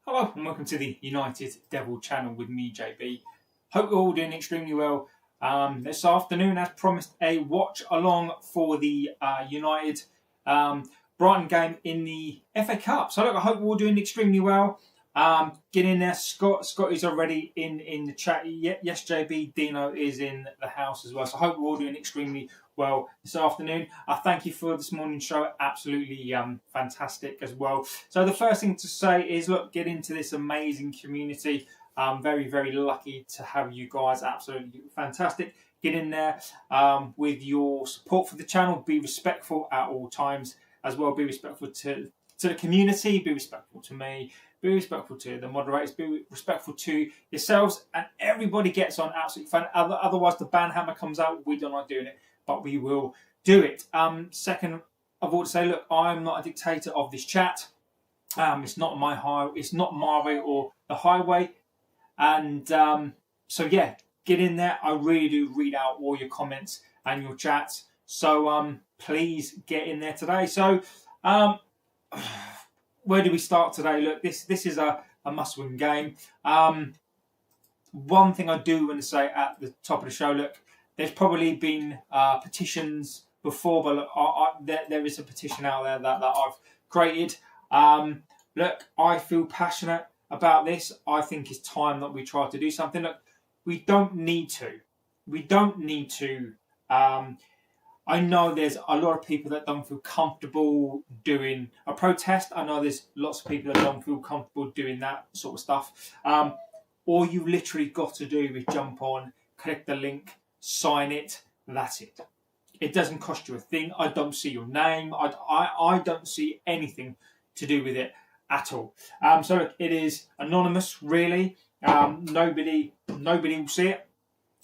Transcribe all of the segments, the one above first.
Hello and welcome to the United Devil channel with me, JB. Hope you're all doing extremely well. This afternoon, as promised, a watch along for the United Brighton game in the FA Cup. So look, I hope we're all doing extremely well. Get in there. Scott is already in the chat. Yes, JB, Dino is in the house as well. So I hope we're all doing extremely well this afternoon. Thank you for this morning's show. Absolutely fantastic as well. So the first thing to say is, look, get into this amazing community. I'm very, very lucky to have you guys. Absolutely fantastic. Get in there with your support for the channel. Be respectful at all times as well. Be respectful to the community. Be respectful to me. Be respectful to the moderators. Be respectful to yourselves. And everybody gets on absolutely fun. Otherwise, the ban hammer comes out. We don't like doing it, but we will do it. Second of all, to say, look, I'm not a dictator of this chat. It's not my way or the highway. And so yeah, get in there. I really do read out all your comments and your chats. So please get in there today. So where do we start today? Look, this is a must-win game. One thing I do want to say at the top of the show, look, there's probably been petitions before, but look, there is a petition out there that I've created. Look, I feel passionate about this. I think it's time that we try to do something. Look, we don't need to. I know there's a lot of people that don't feel comfortable doing a protest. I know there's lots of people that don't feel comfortable doing that sort of stuff. All you've literally got to do is jump on, click the link, sign it. That's it. It doesn't cost you a thing. I don't see your name. I don't see anything to do with it at all. So look, it is anonymous, really. Nobody will see it.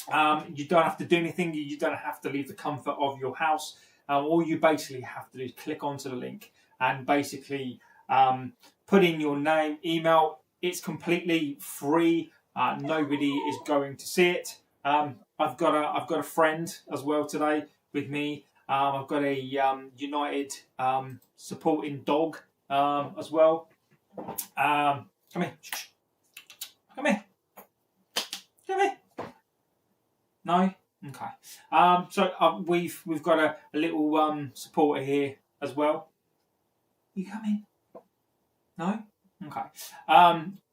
You don't have to do anything. You don't have to leave the comfort of your house. All you basically have to do is click onto the link and basically put in your name, email. It's completely free. Nobody is going to see it. I've got a friend as well today with me. I've got a United supporting dog as well. Come here. Come here. Come here. No? Okay. So we've got a little supporter here as well. You coming? No? Okay.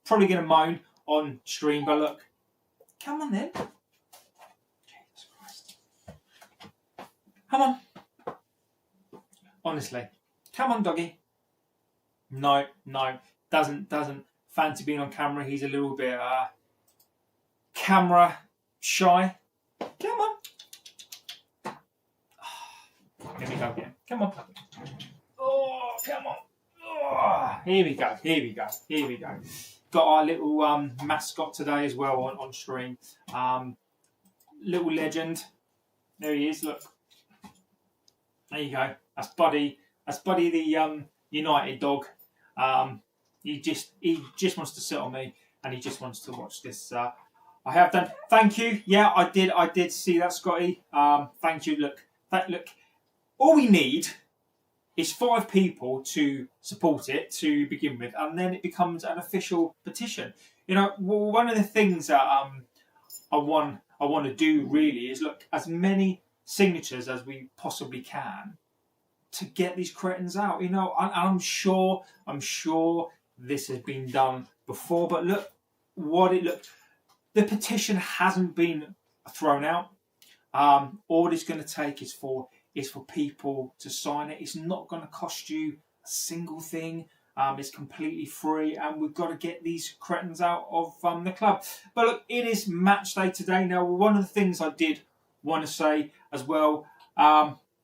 Probably going to moan on stream, but look. Come on then. Jesus Christ. Come on. Honestly. Come on, doggy. No. Doesn't fancy being on camera. He's a little bit camera shy. Come on. Here we go again. Come on. Oh, come on. Oh, here we go. Got our little mascot today as well on stream. Little legend. There he is, look. There you go. That's Buddy the United dog. He just wants to sit on me and he just wants to watch this. I have done. Thank you. Yeah, I did see that, Scotty. Thank you. Look. All we need is 5 people to support it to begin with, and then it becomes an official petition. You know, one of the things that I want to do really is look as many signatures as we possibly can to get these cretins out. You know, I'm sure this has been done before, but look what it looked. The petition hasn't been thrown out. All it's going to take is for people to sign it. It's not going to cost you a single thing. It's completely free, and we've got to get these cretins out of the club. But look, it is match day today. Now, one of the things I did want to say as well,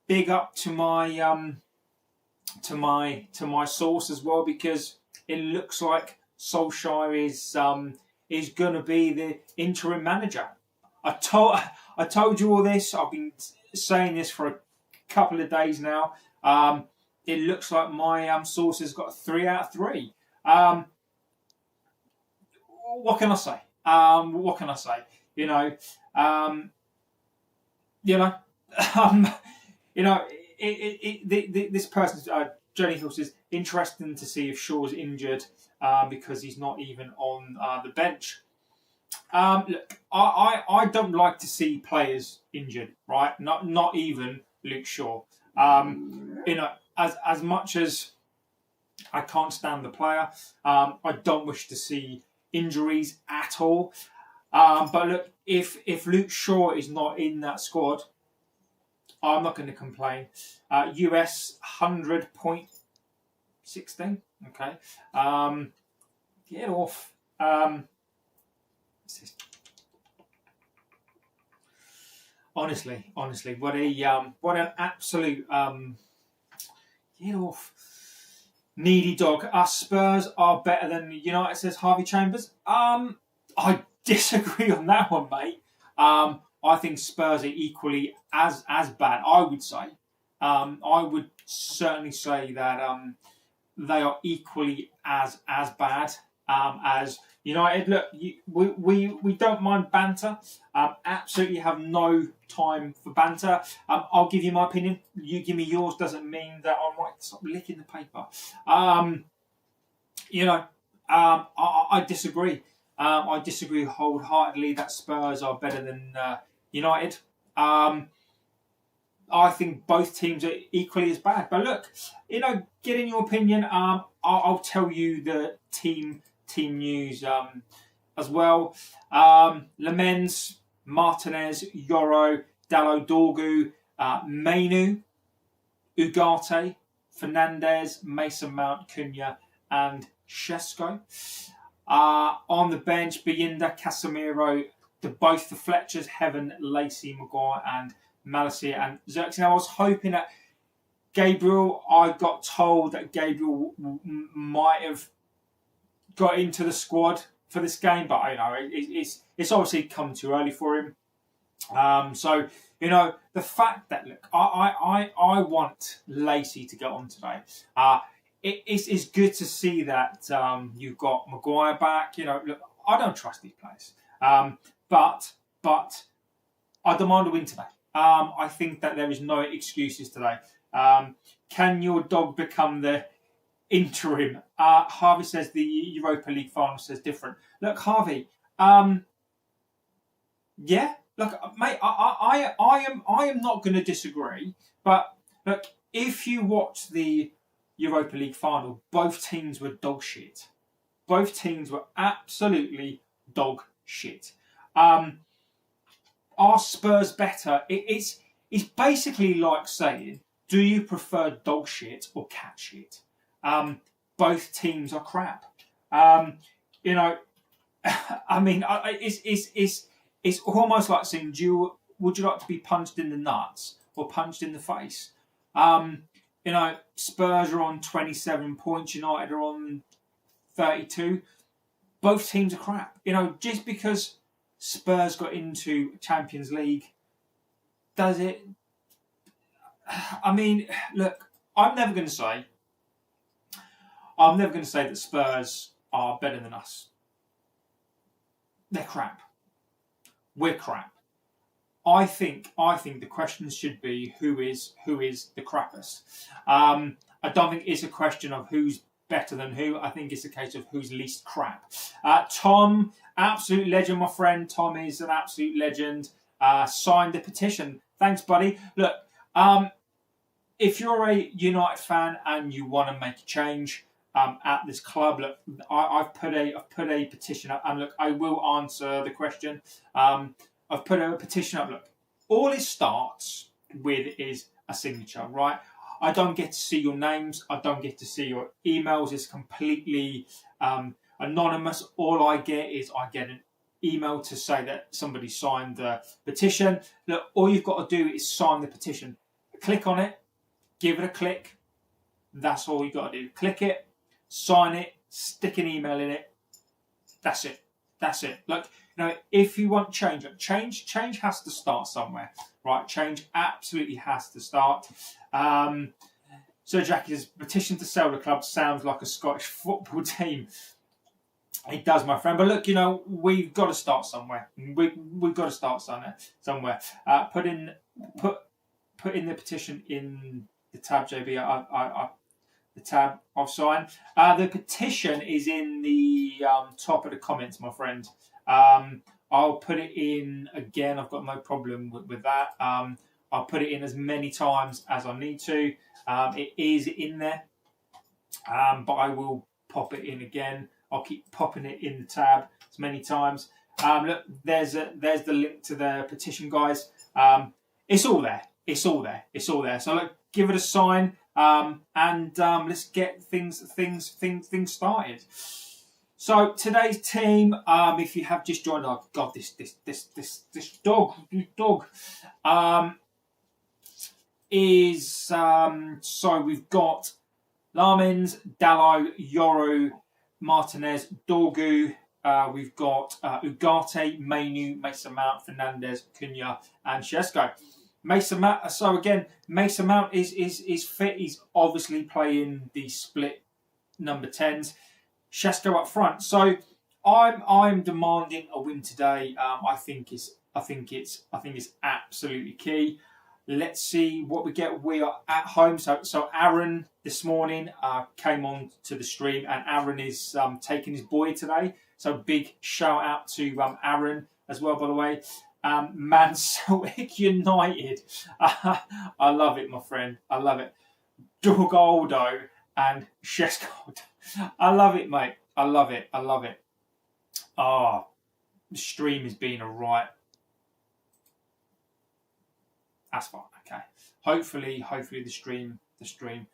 big up to my source as well, because it looks like Solskjaer is going to be the interim manager. I told you all this. I've been saying this for a couple of days now. It looks like my source has got a 3 out of 3. What can I say? This person's Jenny Hill says, interesting to see if Shaw's injured because he's not even on the bench. Look, I don't like to see players injured, right? Not even Luke Shaw. As much as I can't stand the player, I don't wish to see injuries at all. But look, if Luke Shaw is not in that squad, I'm not going to complain. US 100.16. Okay. Get off. Honestly, what an absolute get off. Needy dog. Us Spurs are better than United, says Harvey Chambers. I disagree on that one, mate. I think Spurs are equally as bad, I would say. I would certainly say that they are equally as bad as United. Look, we don't mind banter. Absolutely have no time for banter. I'll give you my opinion. You give me yours doesn't mean that I might stop licking the paper. I disagree. I disagree wholeheartedly that Spurs are better than United. I think both teams are equally as bad. But look, getting your opinion, I'll tell you the team news as well. Lamens, Martinez, Yoro, Dallo Dorgu, Mainu, Ugarte, Fernandez, Mason Mount, Cunha, and Shesko. On the bench, Bayinda, Casemiro, both the Fletchers, Heaven, Lacey, Maguire, and Malacia and Xerxes. Now, I was hoping that Gabriel, I got told that Gabriel might have got into the squad for this game, but it's obviously come too early for him. So the fact that look, I want Lacey to get on today. It's good to see that you've got Maguire back. Look, I don't trust these players, but I demand a win today. I think that there is no excuses today. Can your dog become the interim? Harvey says the Europa League final says different. Look, Harvey. Yeah. Look, mate. I am not going to disagree. But look, if you watch the Europa League final, both teams were dog shit. Both teams were absolutely dog shit. Are Spurs better? It's basically like saying, do you prefer dog shit or cat shit? Both teams are crap. I mean, it's almost like saying, would you like to be punched in the nuts or punched in the face? Spurs are on 27 points. United are on 32. Both teams are crap. Just because Spurs got into Champions League, does it? I mean, look, I'm never going to say that Spurs are better than us. They're crap. We're crap. I think the question should be who is the crappiest. I don't think it's a question of who's better than who. I think it's a case of who's least crap. Tom, absolute legend, my friend. Tom is an absolute legend. Signed the petition. Thanks, buddy. Look, if you're a United fan and you want to make a change at this club, look, I've put a petition up, and look, I will answer the question. I've put a petition up. Look, all it starts with is a signature, right? I don't get to see your names. I don't get to see your emails. It's completely anonymous. All I get is an email to say that somebody signed the petition. Look, all you've got to do is sign the petition. Click on it. Give it a click. That's all you've got to do. Click it. Sign it. Stick an email in it. That's it. Look, if you want change has to start somewhere, right? Change absolutely has to start. So Jackie's petition to sell the club sounds like a Scottish football team. It does, my friend. But look, we've got to start somewhere. We've got to start somewhere. Put in the petition in the tab, JB. tab I've signed. The petition is in the top of the comments, my friend. I'll put it in again. I've got no problem with that. I'll put it in as many times as I need to. It is in there, but I will pop it in again. I'll keep popping it in the tab as many times. Look, there's the link to the petition, guys. It's all there. It's all there. It's all there. So look, give it a sign, and let's get things started. So today's team, if you have just joined, oh god, this dog is so we've got Lamins, Dalot, Yoro, Martinez, Dorgu. We've got Ugarte, Mainu, Mason Mount, Fernandez, Cunha, and Shesko. Mason Mount. So again, Mason Mount is fit. He's obviously playing the split number 10s. Shesko up front. So I'm demanding a win today. I think it's absolutely key. Let's see what we get. We are at home. So Aaron this morning came on to the stream, and Aaron is taking his boy today. So big shout out to Aaron as well, by the way. Man Celtic United. I love it, my friend. I love it. Dorgoldo and Shesko. I love it, mate. I love it. I love it. The stream has been a right. That's fine. Okay. Hopefully the stream should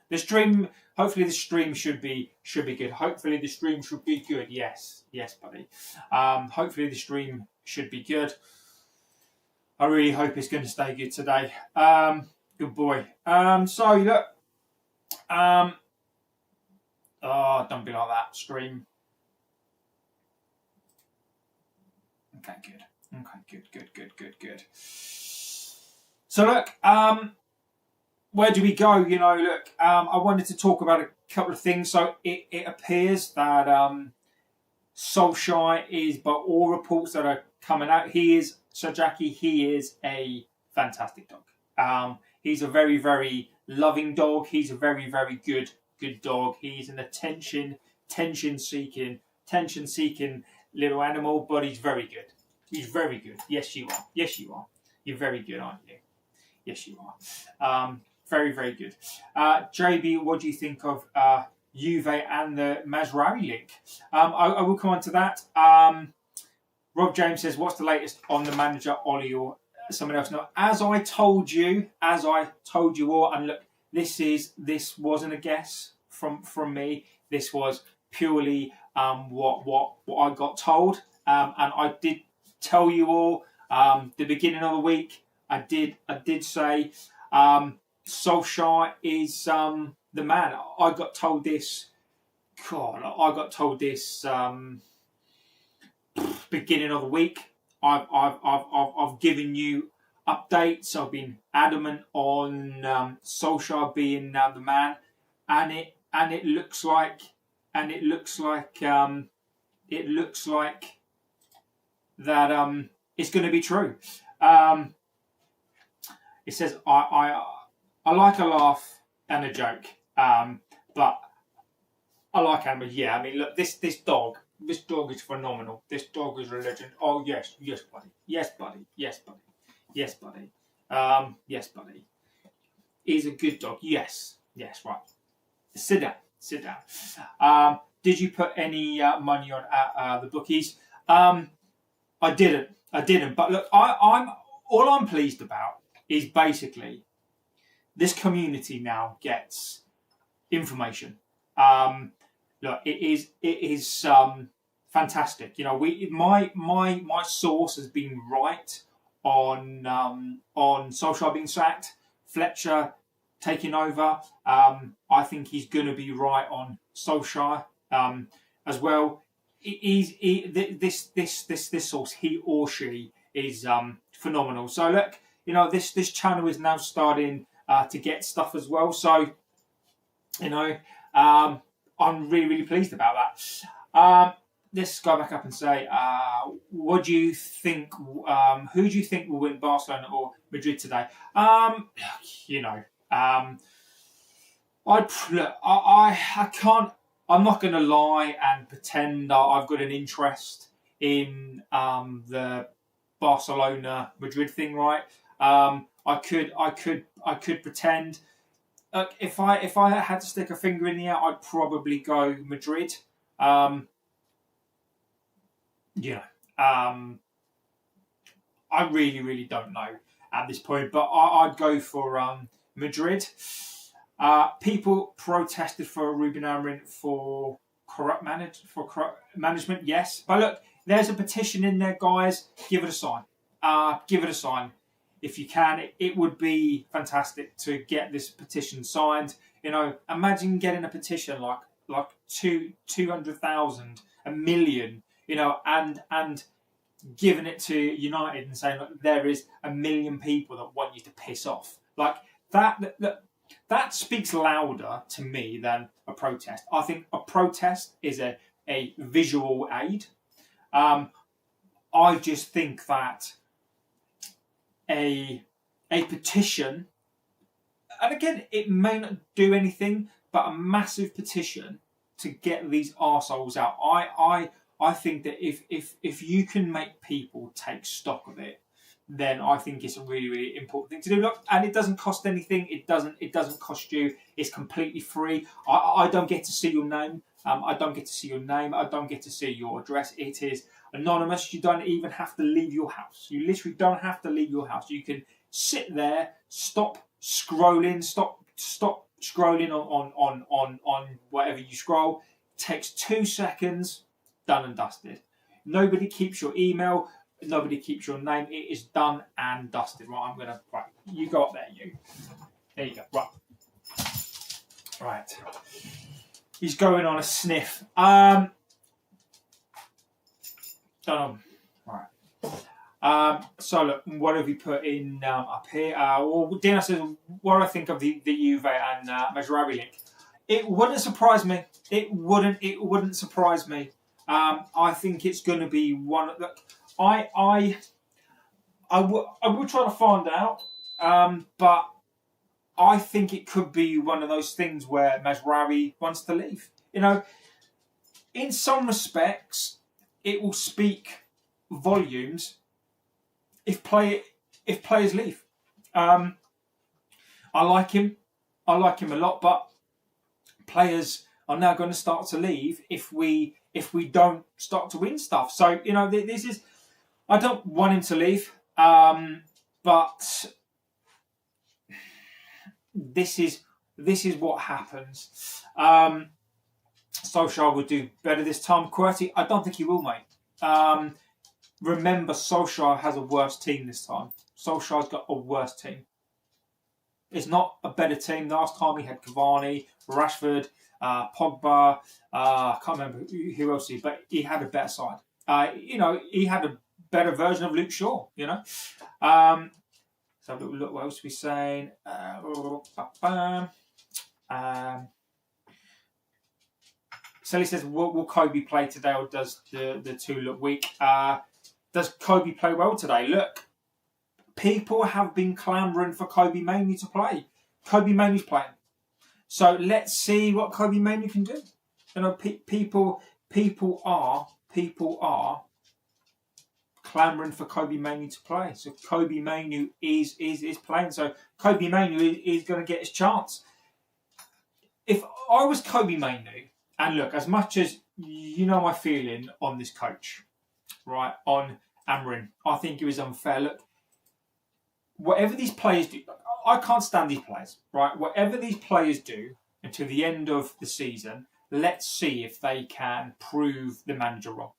be good. Hopefully the stream should be good. Yes, buddy. Hopefully the stream should be good. I really hope it's going to stay good today. Good boy. So look. Don't be like that, stream. Okay, good. Okay, good. So look, where do we go? Look, I wanted to talk about a couple of things. So it appears that Solskjaer is, by all reports that are coming out, Sir Jackie, he is a fantastic dog. He's a very, very loving dog. He's a very, very good dog. He's an attention-seeking little animal, but he's very good. He's very good. Yes, you are. You're very good, aren't you? Yes, you are. Very, very good. JB, what do you think of Juve and the Masraoui link? I will come on to that. Rob James says, what's the latest on the manager, Ollie, or someone else? No, as I told you all, and look, this wasn't a guess from me. This was purely what I got told, and I did tell you all the beginning of the week. I did say Solskjaer is the man. I got told this. God, I got told this beginning of the week. I've given you updates. I've been adamant on Solskjaer being the man, and it looks like that it's going to be true. It says I like a laugh and a joke, but I like animals. Yeah, I mean, look, this dog is phenomenal. This dog is a legend. Oh yes, buddy. Yes, buddy. He's a good dog. Yes, right. Sit down. Did you put any money on the bookies? I didn't. But look, I'm pleased about is basically this community now gets information. Look, it is fantastic. My source has been right on Solskjaer being sacked, Fletcher taking over. I think he's going to be right on Solskjaer as well. This source, he or she, is phenomenal. So look, this channel is now starting to get stuff as well. So I'm really, really pleased about that. Let's go back up and say, what do you think? Who do you think will win, Barcelona or Madrid today? I can't. I'm not going to lie and pretend I've got an interest in the Barcelona Madrid thing, right? I could pretend. If I had to stick a finger in the air, I'd probably go Madrid. I really don't know at this point, but I'd go for Madrid. People protested for Ruben Amorim for corrupt management, yes. But look, there's a petition in there, guys. Give it a sign. Give it a sign. If you can, it would be fantastic to get this petition signed. Imagine getting a petition like 200,000, 1 million, and giving it to United and saying, look, there is 1 million people that want you to piss off. Like that speaks louder to me than a protest. I think a protest is a visual aid. I just think that a petition, and again, it may not do anything, but a massive petition to get these arseholes out. I think that if you can make people take stock of it, then I think it's a really important thing to do. Look, and it doesn't cost anything. It doesn't cost you. It's completely free. I don't get to see your name. I don't get to see your name. I don't get to see your address. It is anonymous. You don't even have to leave your house. You literally don't have to leave your house. You can sit there, stop scrolling on whatever you scroll. It takes 2 seconds, done and dusted. Nobody keeps your email. Nobody keeps your name. It is done and dusted. Right, you go up there, you. There you go. Right. He's going on a sniff. Done. Right. So look, what have we put in up here? Dina says, what do I think of the Juve and Managerial link? It wouldn't surprise me. It wouldn't surprise me. I think it's going to be one. Look, I will try to find out, but I think it could be one of those things where Managerial wants to leave. In some respects, it will speak volumes if players leave. I like him a lot, but players are now going to start to leave if we don't start to win stuff. So this is. I don't want him to leave, but this is what happens. Solskjaer will do better this time. QWERTY, I don't think he will, mate. Remember, Solskjaer has a worse team this time. Solskjaer's got a worse team. It's not a better team. Last time he had Cavani, Rashford, Pogba. I can't remember who else but he had a better side. He had a better version of Luke Shaw, So look, what else are we saying? Sally says, will Kobe play today, or does the two look weak? Does Kobe play well today? Look, people have been clamouring for Kobe Mainoo to play. Kobe Mainoo's playing. So let's see what Kobe Mainoo can do. People are clamouring for Kobe Mainoo to play. So Kobe Mainoo is playing. So Kobe Mainoo is going to get his chance. If I was Kobe Mainoo, and look, as much as my feeling on this coach, right, on Amorim, I think it was unfair. Look, whatever these players do, I can't stand these players, right? Whatever these players do until the end of the season, let's see if they can prove the manager wrong.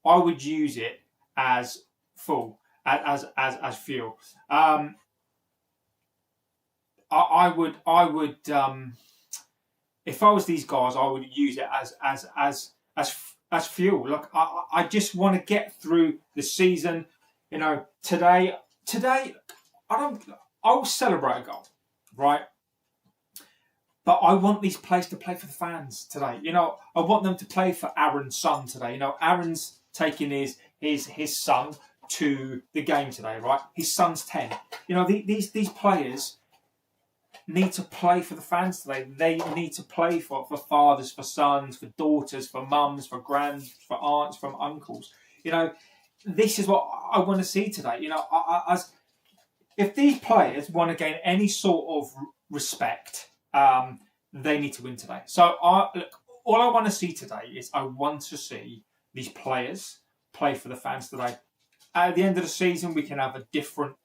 I would use it as fuel. I would if I was these guys, I would use it as fuel. Look, I just want to get through the season. Today I'll celebrate a goal, right? But I want these players to play for the fans today. I want them to play for Aaron's son today. Aaron's taking his son to the game today, right? His son's 10. These players, need to play for the fans today. They need to play for fathers, for sons, for daughters, for mums, for grands, for aunts, for uncles. You know, this is what I want to see today. You know, if these players want to gain any sort of respect, they need to win today. So, look, all I want to see today is I want to see these players play for the fans today. At the end of the season, we can have a different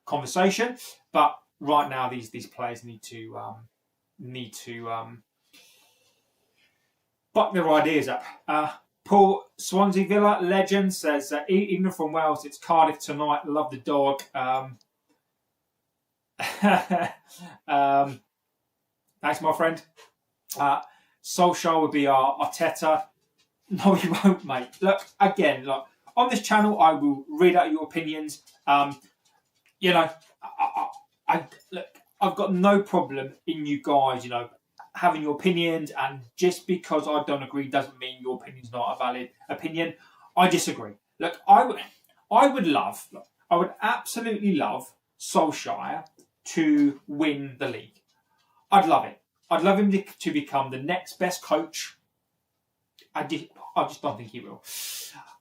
conversation. But right now, these players need to buck their ideas up. Paul, Swansea Villa legend, says, even from Wales, it's Cardiff tonight. Love the dog. Thanks, my friend. Solskjaer would be our Arteta. No, he won't, mate. Look, on this channel, I will read out your opinions. You know, I've got no problem in you guys, you know, having your opinions, and just because I don't agree doesn't mean your opinion's not a valid opinion. I disagree. Look, I would absolutely love Solskjaer to win the league. I'd love it. I'd love him to become the next best coach. I just don't think he will.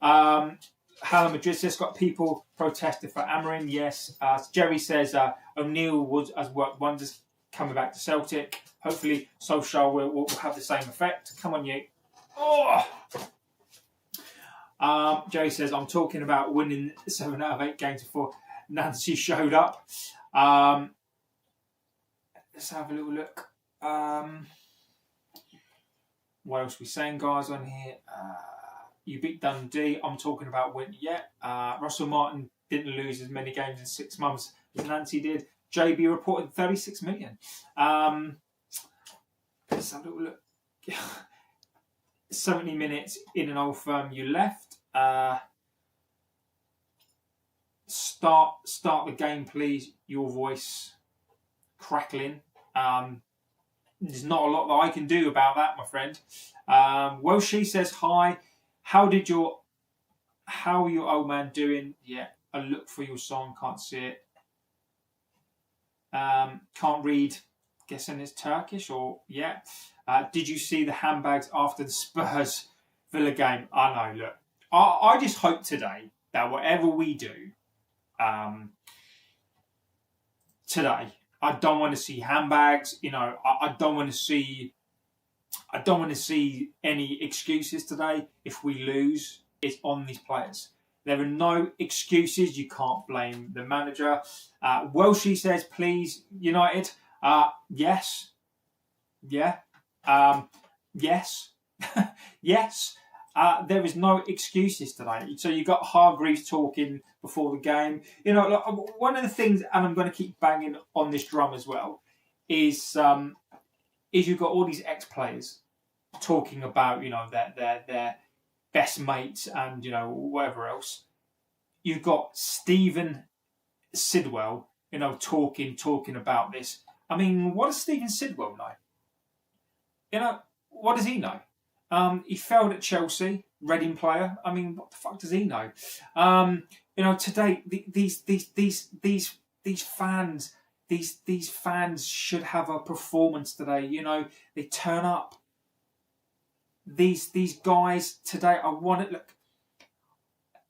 Hala Madrid says, got people protested for Amorim. Yes. Jerry says, O'Neill has worked wonders coming back to Celtic. Hopefully, Solskjaer will have the same effect. Come on, you. Oh! Jerry says, I'm talking about winning 7 out of 8 games before Nancy showed up. Let's have a little look. What else are we saying, guys, on here? You beat Dundee. I'm talking about win. Yeah. Russell Martin didn't lose as many games in 6 months as Nancy did. JB reported 36 million. Let's have a little look. 70 minutes in an Old Firm you left. Start the game, please. Your voice crackling. There's not a lot that I can do about that, my friend. Well, she says, hi. How are your old man doing? Yeah, I look for your song, can't see it. Can't read. Guessing it's Turkish or yeah. Did you see the handbags after the Spurs Villa game? I know, look. I just hope today that whatever we do today, I don't want to see handbags. You know, I don't want to see any excuses today. If we lose, it's on these players. There are no excuses. You can't blame the manager. Welshie says, please, United. Yes. Yeah. Yes. Yes. There is no excuses today. So you got Hargreaves talking before the game. You know, look, one of the things, and I'm going to keep banging on this drum as well, is you've got all these ex-players talking about, you know, their best mates and, you know, whatever else. You've got Stephen Sidwell, you know, talking about this. I mean, what does Stephen Sidwell know? You know, what does he know? He failed at Chelsea, Reading player. I mean, what the fuck does he know? You know, today these fans should have a performance today. You know, they turn up. These guys today, I want it. Look,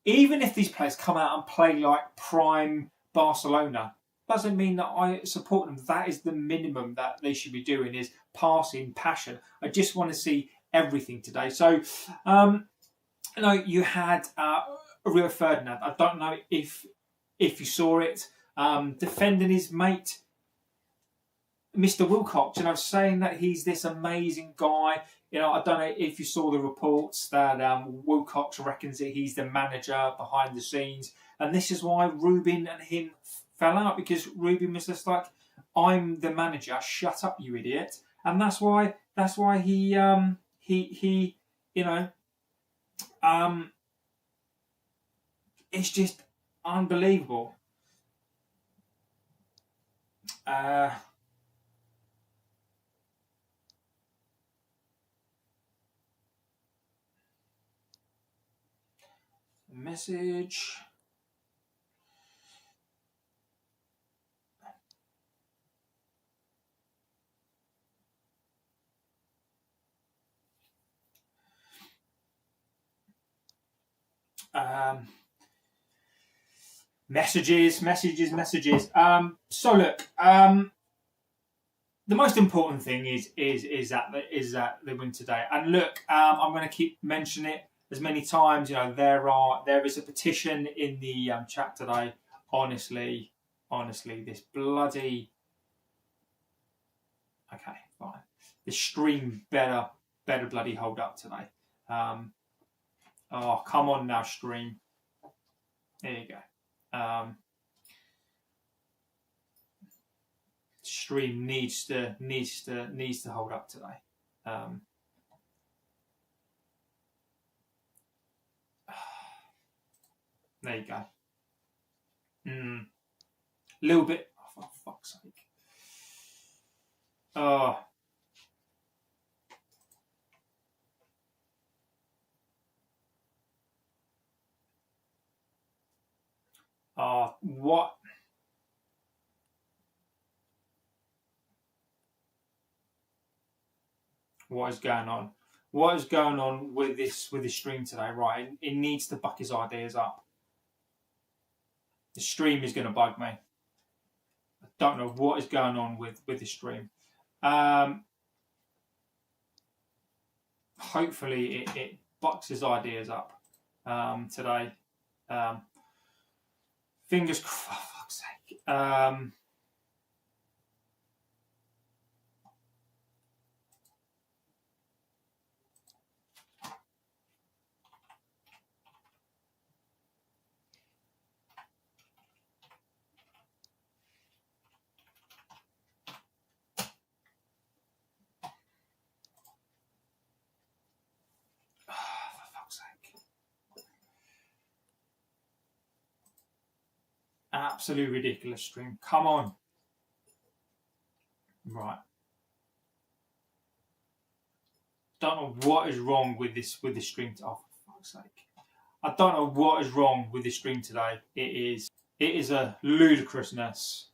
even if these players come out and play like prime Barcelona, doesn't mean that I support them. That is the minimum that they should be doing, is passing, passion. I just want to see everything today. So, you know, you had Rio Ferdinand. I don't know if you saw it, defending his mate, Mr. Wilcox, you know, saying that he's this amazing guy. You know, I don't know if you saw the reports that Wilcox reckons that he's the manager behind the scenes. And this is why Ruben and him fell out, because Ruben was just like, I'm the manager, shut up, you idiot. And that's why he you know, it's just unbelievable. Message. Messages. So look, the most important thing is that they win today. And look, I'm going to keep mentioning it as many times. You know, there is a petition in the chat today. Honestly, this bloody okay, fine. The stream better bloody hold up today. Oh, come on now, stream. There you go. Stream needs to hold up today. There you go. Little bit. Oh, for fuck's sake. Oh. What? What is going on? What is going on with this stream today? Right, it needs to buck his ideas up. The stream is going to bug me. I don't know what is going on with the stream. Hopefully it bucks his ideas up today. Fingers crossed, for fuck's sake. Absolutely ridiculous stream. Come on. Right. Don't know what is wrong with this stream. Oh, for fuck's sake. I don't know what is wrong with this stream today. It is a ludicrousness.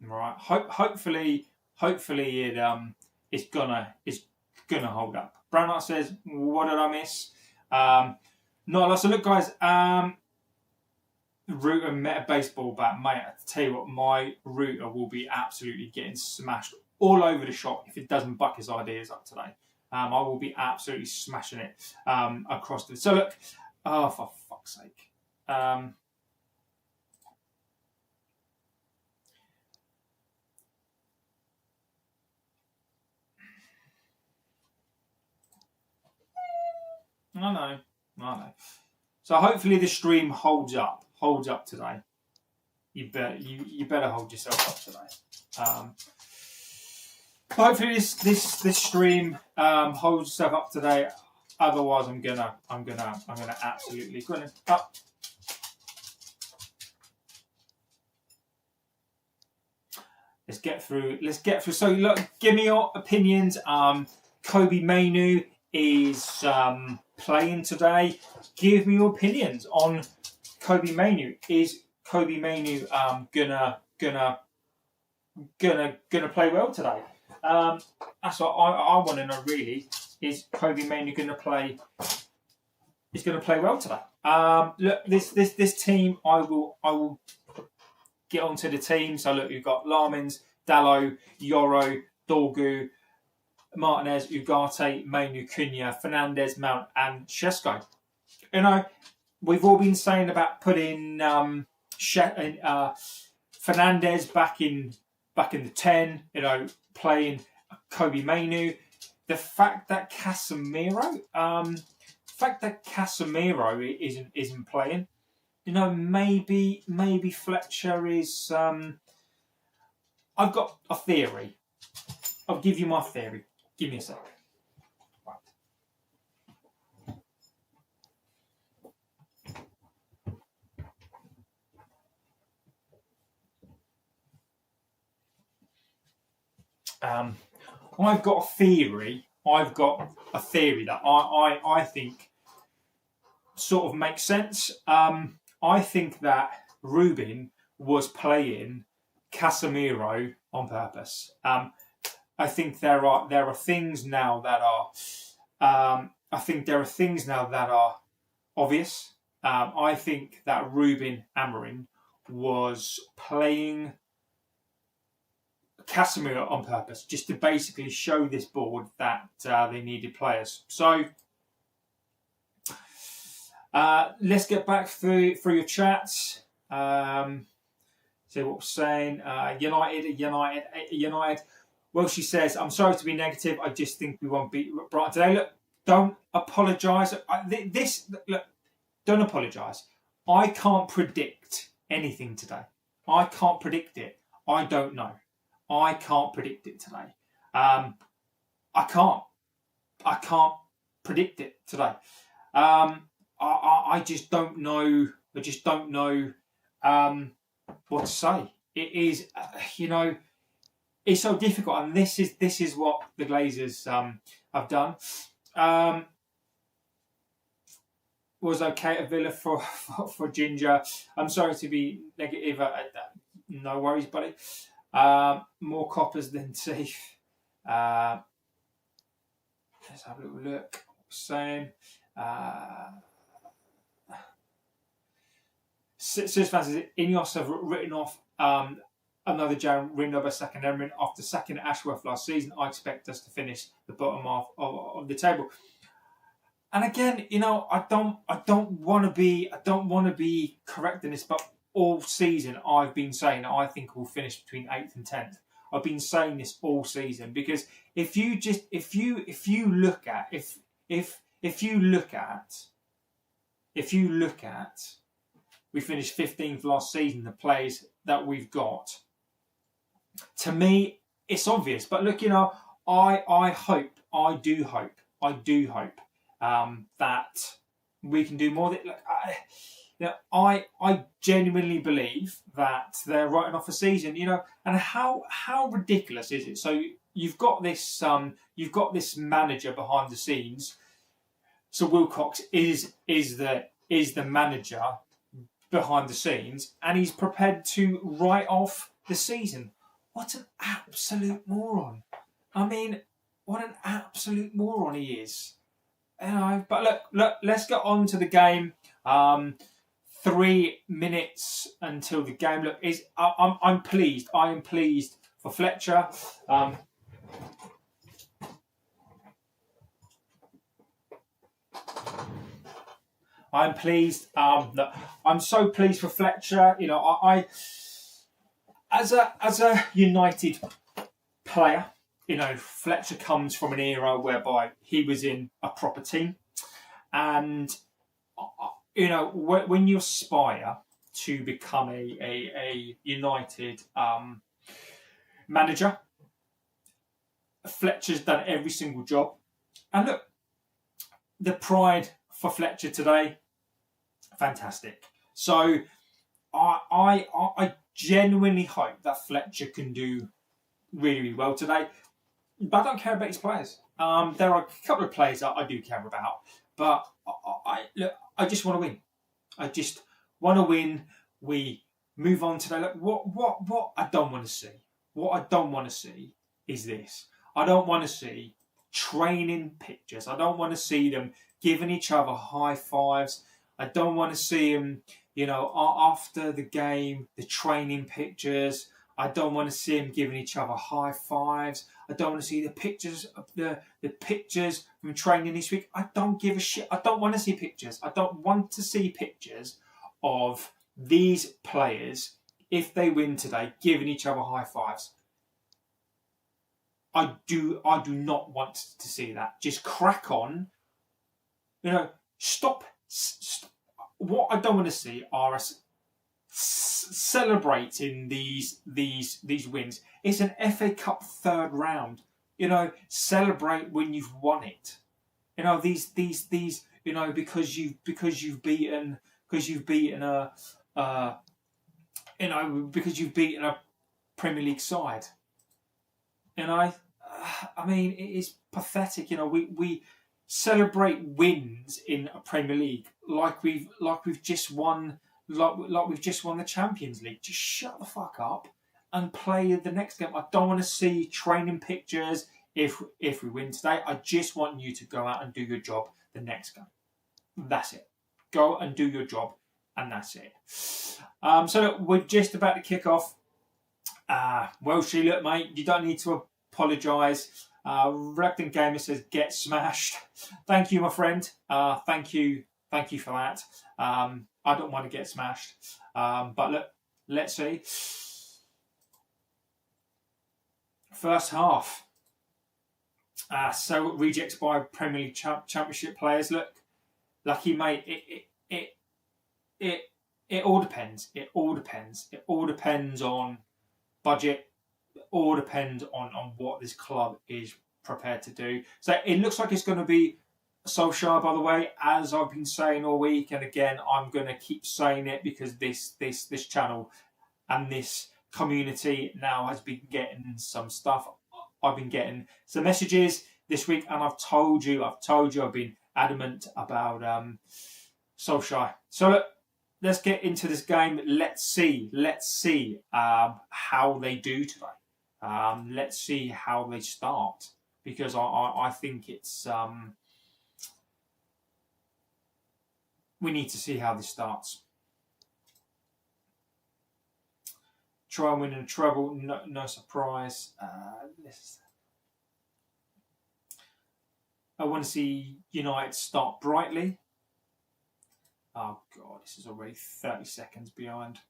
Right. Hopefully it's gonna hold up. Brownart says, "What did I miss?" Not a lot. So look, guys. Router met a baseball bat, mate. I tell you what, my router will be absolutely getting smashed all over the shop if it doesn't buck his ideas up today. I will be absolutely smashing it across the. So look, oh, for fuck's sake. I know. So hopefully the stream holds up today. You better hold yourself up today. Hopefully this stream holds itself up today. Otherwise, I'm gonna absolutely up. Let's get through. So look, give me your opinions. Kobe Mainu is playing today. Give me your opinions on Kobe Mainu. Is Kobe Mainu gonna play well today? That's what I want to know. Really, is Kobe Mainu gonna play? Is gonna play well today? Look, this team. I will get onto the team. So look, you've got Lamins, Dallo, Yoro, Dorgu, Martinez, Ugarte, Mainu, Cunha, Fernandez, Mount, and Shesko. You know, we've all been saying about putting Fernandez back in the 10. You know, playing Kobe Mainu. The fact that Casemiro isn't playing. You know, maybe Fletcher is. I've got a theory. I'll give you my theory. Give me a sec. Right. I've got a theory. I've got a theory that I think sort of makes sense. I think that Ruben was playing Casemiro on purpose. I think there are things now that are obvious. I think that Ruben Amorim was playing Casemiro on purpose, just to basically show this board that they needed players. So let's get back through your chats. See what we're saying. United. Well, she says, I'm sorry to be negative. I just think we won't beat Brighton today. Look, don't apologise. Don't apologise. I can't predict anything today. I can't predict it. I don't know. I can't predict it today. I can't predict it today. I just don't know. I just don't know what to say. It is, it's so difficult, and this is what the Glazers have done. Was okay at Villa for Ginger. I'm sorry to be negative. No worries, buddy. More coppers than teeth. Let's have a little look. Saying. Sis fans, Ineos have written off another Darren Rindover second Emerald after second Ashworth last season. I expect us to finish the bottom half of the table. And again, I don't want to be correct in this, but all season I've been saying I think we'll finish between 8th and 10th. I've been saying this all season because if you look at we finished 15th last season, the players that we've got. To me, it's obvious. But look, I do hope that we can do more. Look, I genuinely believe that they're writing off a season. And how ridiculous is it? So you've got this manager behind the scenes. So Wilcox is the manager behind the scenes, and he's prepared to write off the season. What an absolute moron! I mean, what an absolute moron he is. But look, let's get on to the game. 3 minutes until the game. Look, I'm pleased. I am pleased for Fletcher. I'm pleased. I'm so pleased for Fletcher. I as a United player, Fletcher comes from an era whereby he was in a proper team, and when you aspire to become a United manager, Fletcher's done every single job, and look, the pride for Fletcher today, fantastic. So I genuinely hope that Fletcher can do really, really well today. But I don't care about his players. There are a couple of players that I do care about, but I just want to win. I just want to win. We move on today. Look, what I don't want to see. What I don't want to see is this. I don't want to see training pictures. I don't want to see them giving each other high fives. I don't want to see them, after the game, the training pictures. I don't want to see them giving each other high fives. I don't want to see the pictures of the pictures from training this week. I don't give a shit. I don't want to see pictures. I don't want to see pictures of these players, if they win today, giving each other high fives. I do not want to see that. Just crack on. Stop. What I don't want to see are us celebrating these wins. It's an FA Cup third round. Celebrate when you've won it. These because you've beaten a Premier League side. And I mean, it is pathetic. You know, we celebrate wins in a Premier League like we've just won like we've just won the Champions League. Just shut the fuck up and play the next game. I don't want to see training pictures if we win today. I just want you to go out and do your job the next game. That's it. Go and do your job, and that's it. So look, we're just about to kick off. Welshie, look, mate, you don't need to apologise. Reluctant Gamer says, get smashed. Thank you, my friend. Thank you for that. I don't want to get smashed. But look, let's see. First half. So rejects by Premier League Championship players. Look, lucky mate. It all depends. It all depends. It all depends on budget. It all depends on what this club is prepared to do. So it looks like it's going to be Solskjaer, by the way, as I've been saying all week. And again, I'm going to keep saying it because this channel and this community now has been getting some stuff. I've been getting some messages this week, and I've told you I've been adamant about Solskjaer. So look, let's get into this game. Let's see how they do today. Let's see how they start, because I think it's we need to see how this starts. Try and win in a treble, no surprise. I want to see United start brightly. Oh God, this is already 30 seconds behind.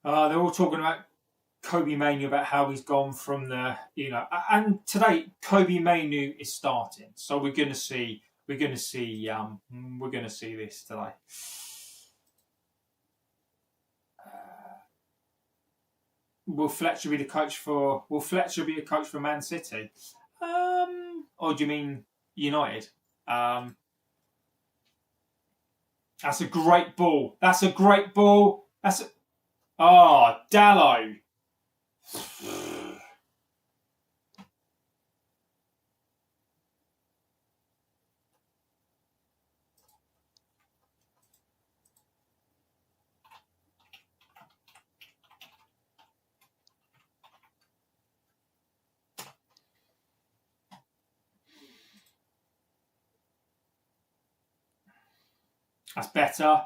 They're all talking about Kobe Manu, about how he's gone from the, and today Kobe Manu is starting, so we're going to see this today. Will Fletcher be a coach for Man City? Or do you mean United? That's a great ball. Oh, Dallo. That's better.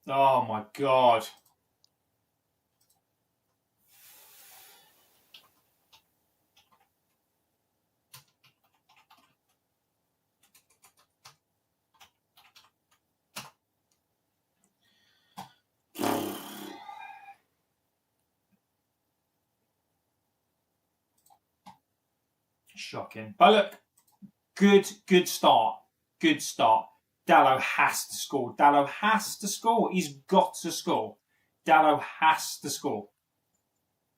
Oh my God. Shocking. But look, good start. Good start. Dallo has to score. He's got to score. Dallo has to score.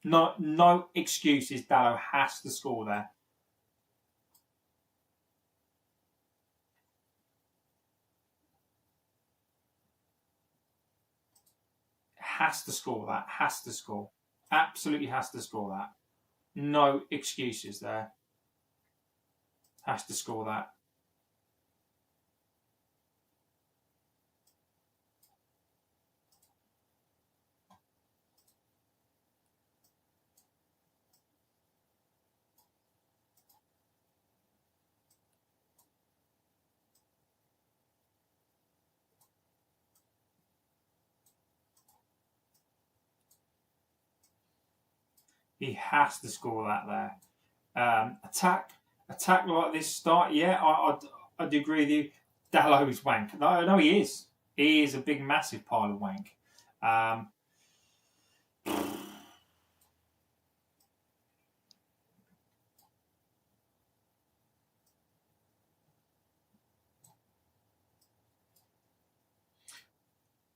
No excuses. Dallo has to score there. Has to score that. Has to score. Absolutely has to score that. No excuses there. Has to score that. He has to score that there. Attack like this start. Yeah, I do agree with you. Dallow's wank. No, he is. He is a big, massive pile of wank.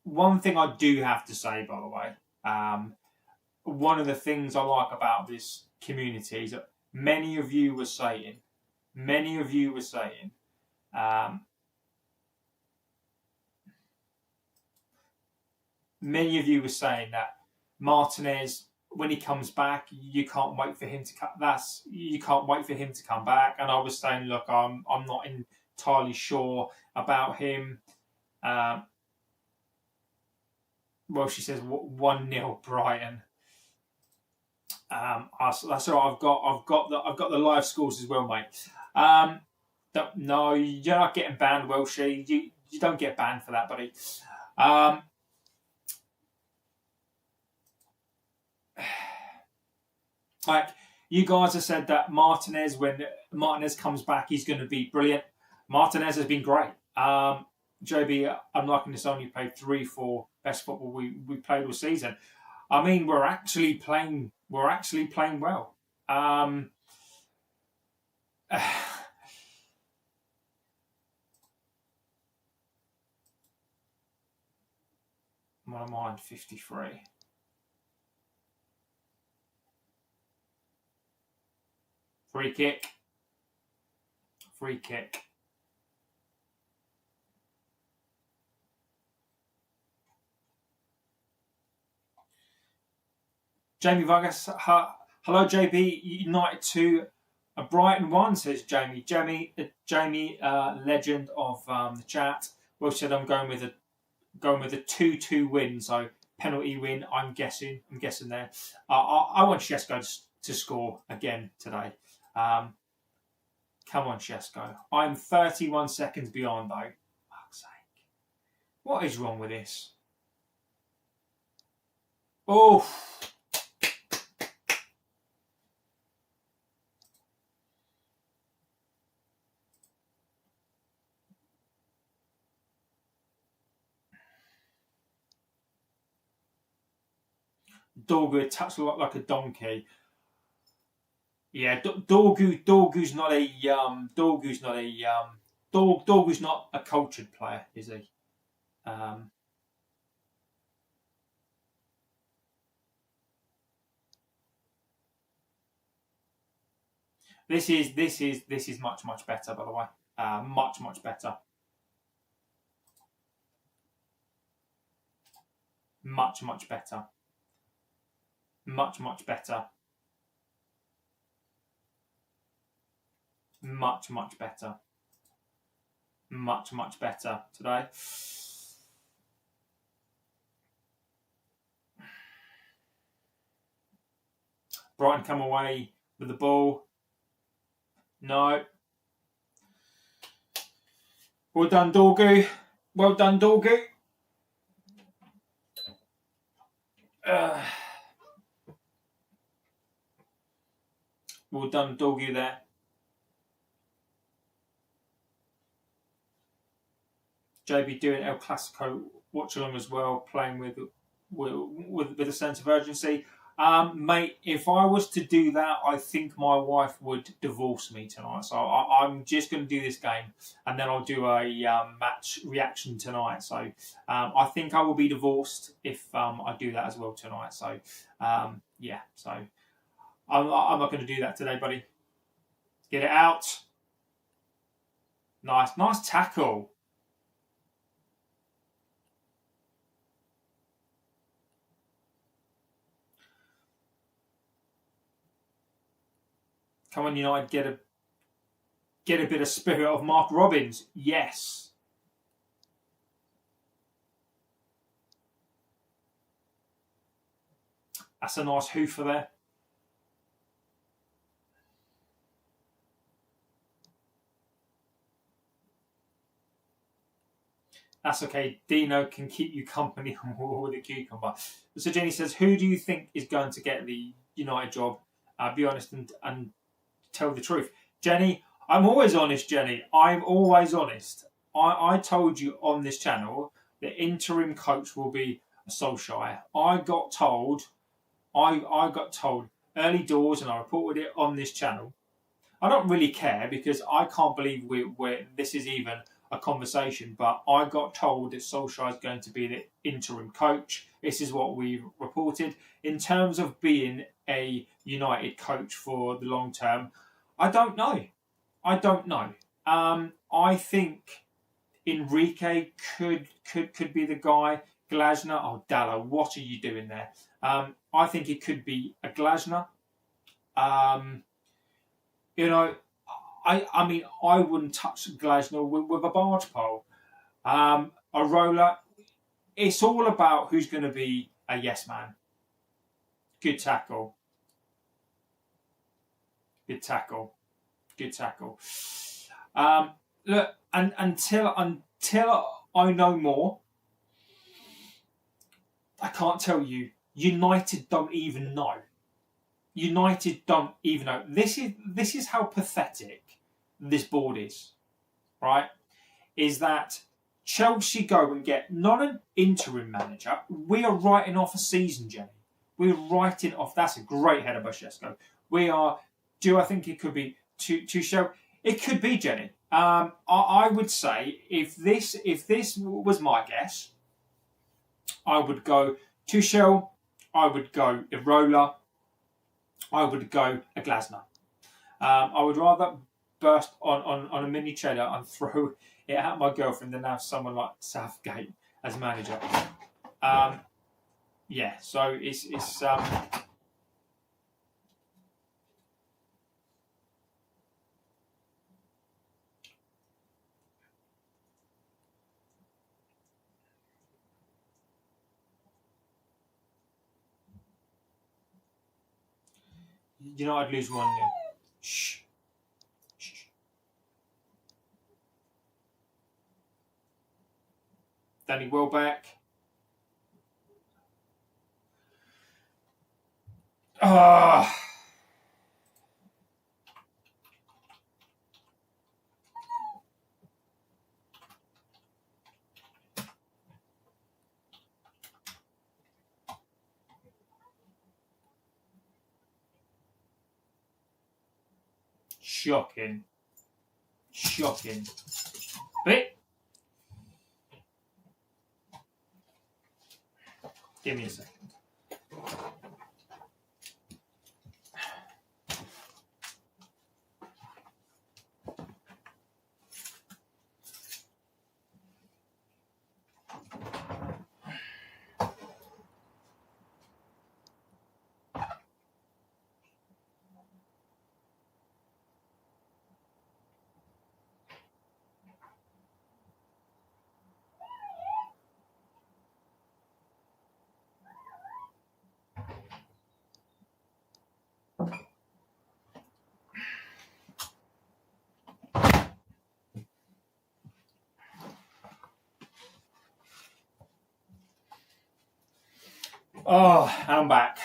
One thing I do have to say, by the way, one of the things I like about this community is that many of you were saying, that Martinez, when he comes back, you can't wait for him to come back. And I was saying, look, I'm not entirely sure about him. Well, she says 1-0 Brighton. That's all right. I've got the live scores as well, mate. No, you're not getting banned, Welshie. You don't get banned for that, buddy. Like, you guys have said that Martinez, when Martinez comes back, he's going to be brilliant. Martinez has been great. JB, unlike this, only played 3-4 best football we played all season. I mean, we're actually playing well. My mind 53. Free kick. Jamie Vargas, hello JB, United 2, Brighton 1, says Jamie. Jamie, legend of the chat. Well said, I'm going with a 2-2 win, so penalty win. I'm guessing there. I want Shesko to score again today. Come on, Shesko. I'm 31 seconds behind though. Fuck's sake. What is wrong with this? Oh. Dorgu touched like a donkey. Yeah, Dorgu's not a cultured player, is he? This is much better, by the way. Much better. Much better. Much better. Much better. Much better today. Brighton come away with the ball. No. Well done, Dorgu. Well done, Dorgu. Well done, Dorgu there. JB doing El Clasico watch along as well, playing with a sense of urgency. Mate, if I was to do that, I think my wife would divorce me tonight. So I'm just going to do this game, and then I'll do a match reaction tonight. So I think I will be divorced if I do that as well tonight. So yeah, so I'm not going to do that today, buddy. Get it out. Nice tackle. Come on, United, get a bit of spirit of Mark Robbins. Yes. That's a nice hoofer there. That's okay. Dino can keep you company with a cucumber. So Jenny says, who do you think is going to get the United job? Be honest and tell the truth. Jenny, I'm always honest, Jenny. I'm always honest. I told you on this channel the interim coach will be Solskjaer. I got told early doors, and I reported it on this channel. I don't really care because I can't believe this is even a conversation, but I got told that Solskjaer is going to be the interim coach. This is what we reported. In terms of being a United coach for the long term, I don't know. I think Enrique could be the guy. Glasner, oh Dallo, what are you doing there? I think it could be a Glasner. You know, I mean, I wouldn't touch Glasner with a barge pole. Arola, it's all about who's going to be a yes man. Good tackle. Look, and until I know more, I can't tell you. United don't even know. This is how pathetic this board is, right? Is that Chelsea go and get not an interim manager. We are writing off a season, Jenny. We're writing off. That's a great header by Shesko. We are. Do I think it could be Tuchel? It could be, Jenny. I would say if this was my guess, I would go Tuchel. I would go Irola. I would go a Glasner. I would rather burst on a mini cheddar and throw it at my girlfriend than have someone like Southgate as manager. Yeah, so it's United lose 1-0. Shh. Danny Welbeck. Shocking. But give me a second. Oh, I'm back.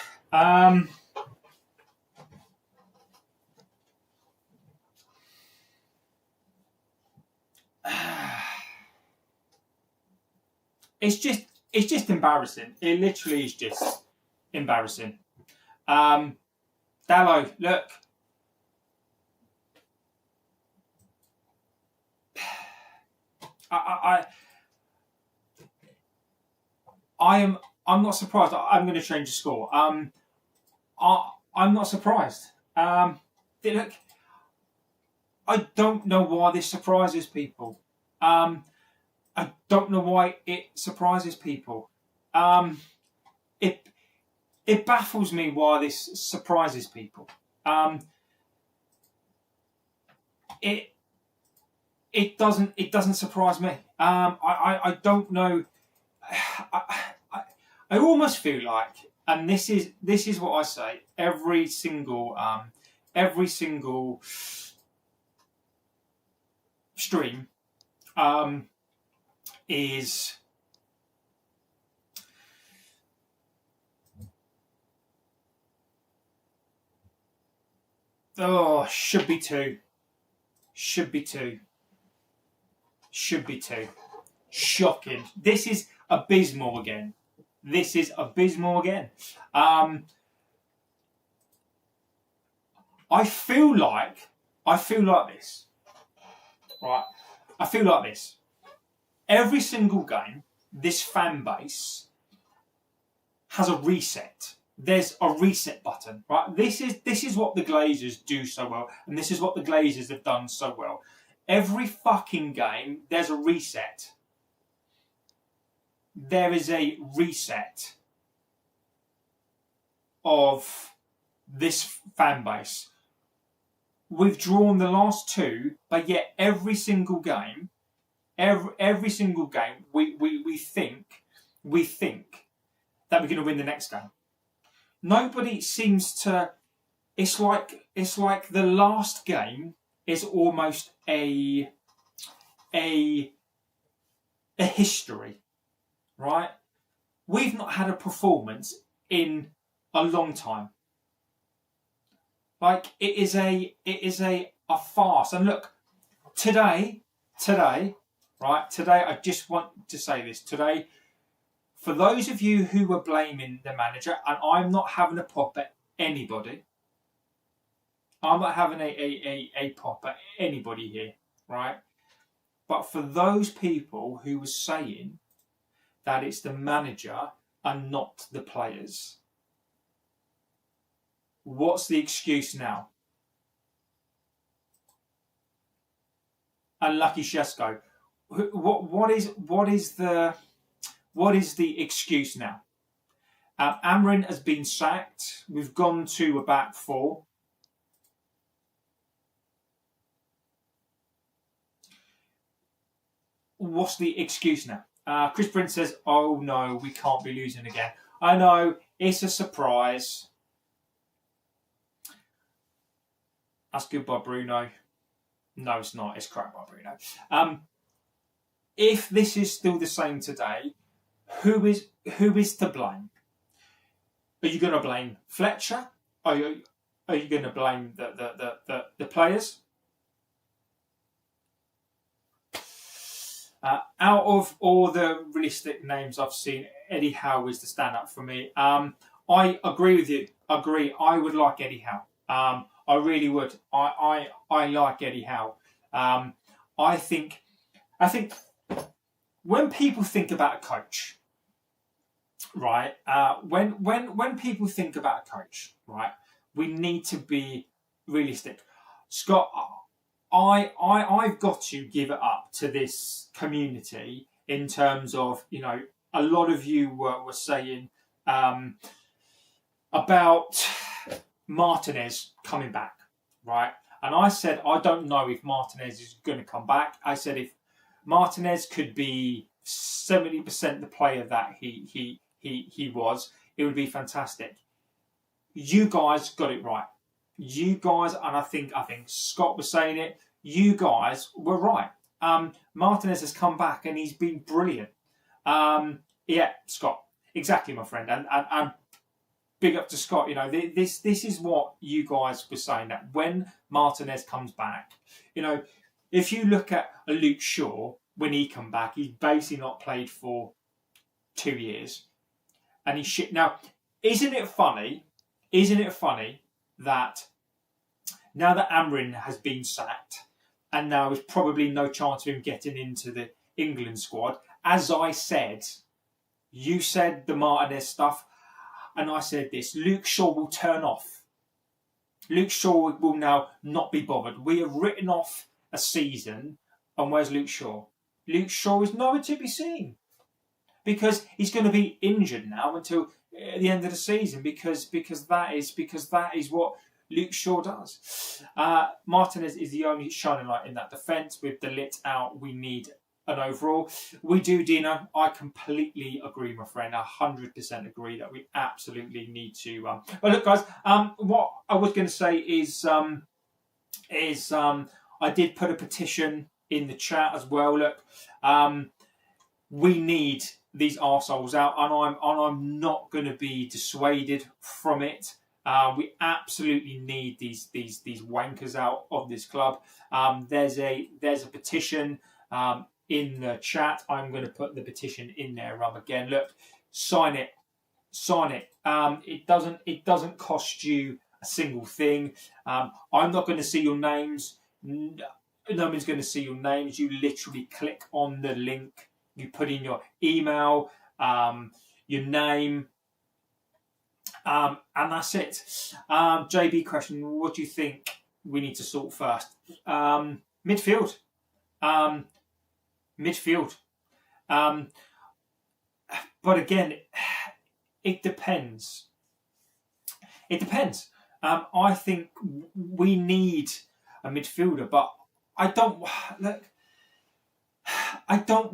It's just embarrassing. It literally is just embarrassing. Dallo, look. I'm not surprised. I'm going to change the score. I'm not surprised. Look, I don't know why this surprises people. I don't know why it surprises people. It baffles me why this surprises people. It doesn't surprise me. I don't know. I almost feel like, and this is what I say every single stream is should be two. Should be 2. Shocking. This is abysmal again. This is abysmal again. I feel like this. Right? I feel like this. Every single game, this fan base has a reset. There's a reset button, right? This is what the Glazers do so well, and this is what the Glazers have done so well. Every fucking game, there's a reset. There is a reset of this fan base. We've drawn the last 2, but yet every single game, every single game, we think that we're going to win the next game. Nobody seems to. It's like the last game is almost a history, right? We've not had a performance in a long time. Like it is a farce. And look, today, right? Today, I just want to say this today. For those of you who were blaming the manager, and I'm not having a pop at anybody. I'm not having a pop at anybody here, right? But for those people who were saying that it's the manager and not the players, what's the excuse now? And Lucky Shesko, what is the excuse now? Amorim has been sacked. We've gone to a back 4. What's the excuse now? Chris Prince says, "Oh no, we can't be losing again." I know it's a surprise. That's good by Bruno. No, it's not. It's crap by Bruno. If this is still the same today, who is to blame? Are you going to blame Fletcher? Are you going to blame the players? Out of all the realistic names I've seen, Eddie Howe is the stand-up for me. I agree with you. I would like Eddie Howe. I really would. I like Eddie Howe. I think when people think about a coach, right? When people think about a coach, right? We need to be realistic. Scott, I've got to give it up to this community in terms of, you know, a lot of you were saying about Martinez coming back, right? And I said, I don't know if Martinez is going to come back. I said if Martinez could be 70% the player that he was, it would be fantastic. You guys got it right. You guys, and I think Scott was saying it, you guys were right. Martinez has come back and he's been brilliant. Yeah, Scott, exactly, my friend. And big up to Scott. You know, this is what you guys were saying, that when Martinez comes back, you know, if you look at a Luke Shaw, when he come back, he's basically not played for 2 years. And he's shit. Now, isn't it funny that now that Amorim has been sacked, and now there's probably no chance of him getting into the England squad, as I said, you said the Martinez stuff, and I said this, Luke Shaw will turn off. Luke Shaw will now not be bothered. We have written off a season, and where's Luke Shaw? Luke Shaw is nowhere to be seen, because he's going to be injured now until the end of the season, because that is what Luke Shaw does. Martinez is the only shining light in that defence. With the lit out, we need an overall. We do, Dino. I completely agree, my friend. 100% agree that we absolutely need to. But look, guys. What I was going to say is I did put a petition in the chat as well. Look, we need these arseholes out, and I'm not going to be dissuaded from it. We absolutely need these wankers out of this club. There's a petition. in the chat. I'm going to put the petition in there, again. Look, sign it. It doesn't cost you a single thing. I'm not going to see your names. No one's going to see your names. You literally click on the link. You put in your email, your name, and that's it. JB question: what do you think we need to sort first? Midfield. But again, it depends. I think we need a midfielder, but I don't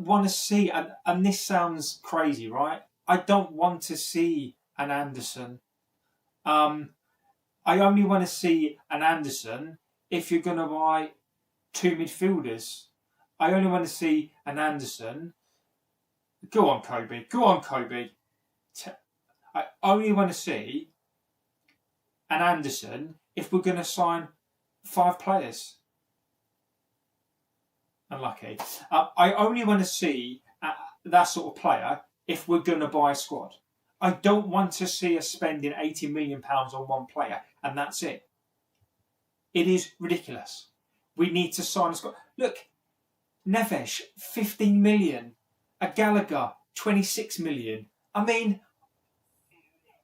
want to see, and this sounds crazy, right? I don't want to see an Anderson. I only want to see an Anderson if you're going to buy 2 midfielders. I only want to see an Anderson. Go on, Kobe. I only want to see an Anderson if we're going to sign 5 players. Unlucky. I only want to see that sort of player if we're going to buy a squad. I don't want to see us spending £80 million on one player and that's it. It is ridiculous. We need to sign a squad. Look, Neves, 15 million. A Gallagher, 26 million. I mean,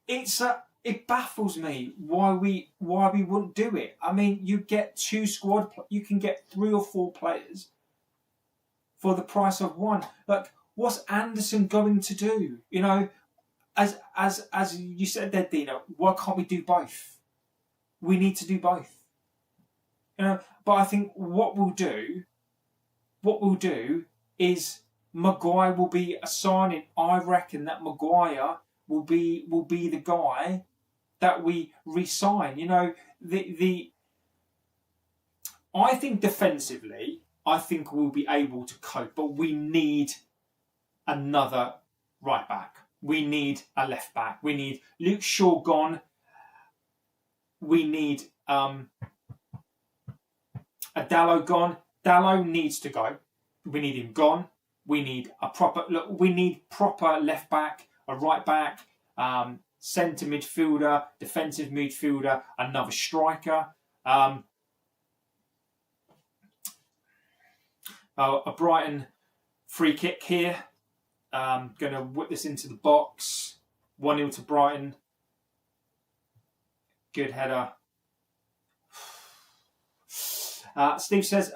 it baffles me why we wouldn't do it. I mean, you get 2 squad, you can get 3 or 4 players for the price of 1. Like, what's Anderson going to do? You know, as you said there, Dino, why can't we do both? We need to do both. You know, but I think what we'll do is Maguire will be a signing. I reckon that Maguire will be the guy that we re-sign. You know, I think defensively, I think we'll be able to cope, but we need another right back. We need a left back. We need Luke Shaw gone. We need a Dallo gone. Dallo needs to go. We need him gone. We need we need proper left back, a right back, centre midfielder, defensive midfielder, another striker. A Brighton free kick here. Going to whip this into the box. 1-0 to Brighton. Good header. Steve says,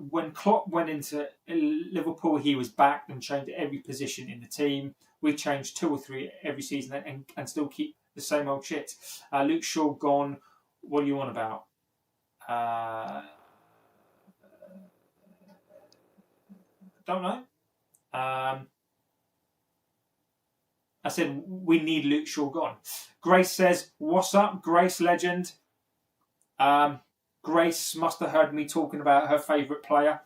when Klopp went into Liverpool, he was backed and changed every position in the team. We changed 2 or 3 every season and still keep the same old shit. Luke Shaw gone. What do you want about? Don't know. I said, we need Luke Shaw gone. Grace says, what's up, Grace legend? Grace must have heard me talking about her favourite player.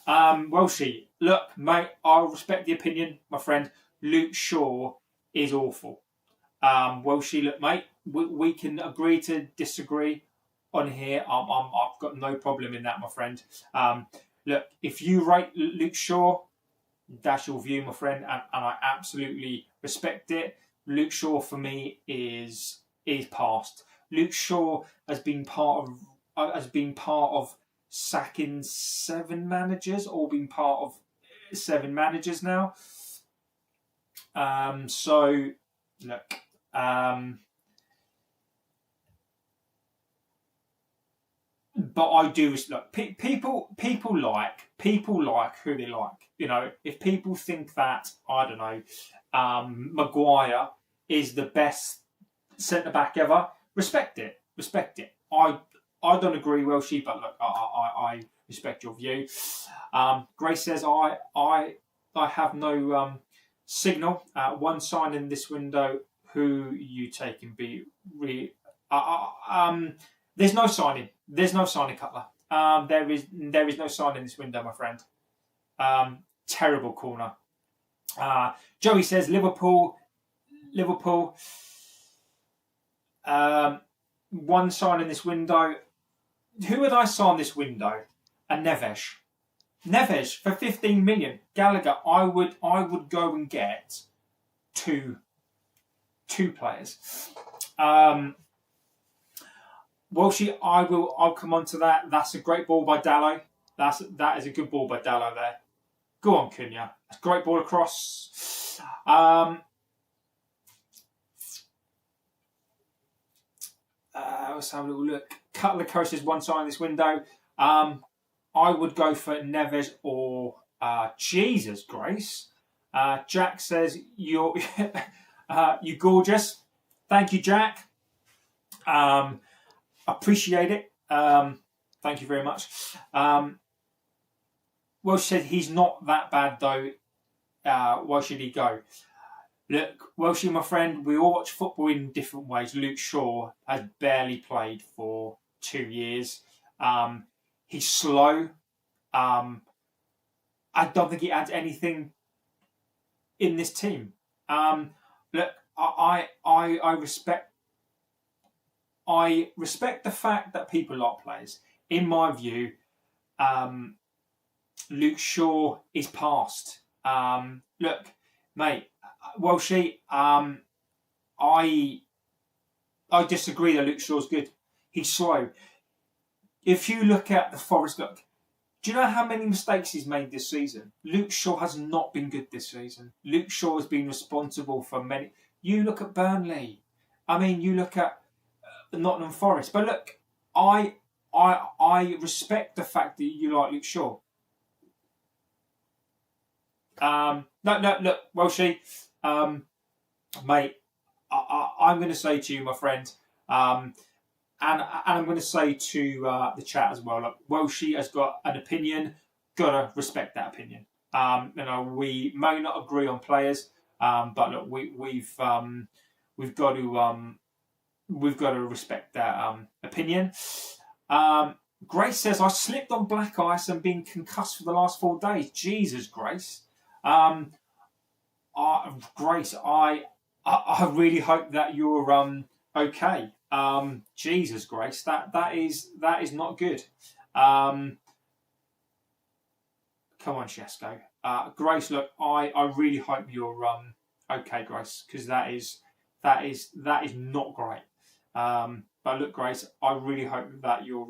Welshie, look, mate, I respect the opinion, my friend. Luke Shaw is awful. Welshie, look, mate, we can agree to disagree on here. I've got no problem in that, my friend. Look, if you rate Luke Shaw, that's your view, my friend, and I absolutely respect it. Luke Shaw for me is past. Luke Shaw has been part of sacking 7 managers, or been part of 7 managers now. So look, but I do look. People like who they like. You know, if people think that, I don't know, Maguire is the best centre back ever, respect it. I don't agree, Welshie, but look, I respect your view. Grace says I have no signal. One sign in this window. Who you take and be there's no signing. There's no signing, Cutler. There is no sign in this window, my friend. Terrible corner. Joey says Liverpool. One sign in this window. Who would I sign this window? A Neves. Neves for 15 million. Gallagher, I would go and get two players. Walshy, I'll come on to that. That's a great ball by Dallo. That is a good ball by Dallo there. Go on, Cunha. Great ball across. Let's have a little look. Cutler coaches one side of this window. I would go for Neves or Jesus Grace. Jack says you're gorgeous. Thank you, Jack. Appreciate it. Thank you very much. Welsh said he's not that bad though. Why should he go? Look, Welshie, my friend, we all watch football in different ways. Luke Shaw has barely played for 2 years. He's slow. I don't think he adds anything in this team. Look, I respect the fact that people like players. In my view, Luke Shaw is past. Look, mate, Welshie, I disagree that Luke Shaw's good. He's slow. If you look at the Forest, look, do you know how many mistakes he's made this season? Luke Shaw has not been good this season. Luke Shaw has been responsible for many. You look at Burnley. I mean, you look at Nottingham Forest. But look, I respect the fact that you like Luke Shaw. Look, Welshie, mate, I'm going to say to you, my friend, and I'm going to say to the chat as well, look, Welshie has got an opinion, gotta respect that opinion. We may not agree on players, but look, we've got to respect that opinion. Grace says, I slipped on black ice and been concussed for the last 4 days. Jesus, Grace. Grace, I really hope that you're okay. Jesus, Grace, that is not good. Come on, Shesko. Grace, look, I really hope you're okay, Grace, because that is not great. But look, Grace, I really hope that you're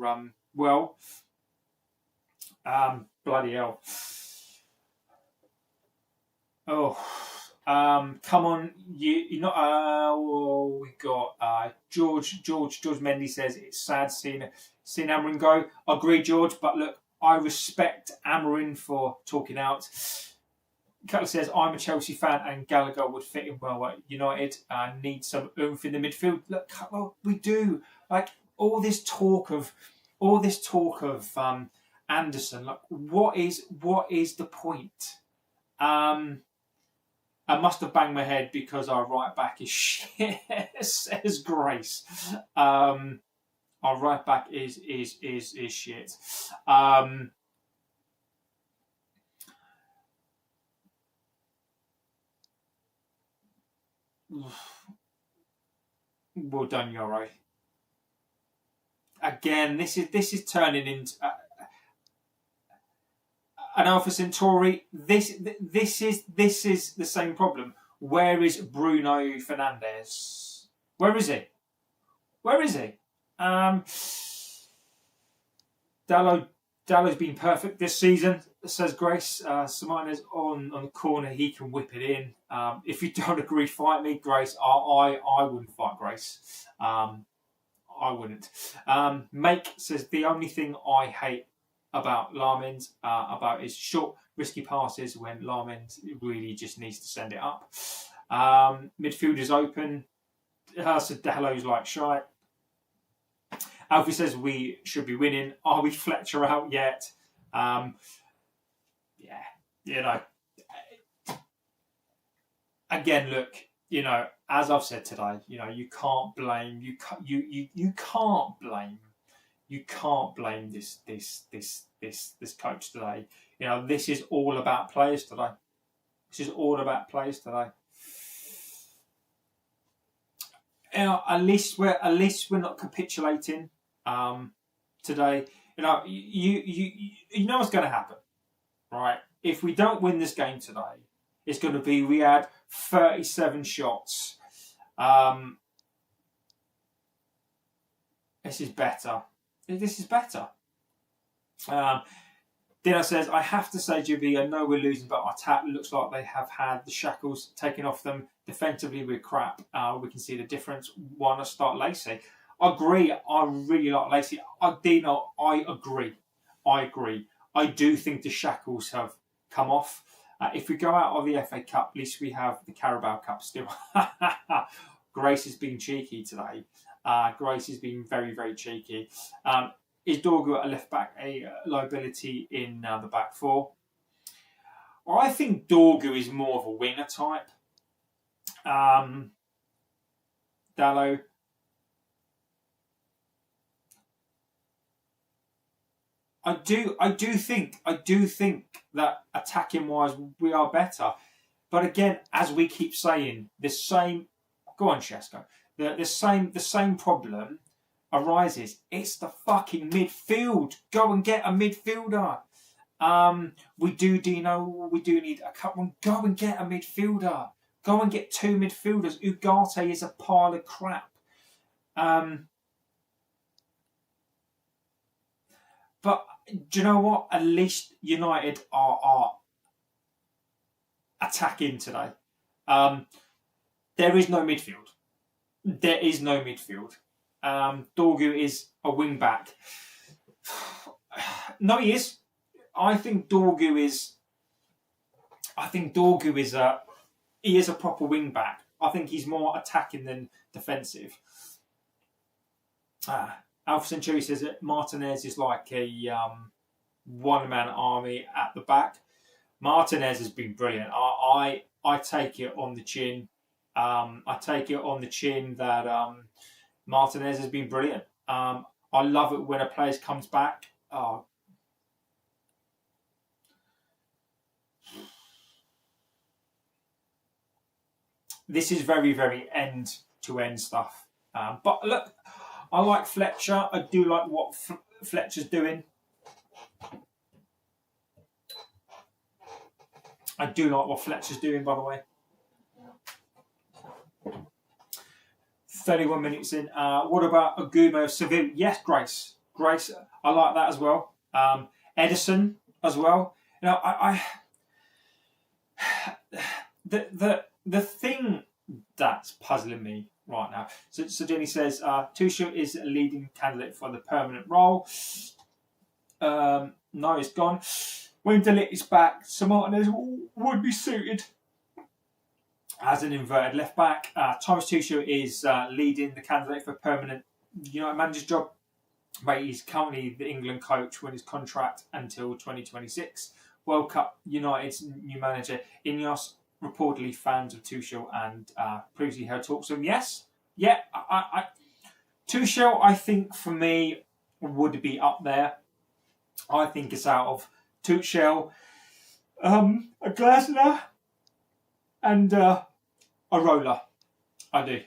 well. Bloody hell. Oh, come on, you're not. We got George Mendy says it's sad seeing Amorim go. I agree, George, but look, I respect Amorim for talking out. Cutler says I'm a Chelsea fan and Gallagher would fit in well at United and need some oomph in the midfield. Look, Cutler, we do. Like all this talk of Anderson. Like, what is the point? I must have banged my head because our right back is shit, says Grace. Our right back is shit. Well done, Yoro. Again, this is turning into an Alpha Centauri. This is the same problem. Where is Bruno Fernandes? Where is he? Dallo's been perfect this season, says Grace. Simone's on the corner, he can whip it in. If you don't agree, fight me, Grace. I wouldn't fight Grace. I wouldn't. Make says the only thing I hate about Larmins about his short, risky passes when Larmins really just needs to send it up. Midfield is open. So Dallo's like shite. Alfie says we should be winning. Are we Fletcher out yet? Yeah, Again, look, as I've said today, you can't blame this coach today. This is all about players today. At least we're not capitulating today. You know what's going to happen. right? If we don't win this game today, it's going to be we had 37 shots. This is better. This is better. Dino says, I have to say, GB, I know we're losing, but our attack looks like they have had the shackles taken off them. Defensively, we're crap. We can see the difference. Want to start Lacey? I agree. I really like Lacey. Dino, I agree. I do think the shackles have come off. If we go out of the FA Cup, at least we have the Carabao Cup still. Grace has been cheeky today. Grace has been very, very cheeky. Is Dorgu at a left back a liability in the back four? I think Dorgu is more of a winger type. Dallo. I do think that attacking wise we are better. But again, as we keep saying, the same go on, Shesko. The same problem arises. It's the fucking midfield. Go and get a midfielder. We do need a couple. Go and get a midfielder. Go and get 2 midfielders. Ugarte is a pile of crap. But do you know what? At least United are attacking today. There is no midfield. Dorgu is a wing back. No, he is. I think Dorgu is a proper wing back. I think he's more attacking than defensive. Alpha Centuri says that Martinez is like a one-man army at the back. Martinez has been brilliant. I take it on the chin. That Martinez has been brilliant. I love it when a player comes back. This is very, very end-to-end stuff. But look, I like Fletcher. I do like what Fletcher's doing. By the way. 31 minutes in. What about Agumo Seville? Yes, Grace, I like that as well. Edison as well. You know, the thing that's puzzling me right now. So Jenny says Tuchel is a leading candidate for the permanent role. No, it's gone. When Delit is back, so Martinez would be suited as an inverted left back. Thomas Tuchel is leading the candidate for permanent United manager's job. But he's currently the England coach when his contract until 2026. World Cup United's new manager Ineos, reportedly fans of Tuchel and previously heard talks of him. Yes, yeah, Tuchel, I think for me would be up there. I think it's out of Tuchel, a Glasner, and a Roller. I do.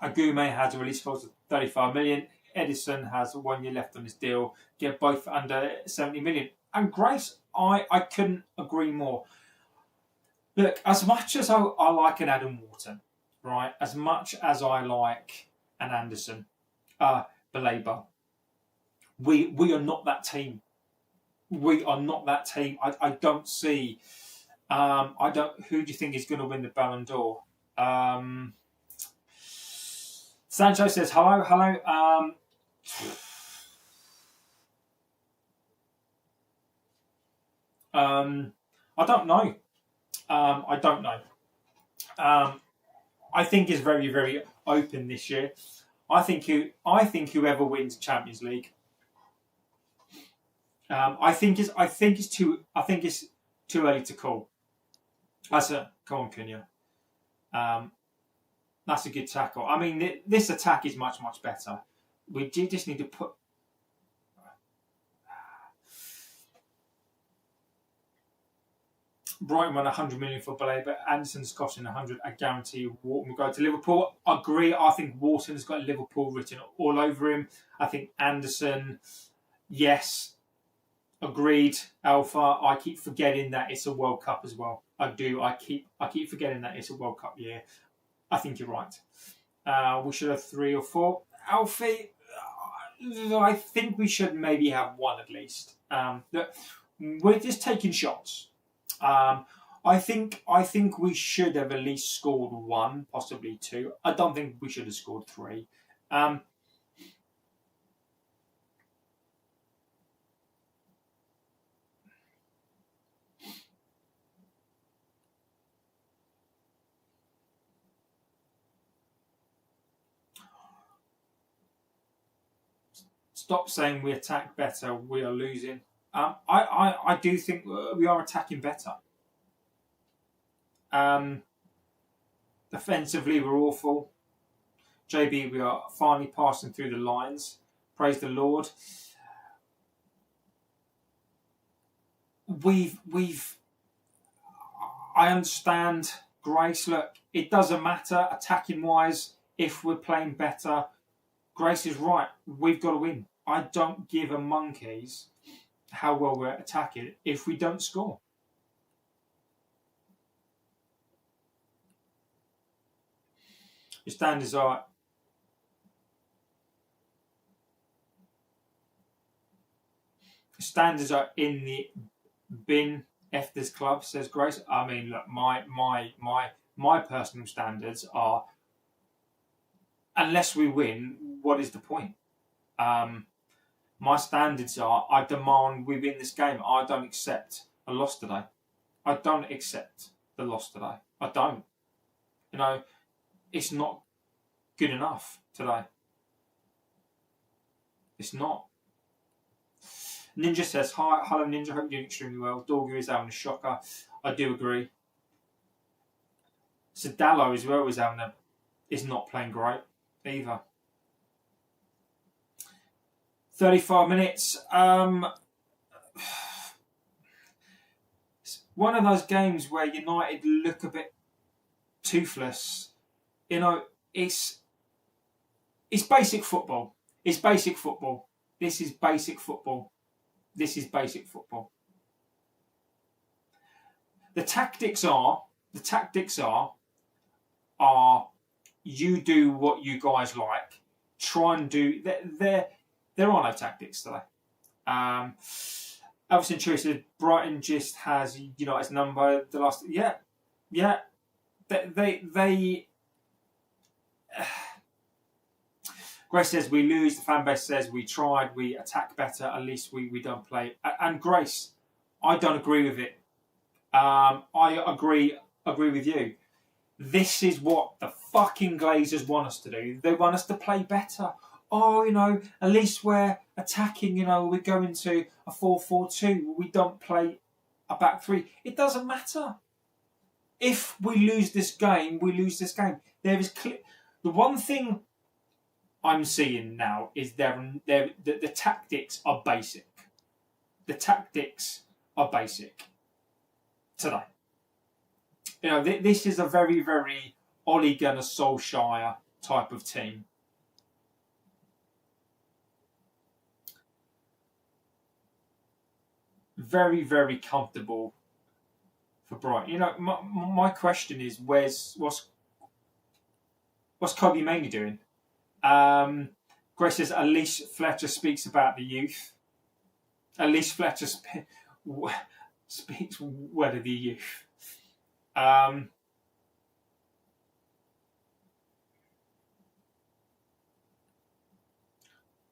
Agume has a release clause of 35 million. Edison has 1 year left on his deal. Get both under 70 million. And Grace, I couldn't agree more. Look, as much as I like an Adam Wharton, right? As much as I like an Anderson, Baleba, we are not that team. We are not that team. I don't see. Who do you think is going to win the Ballon d'Or? Sancho says hello. I don't know. I think it's very, very open this year. I think whoever wins Champions League. I think it's too early to call. Come on, Cunha. That's a good tackle. I mean, this attack is much, much better. We just need to put. Brighton won 100 million for Ballet, but Anderson's costing 100. I guarantee Wharton will go to Liverpool. I agree. I think Wharton's got Liverpool written all over him. I think Anderson, yes. Agreed, Alpha. I keep forgetting that it's a World Cup as well. I do. I keep forgetting that it's a World Cup year. I think you're right. We should have 3 or 4. Alfie, I think we should maybe have 1 at least. We're just taking shots. I think we should have at least scored 1, possibly 2. I don't think we should have scored 3. Stop saying we attack better. We are losing. I do think we are attacking better. Defensively, we're awful. JB, we are finally passing through the lines. Praise the Lord. I understand, Grace. Look, it doesn't matter attacking wise if we're playing better. Grace is right. We've got to win. I don't give a monkeys how well we're attacking if we don't score. Your standards are in the bin. F this club, says Grace. I mean, look, my personal standards are, unless we win, what is the point? My standards are, I demand we win this game. I don't accept a loss today. I don't accept the loss today. I don't. You know, it's not good enough today. It's not. Ninja says, hi, hello Ninja, hope you're doing extremely well. Dorgu is having a shocker. I do agree. Sadalo as well is not playing great either. 35 minutes. One of those games where United look a bit toothless. You know, it's basic football. It's basic football. This is basic football. This is basic football. The tactics are you do what you guys like. Try and do. There are no tactics today. Alvin True said Brighton just has United's number. The last, yeah. They. Grace says we lose. The fan base says we tried. We attack better. At least we don't play. And Grace, I don't agree with it. I agree with you. This is what the fucking Glazers want us to do. They want us to play better. Oh, at least we're attacking. We're going to a 4-4-2. We don't play a back three. It doesn't matter. If we lose this game, we lose this game. There is the one thing I'm seeing now is the tactics are basic. The tactics are basic today. This is a very, very Ole Gunnar Solskjaer type of team. Very, very comfortable for Brighton. My question is, what's Kobe Mainoo doing? Grace says, at least Fletcher speaks about the youth. At least Fletcher speaks well of the youth.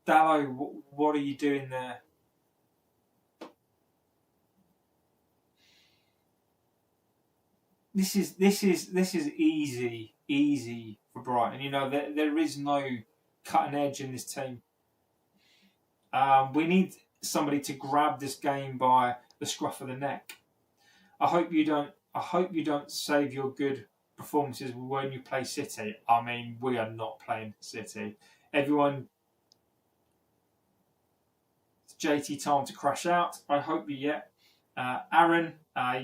Dallo, what are you doing there? This is easy for Brighton. There is no cutting edge in this team. We need somebody to grab this game by the scruff of the neck. I hope you don't save your good performances when you play City. I mean, we are not playing City. Everyone, it's JT time to crash out. I hope you get. Aaron,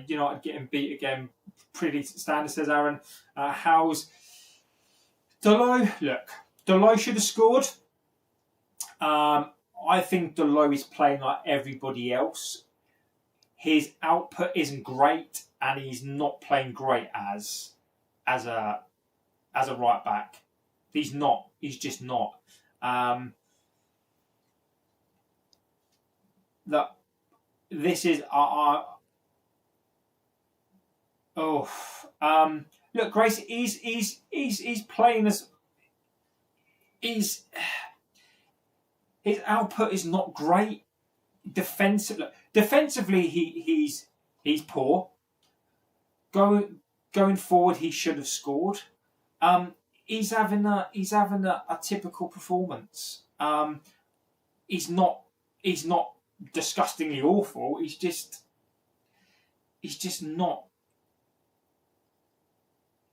United getting beat again. Pretty standard, says Aaron. How's Dalot? Look, Dalot should have scored. I think Delo is playing like everybody else. His output isn't great, and he's not playing great as a right back. He's not. He's just not. That this is look, Grace. He's playing as his output is not great. Defensively, he's poor. Going forward, he should have scored. He's having a typical performance. He's not disgustingly awful. He's just not.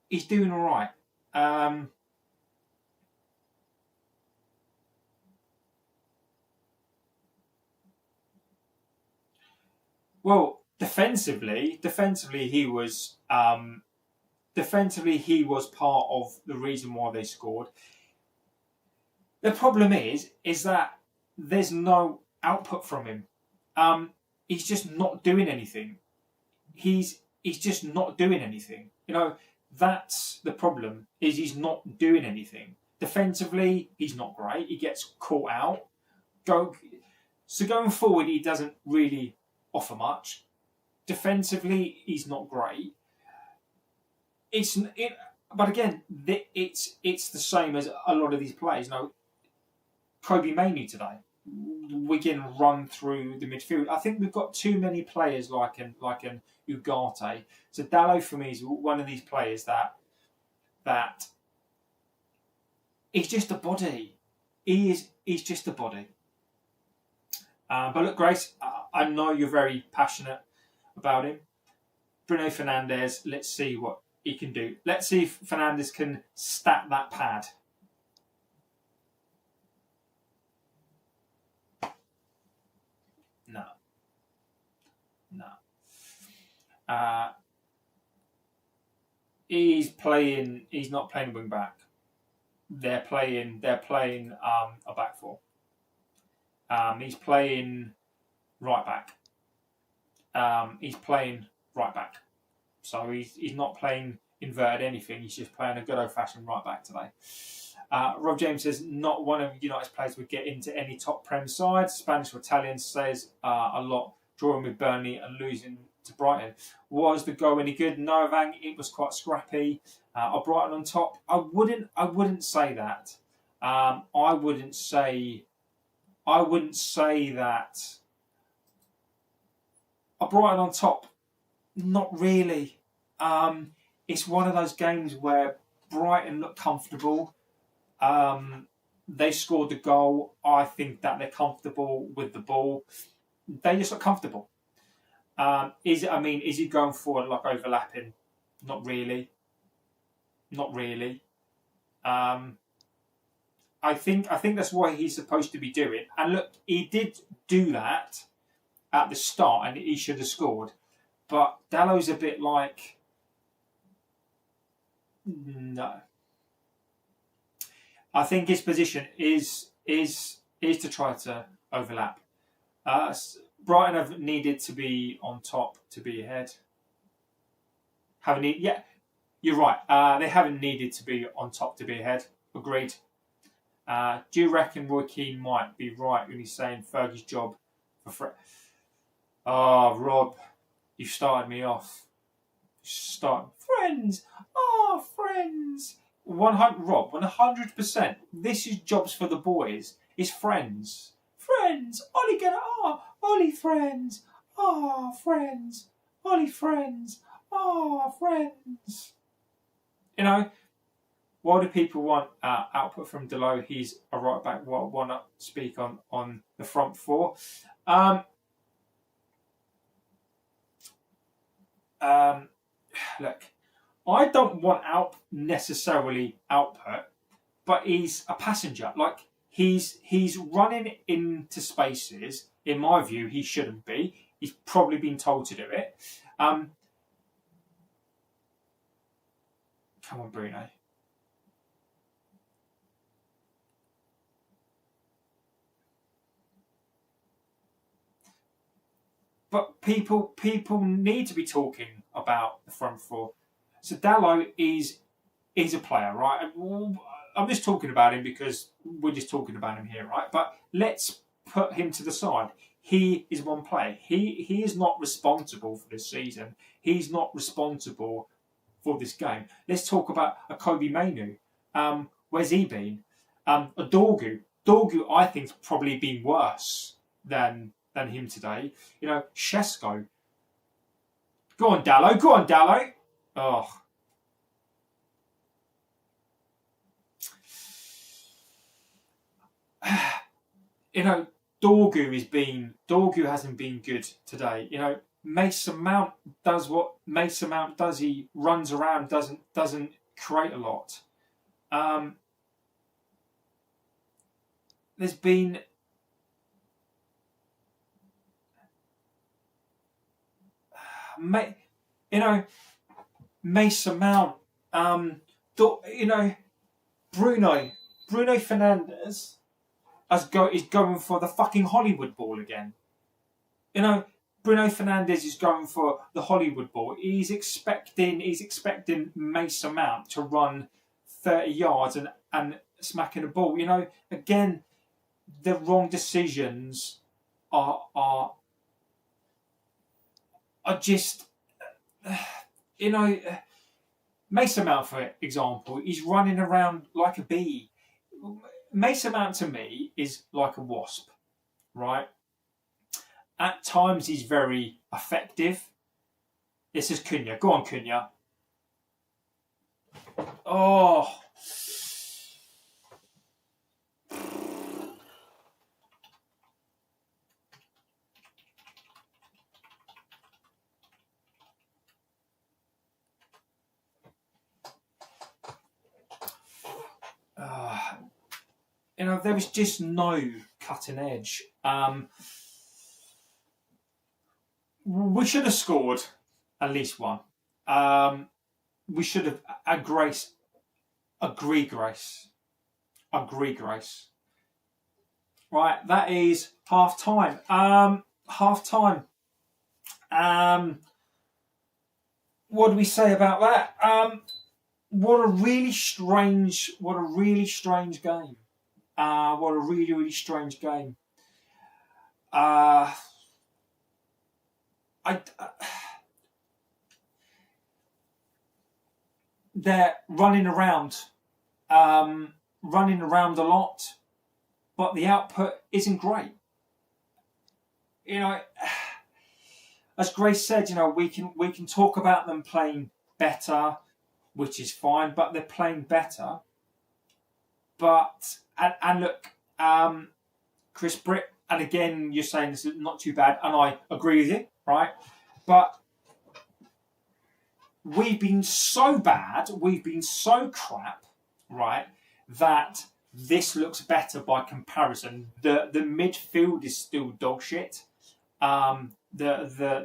He's doing all right. Well, defensively, he was part of the reason why they scored. The problem is that there's no output from him. He's just not doing anything. He's just not doing anything. You know, that's the problem. Is he's not doing anything. Defensively, he's not great. He gets caught out. Going forward, he doesn't really offer much. Defensively, he's not great. But again, it's the same as a lot of these players. You know, Kobe Mainoo today. We can run through the midfield. I think we've got too many players like an Ugarte. So Dalot for me is one of these players that he's just a body. He's just a body. But look, Grace, I know you're very passionate about him. Bruno Fernandes, let's see what he can do. Let's see if Fernandes can stack that pad. No. He's not playing wing back. They're playing a back four. He's playing right back. So he's not playing inverted anything. He's just playing a good old-fashioned right back today. Rob James says not one of United's players would get into any top Prem sides. Spanish or Italian says a lot. Drawing with Burnley and losing to Brighton. Was the goal any good? No, Vang. It was quite scrappy. Are Brighton on top? I wouldn't say that. I wouldn't say that. Are Brighton on top? Not really. It's one of those games where Brighton look comfortable. They scored the goal. I think that they're comfortable with the ball. They just look comfortable. Is he going forward like overlapping? Not really. I think that's what he's supposed to be doing. And look, he did do that at the start, and he should have scored. But Dallow's a bit like, no. I think his position is to try to overlap. Brighton have needed to be on top to be ahead. Yeah, you're right. They haven't needed to be on top to be ahead. Agreed. Do you reckon Roy Keane might be right when he's saying Fergie's job for Rob, you started me off. Friends. Friends. 100%. This is jobs for the boys. It's friends. Friends. Ollie get Ollie friends. Friends. Ollie friends. Friends. You know, why do people want output from Delo? He's a right back. Why not speak on the front four? Look, I don't want necessarily output, but he's a passenger. Like he's running into spaces. In my view, he shouldn't be. He's probably been told to do it. Come on, Bruno. But people need to be talking about the front four. So Dalot is a player, right? I'm just talking about him because we're just talking about him here, right? But let's put him to the side. He is one player. He is not responsible for this season. He's not responsible for this game. Let's talk about a Kobe Mainu. Where's he been? A Dorgu. Dorgu, I think, has probably been worse than him today. You know, Shesko. Go on, Dalot. Go on, Dalot. Oh. You know, Dorgu hasn't been good today. You know, Mason Mount does what Mason Mount does. He runs around, doesn't create a lot. There's been Mason Mount. Bruno Fernandes is going for the fucking Hollywood ball again. You know, Bruno Fernandes is going for the Hollywood ball. He's expecting Mason Mount to run 30 yards and smacking the ball. You know, again, the wrong decisions are just, you know, Mason Mount, for example, he's running around like a bee. Mason Mount to me is like a wasp, right? At times he's very effective. This is Cunha. Go on, Cunha. Oh. You know, there was just no cutting edge. We should have scored at least one. We should have agree Grace. Right, that is half time. Half time. What do we say about that? What a really strange game. What a really strange game. They're running around a lot, but the output isn't great. You know, as Grace said, you know, we can talk about them playing better, which is fine, but they're playing better. But and look, Chris Britt, and again, you're saying this is not too bad, and I agree with you, right? But we've been so bad, we've been so crap, right, that this looks better by comparison. The midfield is still dog shit. The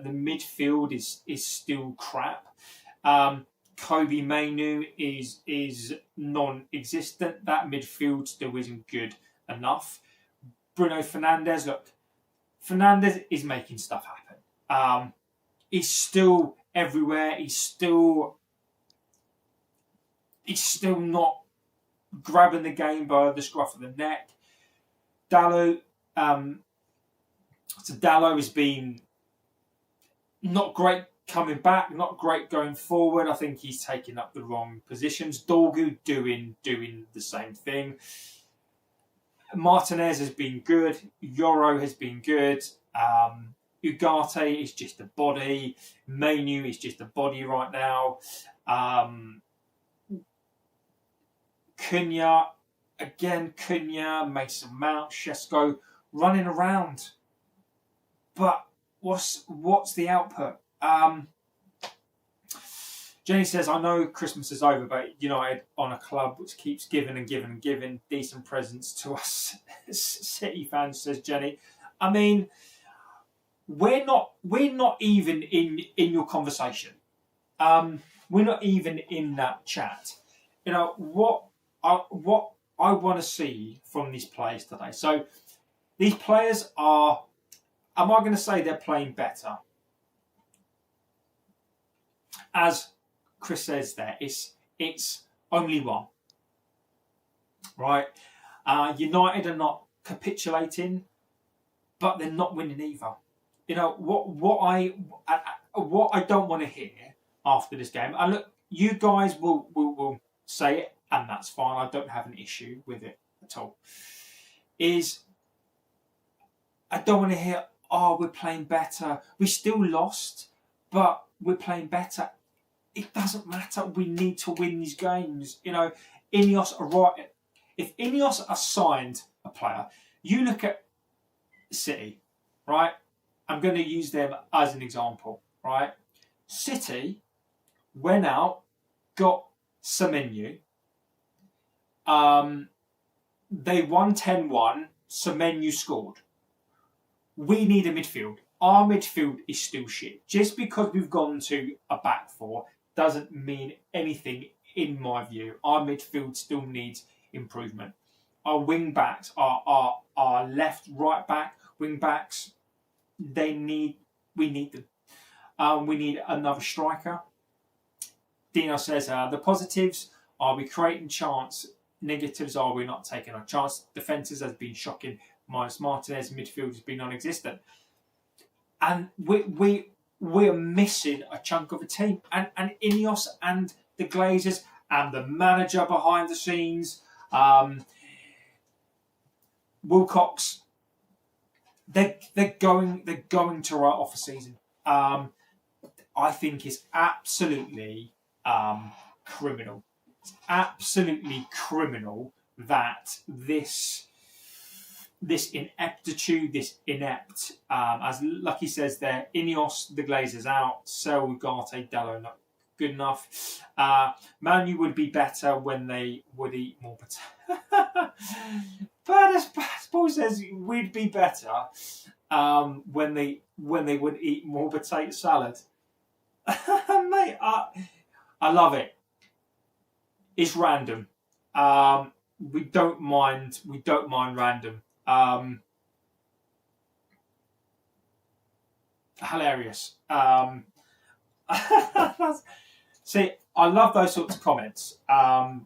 midfield is still crap. Kobe Mainu is non-existent. That midfield still isn't good enough. Bruno Fernandes, look, Fernandes is making stuff happen. He's still everywhere. He's still not grabbing the game by the scruff of the neck. Dalot has been not great coming back, not great going forward. I think he's taking up the wrong positions. Dorgu doing the same thing. Martinez has been good. Yoro has been good. Ugarte is just a body. Mainu is just a body right now. Cunha, Mason Mount, Shesko running around. But what's the output? Jenny says, I know Christmas is over, but United on a club which keeps giving and giving and giving decent presents to us City fans, says Jenny. I mean, we're not even in your conversation. We're not even in that chat. You know, what I want to see from these players today. So these players are am I going to say they're playing better? As Chris says there, it's only one, right? United are not capitulating, but they're not winning either. You know what I don't want to hear after this game. And look, you guys will say it, and that's fine. I don't have an issue with it at all. Is I don't want to hear, oh, we're playing better. We still lost, but we're playing better. It doesn't matter. We need to win these games. You know, Ineos are right. If Ineos are signed a player, you look at City, right? I'm going to use them as an example, right? City went out, got Semenyo. They won 10-1. Semenyo scored. We need a midfield. Our midfield is still shit. Just because we've gone to a back four doesn't mean anything in my view. Our midfield still needs improvement. Our wing backs, our left, right back, wing backs, we need them. We need another striker. Dino says, the positives, are we creating chance? Negatives, are we not taking our chance? Defences has been shocking. Minus Martinez, midfield has been non-existent. And we're missing a chunk of a team. And Ineos and the Glazers and the manager behind the scenes, Wilcox, they're going to write off a season. I think it's absolutely criminal. It's absolutely criminal that this ineptitude, this inept, as Lucky says there, Ineos, the Glazers out, Sel, Ugarte, Dallo not good enough. Manu would be better when they would eat more potato. But as Paul says, we'd be better when they would eat more potato salad. Mate, I love it. It's random. We don't mind random. Hilarious. See, I love those sorts of comments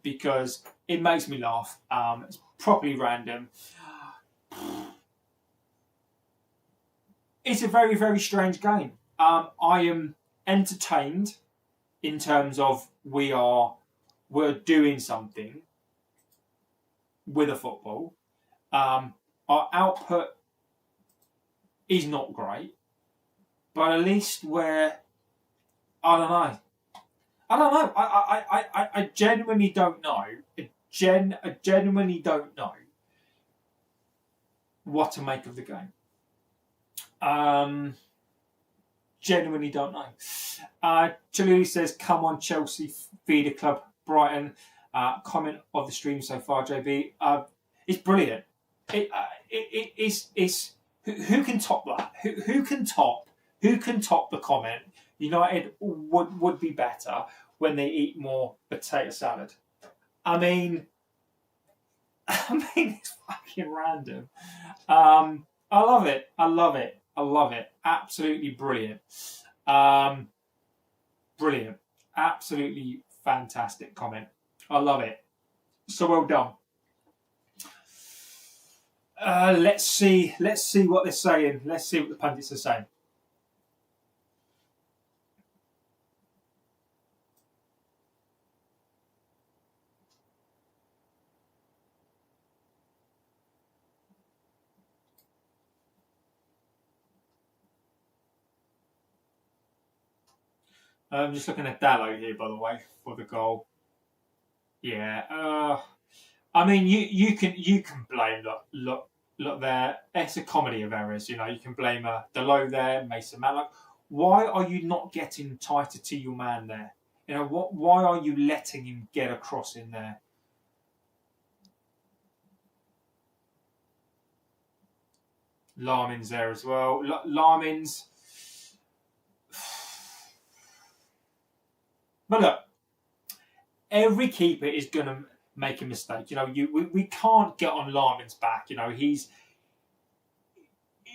because it makes me laugh. It's properly random. It's a very, very strange game. I am entertained in terms of we're doing something with a football. Our output is not great, but at least I don't know. I genuinely don't know. I genuinely don't know what to make of the game. Genuinely don't know. Chaluli says, "Come on, Chelsea, feeder club, Brighton." Comment of the stream so far, JB. It's brilliant. It's who can top that? Who can top the comment? United would be better when they eat more potato salad. I mean, it's fucking random. I love it. Absolutely brilliant. Brilliant. Absolutely fantastic comment. I love it. So well done. Let's see what they're saying. Let's see what the pundits are saying. I'm just looking at Dallo here, by the way, for the goal. Yeah. I mean, you can blame look there. It's a comedy of errors. You know, you can blame Dallo there, Mason Mount. Why are you not getting tighter to your man there? You know, why are you letting him get across in there? Larmin's there as well. Larmin's. But look, every keeper is going to make a mistake. You know, we can't get on Larmin's back. You know,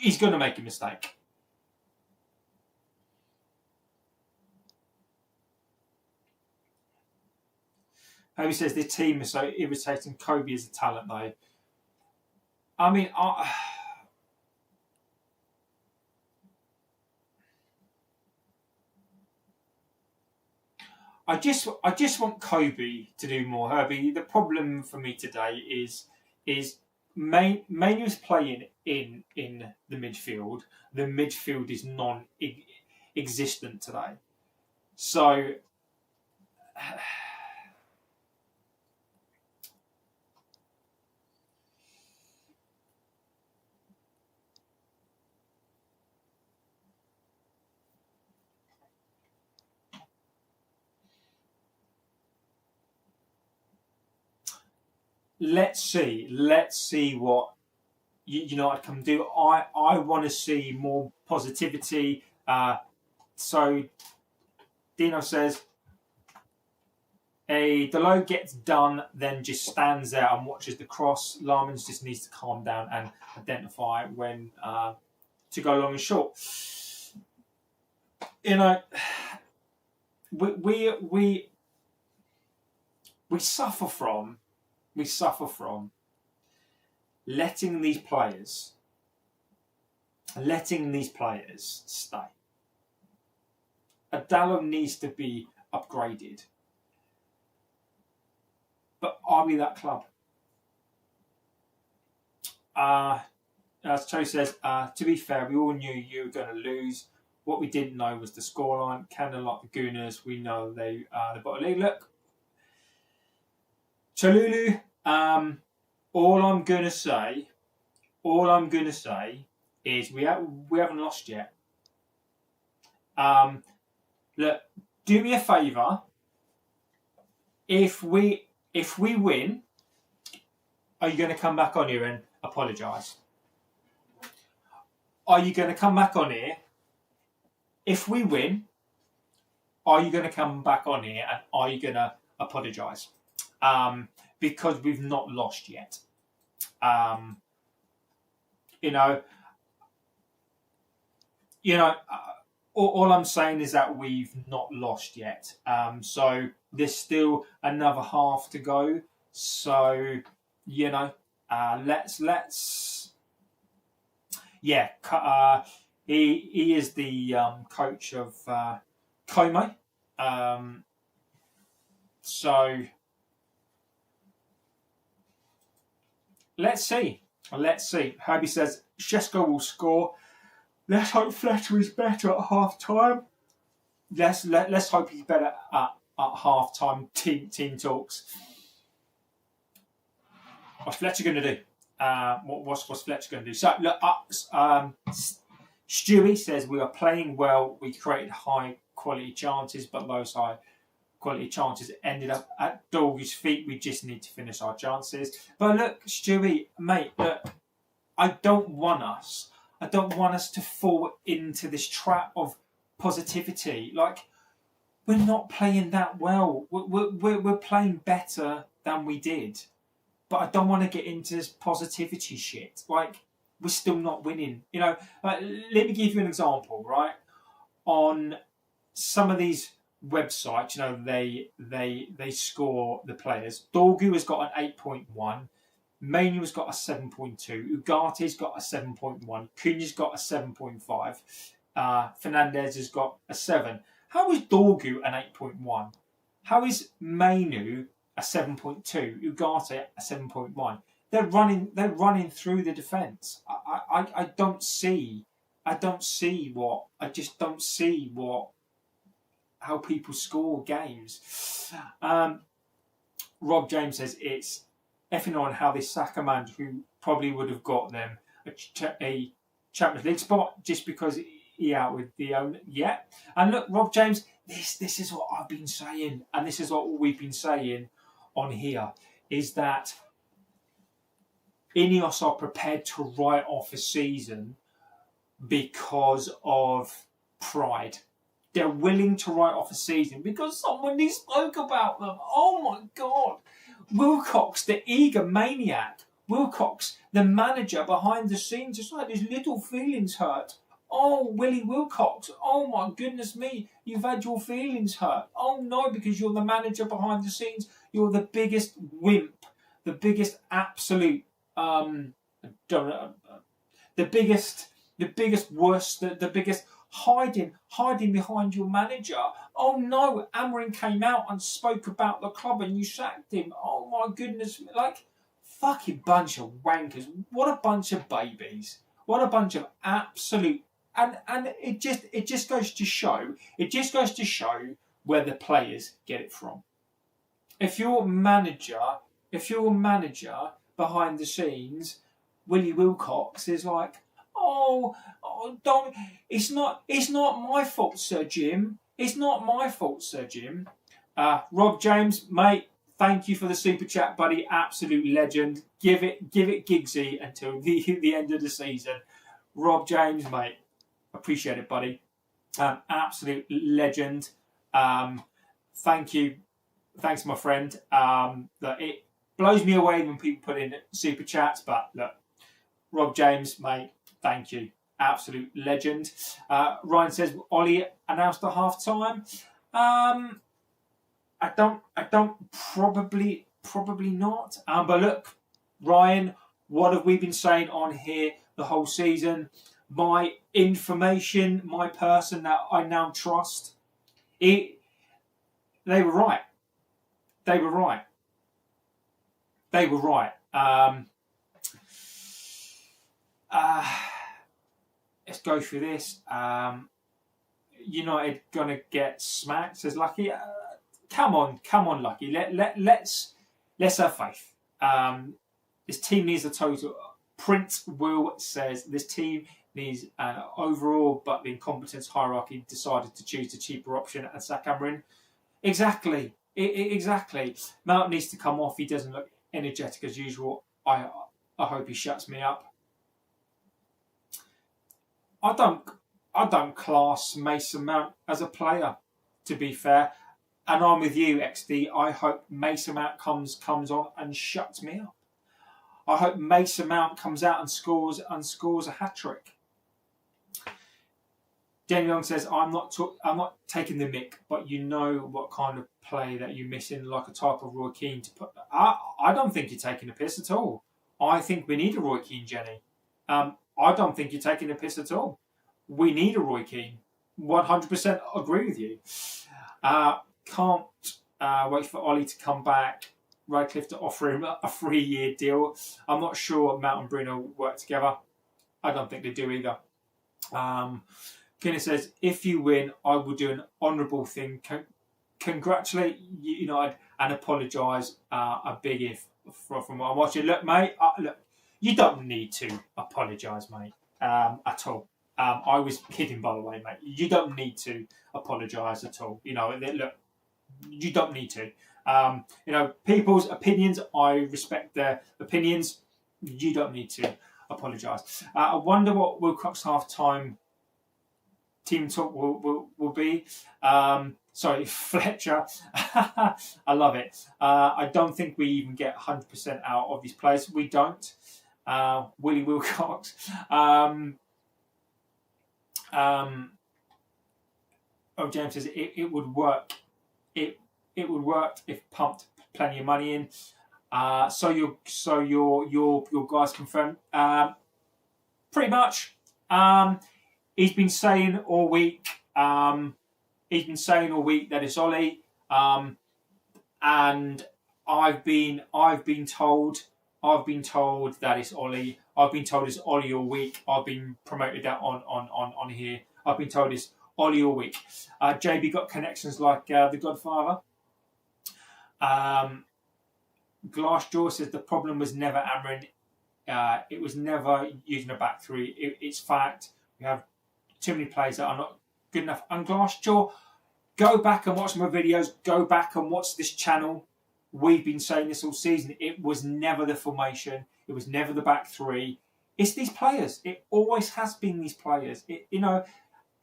he's going to make a mistake. He says the team is so irritating. Kobe is a talent, though. I mean, I just want Kobe to do more. Herbie, the problem for me today is Manu's playing in the midfield. The midfield is non-existent today. So let's see what United can do. I want to see more positivity. So Dino says, Delo gets done, then just stands there and watches the cross. Larmans just needs to calm down and identify when to go long and short. We suffer from letting these players stay. Adalo needs to be upgraded. But are we that club? As Cho says, to be fair, we all knew you were going to lose. What we didn't know was the scoreline. Kind of like the Gooners, we know they the bottom league. Look, Chalulu, all I'm gonna say is we haven't lost yet. Look, do me a favour. If we win, are you going to come back on here and apologise? Are you going to come back on here? If we win, are you going to come back on here and are you going to apologise? Because we've not lost yet. All I'm saying is that we've not lost yet. So there's still another half to go. So, he is the coach of Como. So let's see. Herbie says Shesko will score. Let's hope Fletcher is better at half time. Let's hope he's better at half time. Team talks. What's Fletcher going to do? What's Fletcher going to do? So look, Stewie says we are playing well. We created high quality chances, but those high quality chances ended up at Dorgu's feet. We just need to finish our chances. But look, Stewie, mate, look, I don't want us to fall into this trap of positivity. Like, we're not playing that well. We're playing better than we did. But I don't want to get into this positivity shit. Like, we're still not winning. Let me give you an example, right? On some of these websites, they score the players. Dorgu has got an 8.1. Manu's got a 7.2. Ugate's got a 7.1. Cunha's got a 7.5. Fernandez has got a 7. How is Dorgu an 8.1? How is Manu a 7.2? Ugarte a 7.1? They're running through the defence. I just don't see how people score games. Rob James says it's effing on how this Saka man, who probably would have got them a Champions League spot just because he out with the owner. Yeah. And look, Rob James, this is what I've been saying, and this is what we've been saying on here, is that Ineos are prepared to write off a season because of pride. They're willing to write off a season because somebody spoke about them. Oh my God. Wilcox, the eager maniac, Wilcox, the manager behind the scenes, it's like his little feelings hurt. Oh, Willie Wilcox, oh my goodness me, you've had your feelings hurt. Oh no, because you're the manager behind the scenes. You're the biggest wimp, the biggest absolute, the biggest worst, the biggest hiding behind your manager. Oh no, Amorim came out and spoke about the club and you sacked him. Oh my goodness, like, fucking bunch of wankers. What a bunch of babies. What a bunch of absolute, and it just goes to show, where the players get it from. If your manager behind the scenes, Willie Wilcox, is like, oh, don't, it's not my fault, Sir Jim. It's not my fault, Sir Jim. Rob James, mate, thank you for the super chat, buddy. Absolute legend. Give it Giggsy until the end of the season. Rob James, mate, appreciate it, buddy. Absolute legend. Thank you. Thanks, my friend. It blows me away when people put in super chats, but look, Rob James, mate, thank you. Absolute legend. Ryan says Ollie announced at half time. I don't probably not. But look, Ryan, what have we been saying on here the whole season? My information, my person that I now trust, they were right. They were right. Let's go through this. United gonna get smacked, says Lucky. Come on, Lucky. Let's have faith. This team needs a total. Prince Will says this team needs an overall, but the incompetence hierarchy decided to choose the cheaper option and sack Amorim. Exactly. Mount needs to come off. He doesn't look energetic as usual. I hope he shuts me up. I don't class Mason Mount as a player, to be fair. And I'm with you, XD. I hope Mason Mount comes on and shuts me up. I hope Mason Mount comes out and scores a hat-trick. Danny Young says, I'm not taking the mick, but you know what kind of play that you're missing, like a type of Roy Keane to put. I don't think you're taking a piss at all. I think we need a Roy Keane, Jenny. I don't think you're taking a piss at all. We need a Roy Keane. 100% agree with you. Can't wait for Ollie to come back. Radcliffe to offer him a 3-year deal. I'm not sure Mount and Bruno work together. I don't think they do either. Kinner says, if you win, I will do an honourable thing. Congratulate United and apologise. A big if from what I'm watching. Look, mate, look, you don't need to apologise, mate, at all. I was kidding, by the way, mate. You don't need to apologise at all. Look, you don't need to. People's opinions, I respect their opinions. You don't need to apologise. I wonder what Wilcox half-time team talk will be. Sorry, Fletcher. I love it. I don't think we even get 100% out of these players. We don't. Willie Wilcox. James says it would work. It would work if pumped plenty of money in. So your guys confirmed. Pretty much. He's been saying all week. That it's Ollie. And I've been told that it's Ollie. I've been told it's Ollie all week. I've been promoted that on here. I've been told it's Ollie all week. JB got connections like the Godfather. Glassjaw says the problem was never Amorim. It was never using a back three. It's fact. We have too many players that are not good enough. And Glassjaw, go back and watch my videos. Go back and watch this channel. We've been saying this all season. It was never the formation. It was never the back three. It's these players. It always has been these players.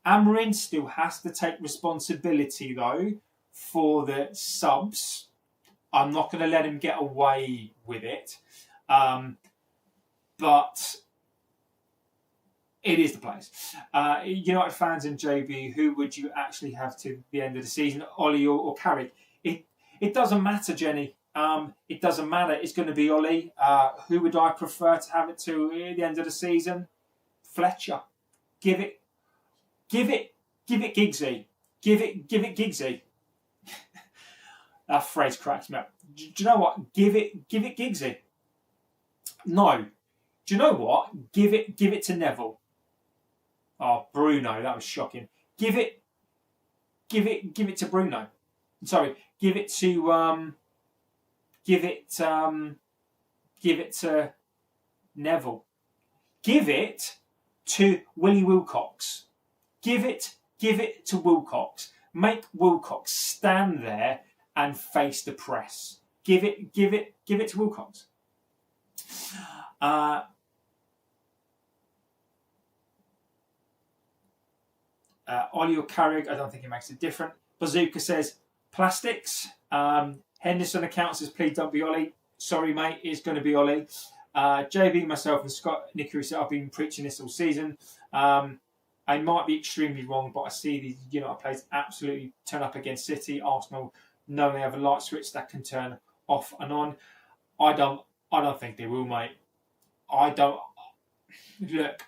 Amorim still has to take responsibility, though, for the subs. I'm not going to let him get away with it. but it is the players. United fans and JB, who would you actually have to the end of the season, Ollie or Carrick? It doesn't matter, Jenny. It doesn't matter. It's going to be Ollie. Who would I prefer to have it to at the end of the season? Fletcher. Give it Giggsy. Give it Giggsy. That phrase cracks me up. Do you know what? Give it Giggsy. No. Do you know what? Give it to Neville. Oh, Bruno, that was shocking. Give it to Bruno. Sorry, give it to Neville. Give it to Willie Wilcox. Give it to Wilcox. Make Wilcox stand there and face the press. Give it to Wilcox. Ollie or Carrick, I don't think it makes a difference. Bazooka says plastics. Henderson accounts as please don't be Ollie. Sorry, mate, it's going to be Ollie. JB, myself, and Scott Nickery said I've been preaching this all season. I might be extremely wrong, but I see these United players absolutely turn up against City, Arsenal, knowing they have a light switch that can turn off and on. I don't think they will, mate. Look,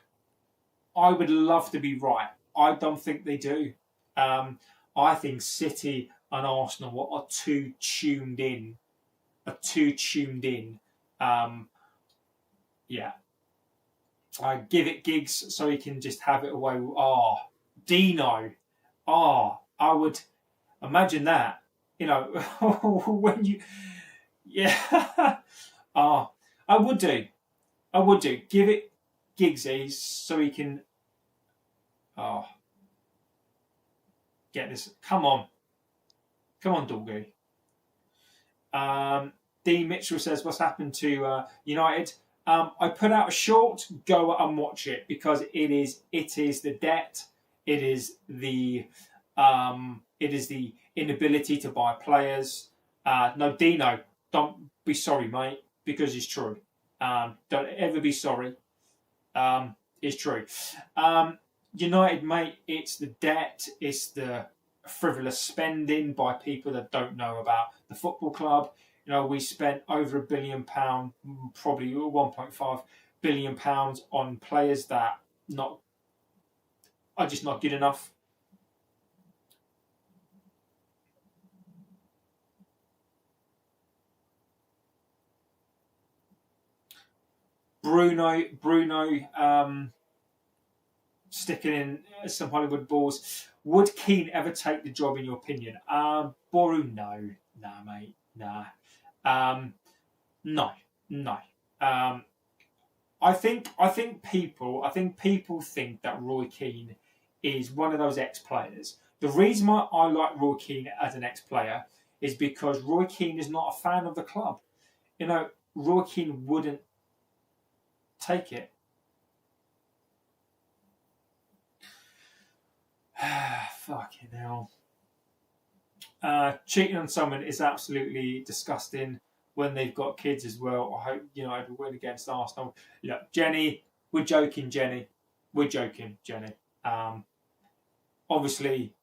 I would love to be right. I don't think they do. I think City and Arsenal are too tuned in. Yeah. I give it Giggs so he can just have it away. Dino. I would imagine that. When you... Yeah. I would do. Give it Giggsy so he can... get this. Come on, Doggy. Dean Mitchell says, what's happened to United? I put out a short, go and watch it because it is the debt. It is the inability to buy players. No, Dino, don't be sorry, mate, because it's true. Don't ever be sorry. It's true. United, mate, it's the debt, it's the frivolous spending by people that don't know about the football club. We spent over £1 billion, probably £1.5 billion on players that are just not good enough. Bruno, sticking in some Hollywood balls. Would Keane ever take the job in your opinion? Boru, no. Nah, mate. Nah. No. I think people think that Roy Keane is one of those ex-players. The reason why I like Roy Keane as an ex-player is because Roy Keane is not a fan of the club. Roy Keane wouldn't take it. Fucking hell. Cheating on someone is absolutely disgusting when they've got kids as well. I hope United will win against Arsenal. Jenny, we're joking, Jenny. Obviously,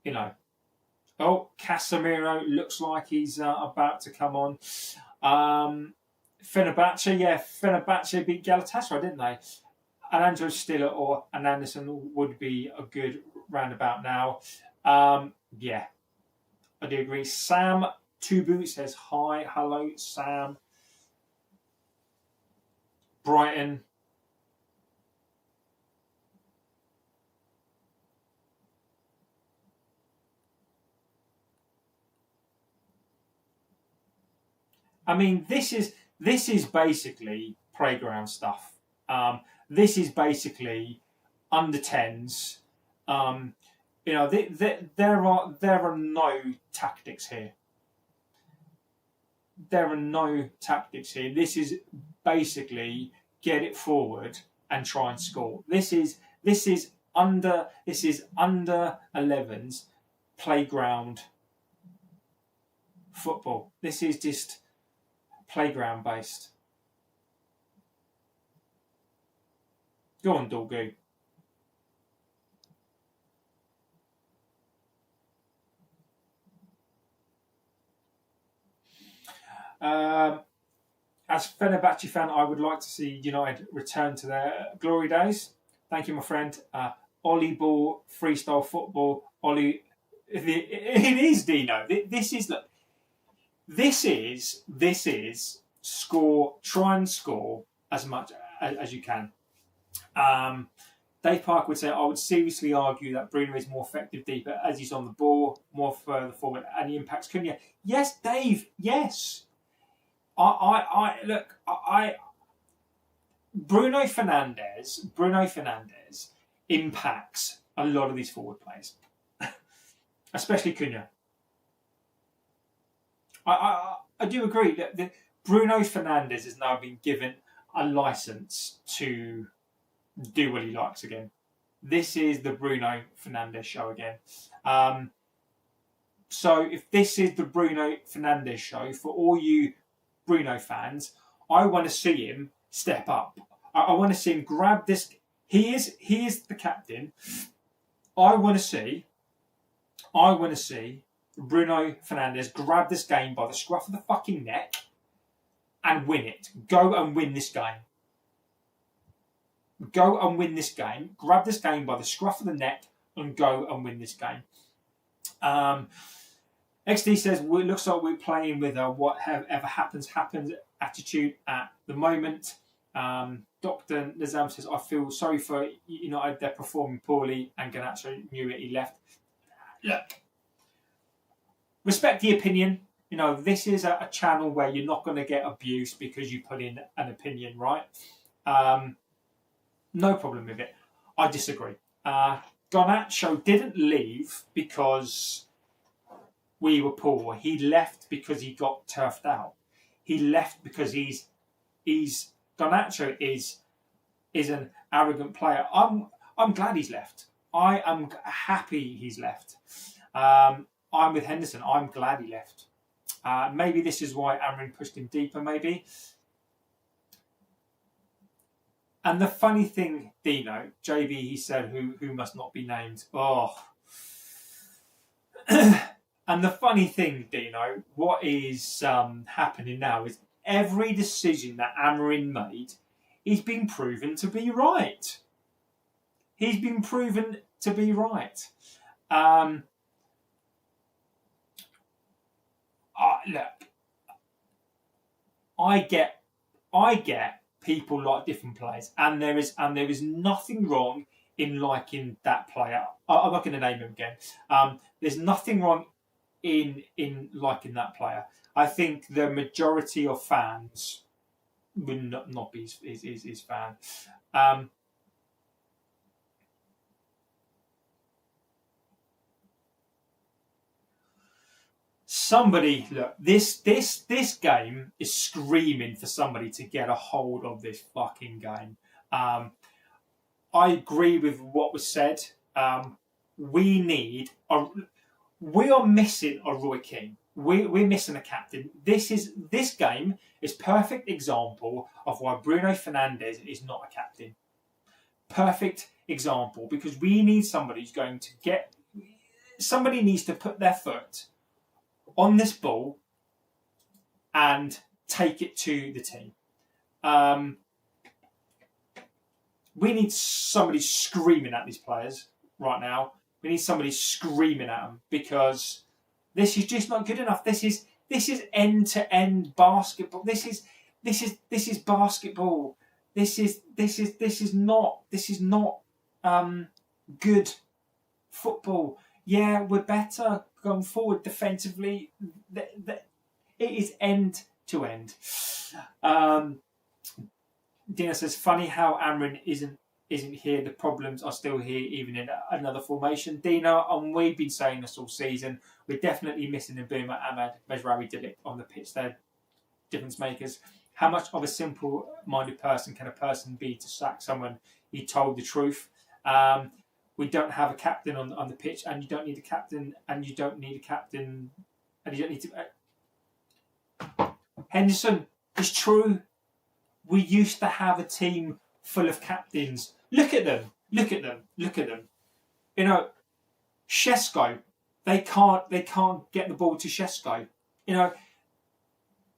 Casemiro looks like he's about to come on. Fenerbahce beat Galatasaray, didn't they? And Angelo Stiller or an Anderson would be a good roundabout now. I do agree. Sam Tubu says hi. Hello, Sam. Brighton. I mean, this is basically playground stuff. This is basically under 10s. There are no tactics here. This is basically get it forward and try and score. This is under 11s playground football. This is just playground based. Go on, Dorgu. As a Fenerbahce fan, I would like to see United return to their glory days. Thank you, my friend. Ollie ball, freestyle football. Ollie, it is Dino. This is look. This is score. Try and score as much as you can. Dave Parker would say, I would seriously argue that Bruno is more effective deeper as he's on the ball, more further forward, and he impacts Cunha. Yes, Dave. Yes. Bruno Fernandes impacts a lot of these forward players, especially Cunha. I do agree that Bruno Fernandes has now been given a license to do what he likes again. This is the Bruno Fernandes show again. So if this is the Bruno Fernandes show for all you Bruno fans, I want to see him step up. I want to see him grab this. He is the captain. I want to see Bruno Fernandes grab this game by the scruff of the fucking neck and win it. Go and win this game. Go and win this game. Grab this game by the scruff of the neck and go and win this game. XD says, it looks like we're playing with a whatever happens attitude at the moment. Dr. Nizam says, I feel sorry for United. They're performing poorly and Garnacho knew it. He left. Look, respect the opinion. This is a channel where you're not going to get abused because you put in an opinion, right? No problem with it. I disagree. Garnacho didn't leave because we were poor. He left because he got turfed out. He left because Garnacho is an arrogant player. I'm glad he's left. I am happy he's left. I'm with Henderson. I'm glad he left. Maybe this is why Amorim pushed him deeper, maybe. And the funny thing, Dino, JB, he said, who must not be named. Oh. And the funny thing, Dino, what is happening now is every decision that Amorim made, he's been proven to be right. He's been proven to be right. Look, I get people like different players, and there is nothing wrong in liking that player. I'm not going to name him again. There's nothing wrong in liking that player. I think the majority of fans would not be his fan. Somebody, look, this game is screaming for somebody to get a hold of this fucking game. I agree with what was said. We are missing a Roy Keane. We're missing a captain. This game is perfect example of why Bruno Fernandes is not a captain. Perfect example, because we need somebody who's going to get. Somebody needs to put their foot on this ball and take it to the team. We need somebody screaming at these players right now. We need somebody screaming at them because this is just not good enough. This is end-to-end basketball. This is basketball. This is not good football. Yeah, we're better going forward defensively. It is end-to-end. Dina says, funny how Amorim isn't here. The problems are still here, even in another formation. Dino, and we've been saying this all season, we're definitely missing Mbuma, Ahmad, Mejraoui, Dilik on the pitch. They're difference makers. How much of a simple-minded person can a person be to sack someone he told the truth? We don't have a captain on the pitch, and you don't need a captain, and you don't need a captain, and you don't need to... Henderson, it's true. We used to have a team full of captains Look at them. Look at them. Look at them. You know, Shesko, they can't get the ball to Shesko. You know,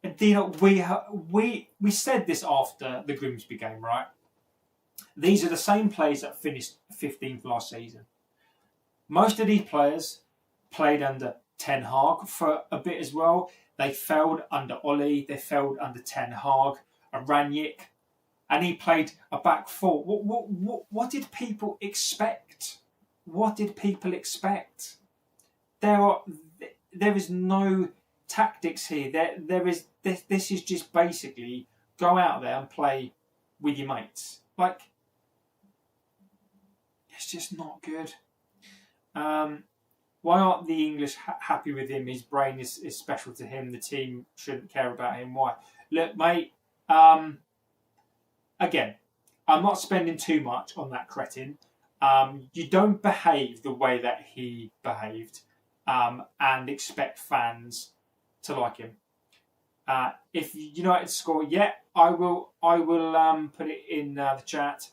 and Dino, we said this after the Grimsby game, right? These are the same players that finished 15th last season. Most of these players played under Ten Hag for a bit as well. They failed under Ollie. They failed under Ten Hag, Rangnick, and he played a back four. What did people expect? What did people expect? There is no tactics here. This is just basically go out there and play with your mates. Like, it's just not good. Why aren't the English happy with him? His brain is special to him. The team shouldn't care about him. Why? Look, mate, again, I'm not spending too much on that cretin. You don't behave the way that he behaved and expect fans to like him. If United score, yeah, I will put it in the chat.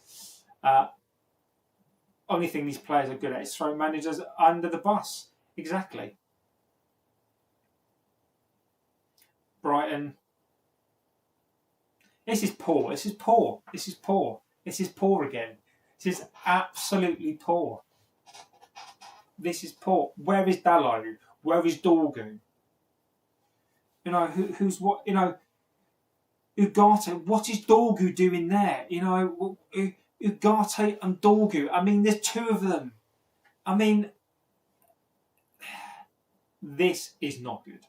Only thing these players are good at is throwing managers under the bus. Exactly. Brighton. This is poor. This is poor. This is poor. This is poor again. This is absolutely poor. This is poor. Where is Dalot? Where is Dorgu? You know, who's what? You know, Ugarte. What is Dorgu doing there? You know, Ugarte and Dorgu. I mean, there's two of them. I mean, this is not good.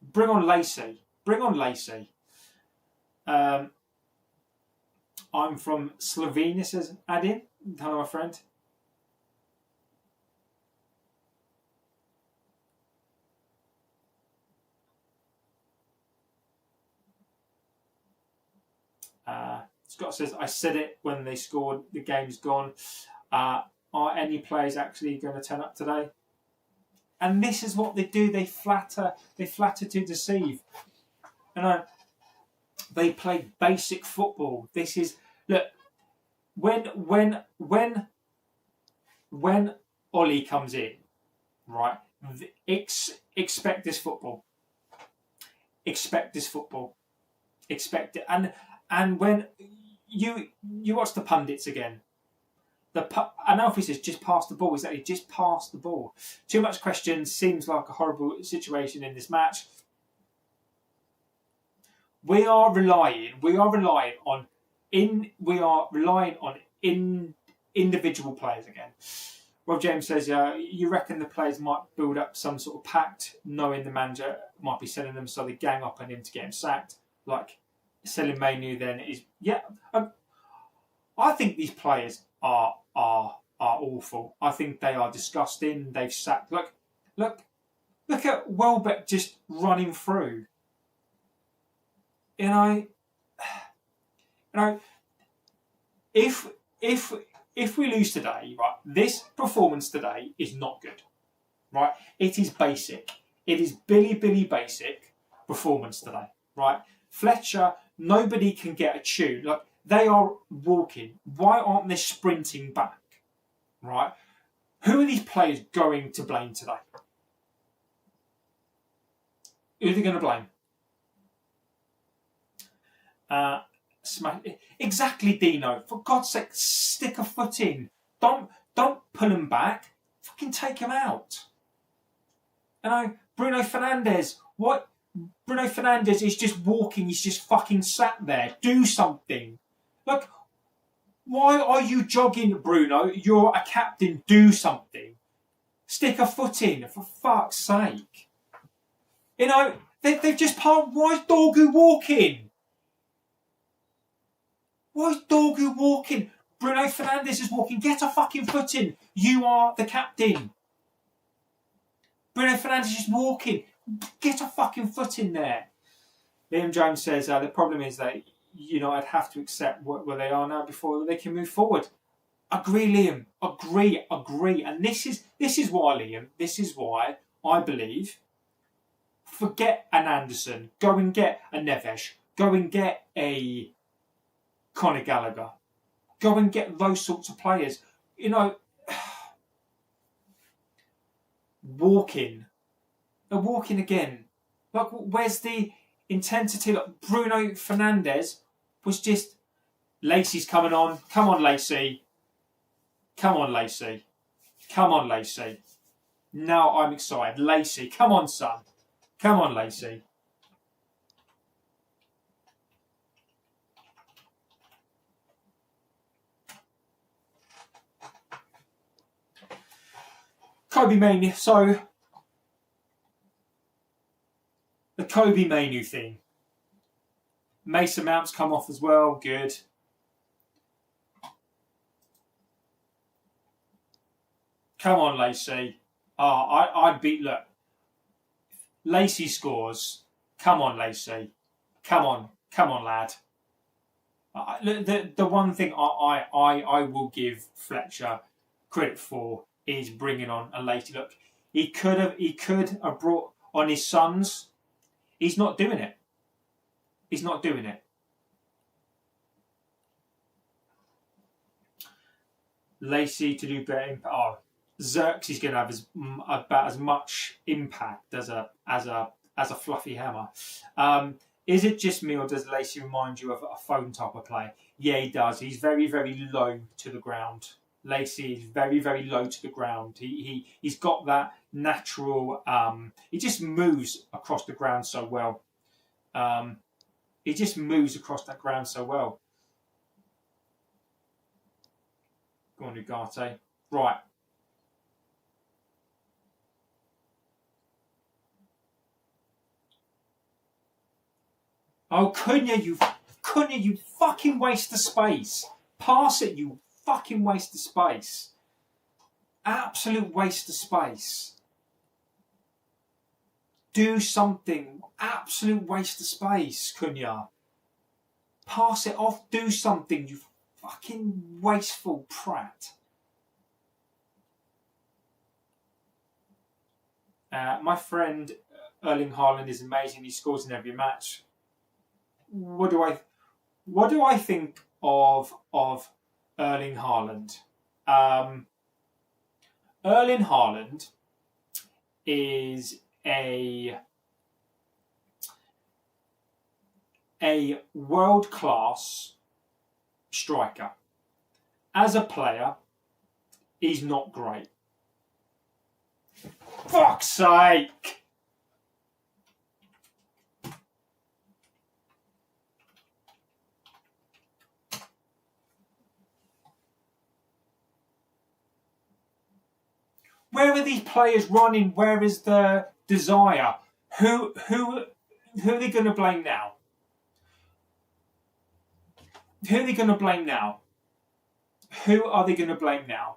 Bring on Lacey. Bring on Lacey. I'm from Slovenia, says Adin. Hello, my friend. Scott says, I said it when they scored, the game's gone. Are any players actually going to turn up today? And this is what they do. They flatter to deceive. You know, they play basic football. This is, look, when Ollie comes in, right, expect this football. Expect this football. Expect it. And when you watch the pundits again, and Alfie says just pass the ball. Exactly, just pass the ball. Too much questions. Seems like a horrible situation in this match. We are relying on individual players again. Rob James says, you reckon the players might build up some sort of pact, knowing the manager might be selling them, so they gang up on him to get him sacked, like selling Manu. Then is I think these players are awful. I think they are disgusting. They've sacked. Look at Welbeck just running through. You know, if we lose today, right, this performance today is not good, right? It is basic. It is Billy basic performance today, right? Fletcher, nobody can get a tune. Like, they are walking. Why aren't they sprinting back, right? Who are these players going to blame today? Who are they going to blame? Exactly, Dino. For God's sake, stick a foot in. Don't pull him back. Fucking take him out. You know, Bruno Fernandes. What? Bruno Fernandes is just walking. He's just fucking sat there. Do something. Look, why are you jogging, Bruno? You're a captain. Do something. Stick a foot in, for fuck's sake. You know, they've just parked. Why is Dorgu walking? Why is Dorgu walking? Bruno Fernandes is walking. Get a fucking foot in. You are the captain. Bruno Fernandes is walking. Get a fucking foot in there. Liam Jones says, the problem is that I'd have to accept where they are now before they can move forward. Agree, Liam. Agree. And this is why, Liam, this is why I believe, forget an Anderson. Go and get a Neves. Go and get a Conor Gallagher. Go and get those sorts of players. You know, walking again. Like, where's the intensity? Like, Bruno Fernandes was just, Lacey's coming on. Come on, Lacey. Come on, Lacey. Come on, Lacey. Now I'm excited. Lacey, come on, son. Come on, Lacey. Kobe Manu. So, the Kobe Manu thing. Mason Mount's come off as well. Good. Come on, Lacey. I'd beat. Look, Lacey scores. Come on, Lacey. Come on, lad. The one thing I will give Fletcher credit for is bringing on a Lacey. Look, he could have brought on his sons. He's not doing it. He's not doing it. Lacey to do better. Xerxes is going to have about as much impact as a fluffy hammer. Is it just me, or does Lacey remind you of a phone type of player? Yeah, he does. He's very, very low to the ground. Lacey is very, very low to the ground. He's got that natural. He just moves across the ground so well. He just moves across that ground so well. Go on, Ugarte. Right. Oh, Cunha, you fucking waste the space. Pass it, you fucking waste the space. Absolute waste of space. Do something. Absolute waste of space, Cunha. Pass it off. Do something, you fucking wasteful prat. My friend Erling Haaland is amazing. He scores in every match. What do I think of Erling Haaland? Erling Haaland is a world-class striker. As a player, he's not great. Fuck's sake! Where are these players running? Where is the desire? Who are they going to blame now? Who are they going to blame now? Who are they going to blame now?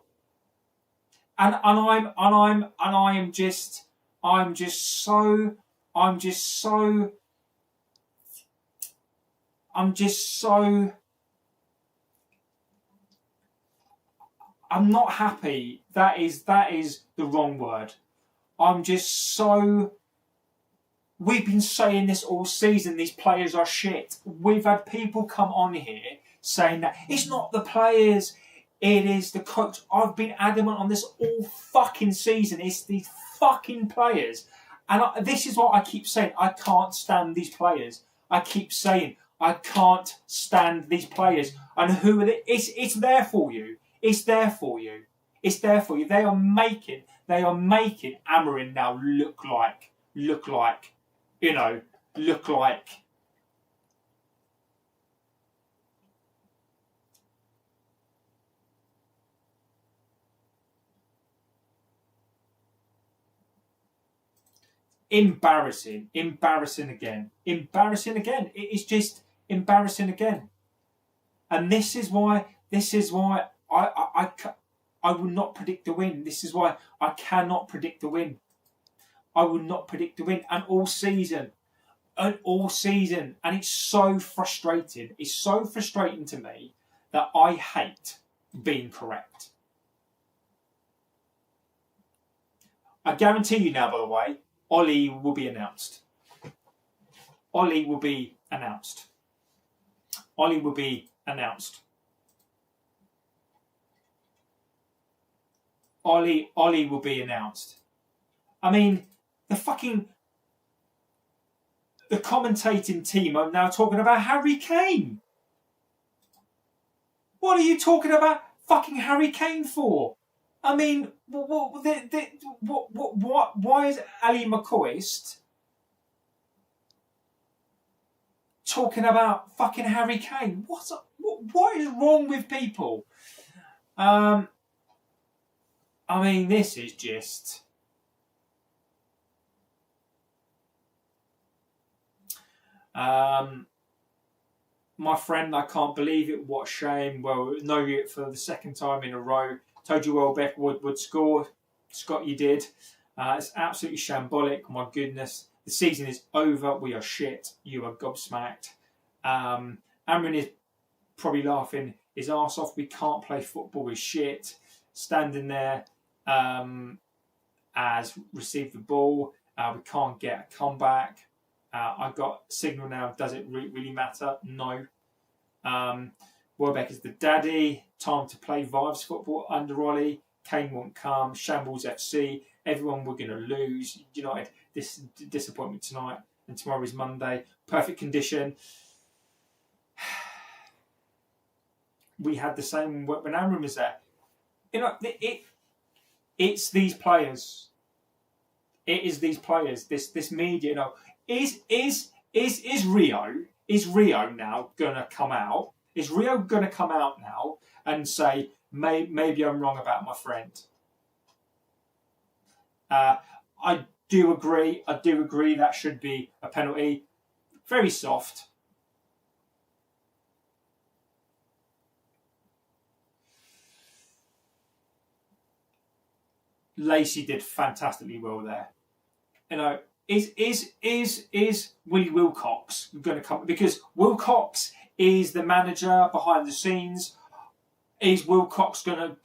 And I'm just so I'm not happy. That is the wrong word. I'm just so. We've been saying this all season. These players are shit. We've had people come on here saying that it's not the players, it is the coach. I've been adamant on this all fucking season. It's these fucking players, and this is what I keep saying. I can't stand these players. I keep saying I can't stand these players. And who are they? It's there for you. It's there for you. It's there for you. They are making Amorim now look like embarrassing again. It is just embarrassing again. And this is why I will not predict the win. This is why I cannot predict the win. I will not predict the win. And all season. And it's so frustrating. It's so frustrating to me that I hate being correct. I guarantee you now, by the way, Ollie will be announced. Ollie will be announced. Ollie will be announced. I mean, the commentating team are now talking about Harry Kane. What are you talking about fucking Harry Kane for? I mean, why is Ali McCoist talking about fucking Harry Kane? What is wrong with people? I mean, this is just... my friend, I can't believe it. What a shame. Well, know it for the second time in a row. Told you Welbeck would score. Scott, you did. It's absolutely shambolic. My goodness. The season is over. We are shit. You are gobsmacked. Amorim is probably laughing his arse off. We can't play football. We're shit. Standing there as received the ball. We can't get a comeback. I got signal now. Does it really matter? No. Welbeck is the daddy. Time to play vibes football under Ollie. Kane won't come. Shambles FC. Everyone we're going to lose. United, this disappointment tonight. And tomorrow is Monday. Perfect condition. We had the same when Amorim was there. It's these players. It is these players. This media. Is Rio now going to come out? Is Rio going to come out now and say, maybe I'm wrong about my friend? I do agree. That should be a penalty. Very soft. Lacey did fantastically well there. Is Willie Wilcox going to come? Because Wilcox is the manager behind the scenes. Is Wilcox gonna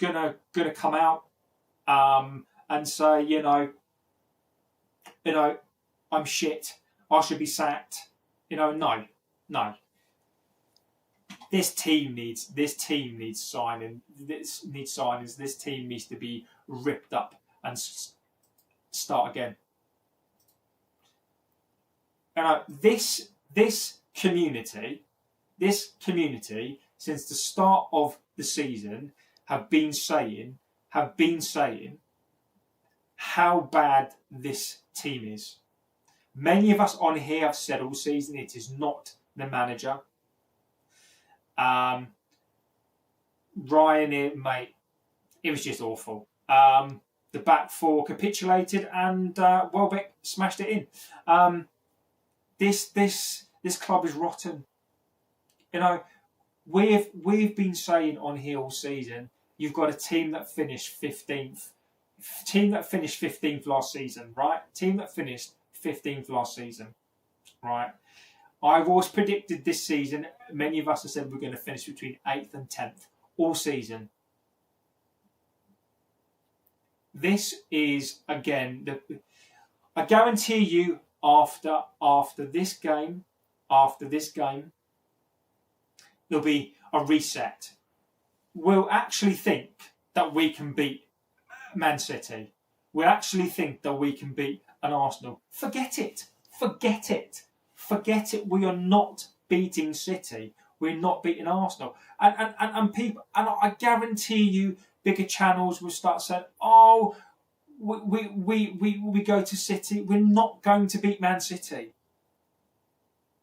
come out and say, I'm shit. I should be sacked. No. This team needs signing. This needs signings. This team needs to be ripped up and start again. This community, since the start of the season, have been saying how bad this team is. Many of us on here have said all season it is not the manager. Ryan, mate, it was just awful. The back four capitulated and Welbeck smashed it in. This club is rotten. We've been saying on here all season, you've got a team that finished 15th. Team that finished 15th last season, right? Team that finished 15th last season, right? I've always predicted this season, many of us have said we're going to finish between 8th and 10th all season. This is, again, I guarantee you, after this game, there'll be a reset. We'll actually think that we can beat Man City. We'll actually think that we can beat an Arsenal. Forget it. We are not beating City. We're not beating Arsenal. And people, and I guarantee you, bigger channels will start saying, "Oh, we go to City. We're not going to beat Man City.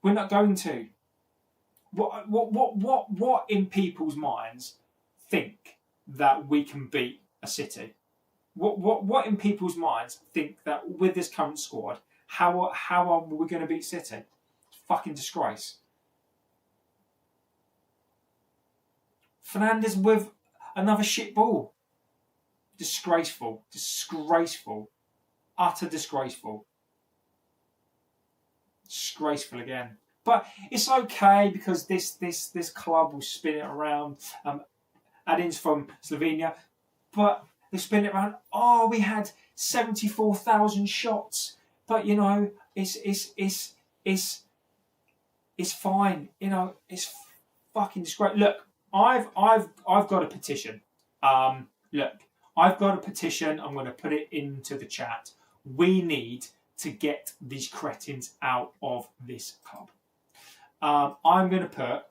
We're not going to." What in people's minds think that we can beat a City? What in people's minds think that with this current squad, how are we going to beat City? Fucking disgrace. Fernandes with another shit ball. Disgraceful. Utter disgraceful. Disgraceful again. But it's okay because this club will spin it around. Add-ins from Slovenia, but they spin it around. Oh, we had 74,000 shots, but it's fine. It's fucking disgrace. Look, I've got a petition. Look, I've got a petition. I'm going to put it into the chat. We need to get these cretins out of this club. I'm going to put.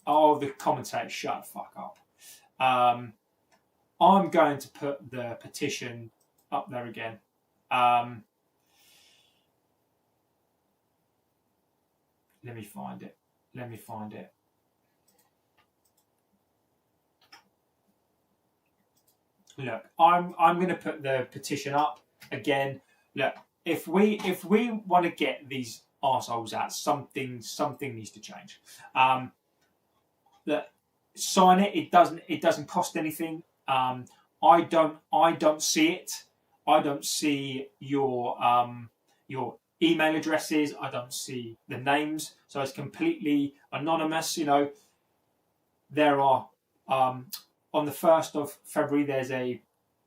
Oh, the commentator, shut the fuck up. I'm going to put the petition up there again. Let me find it. Look, I'm going to put the petition up again. Look, if we want to get these arseholes out, something needs to change. Look, sign it. It doesn't cost anything. I don't see it. I don't see your email addresses. I don't see the names. So it's completely anonymous. You know, there are on the 1st of February there's a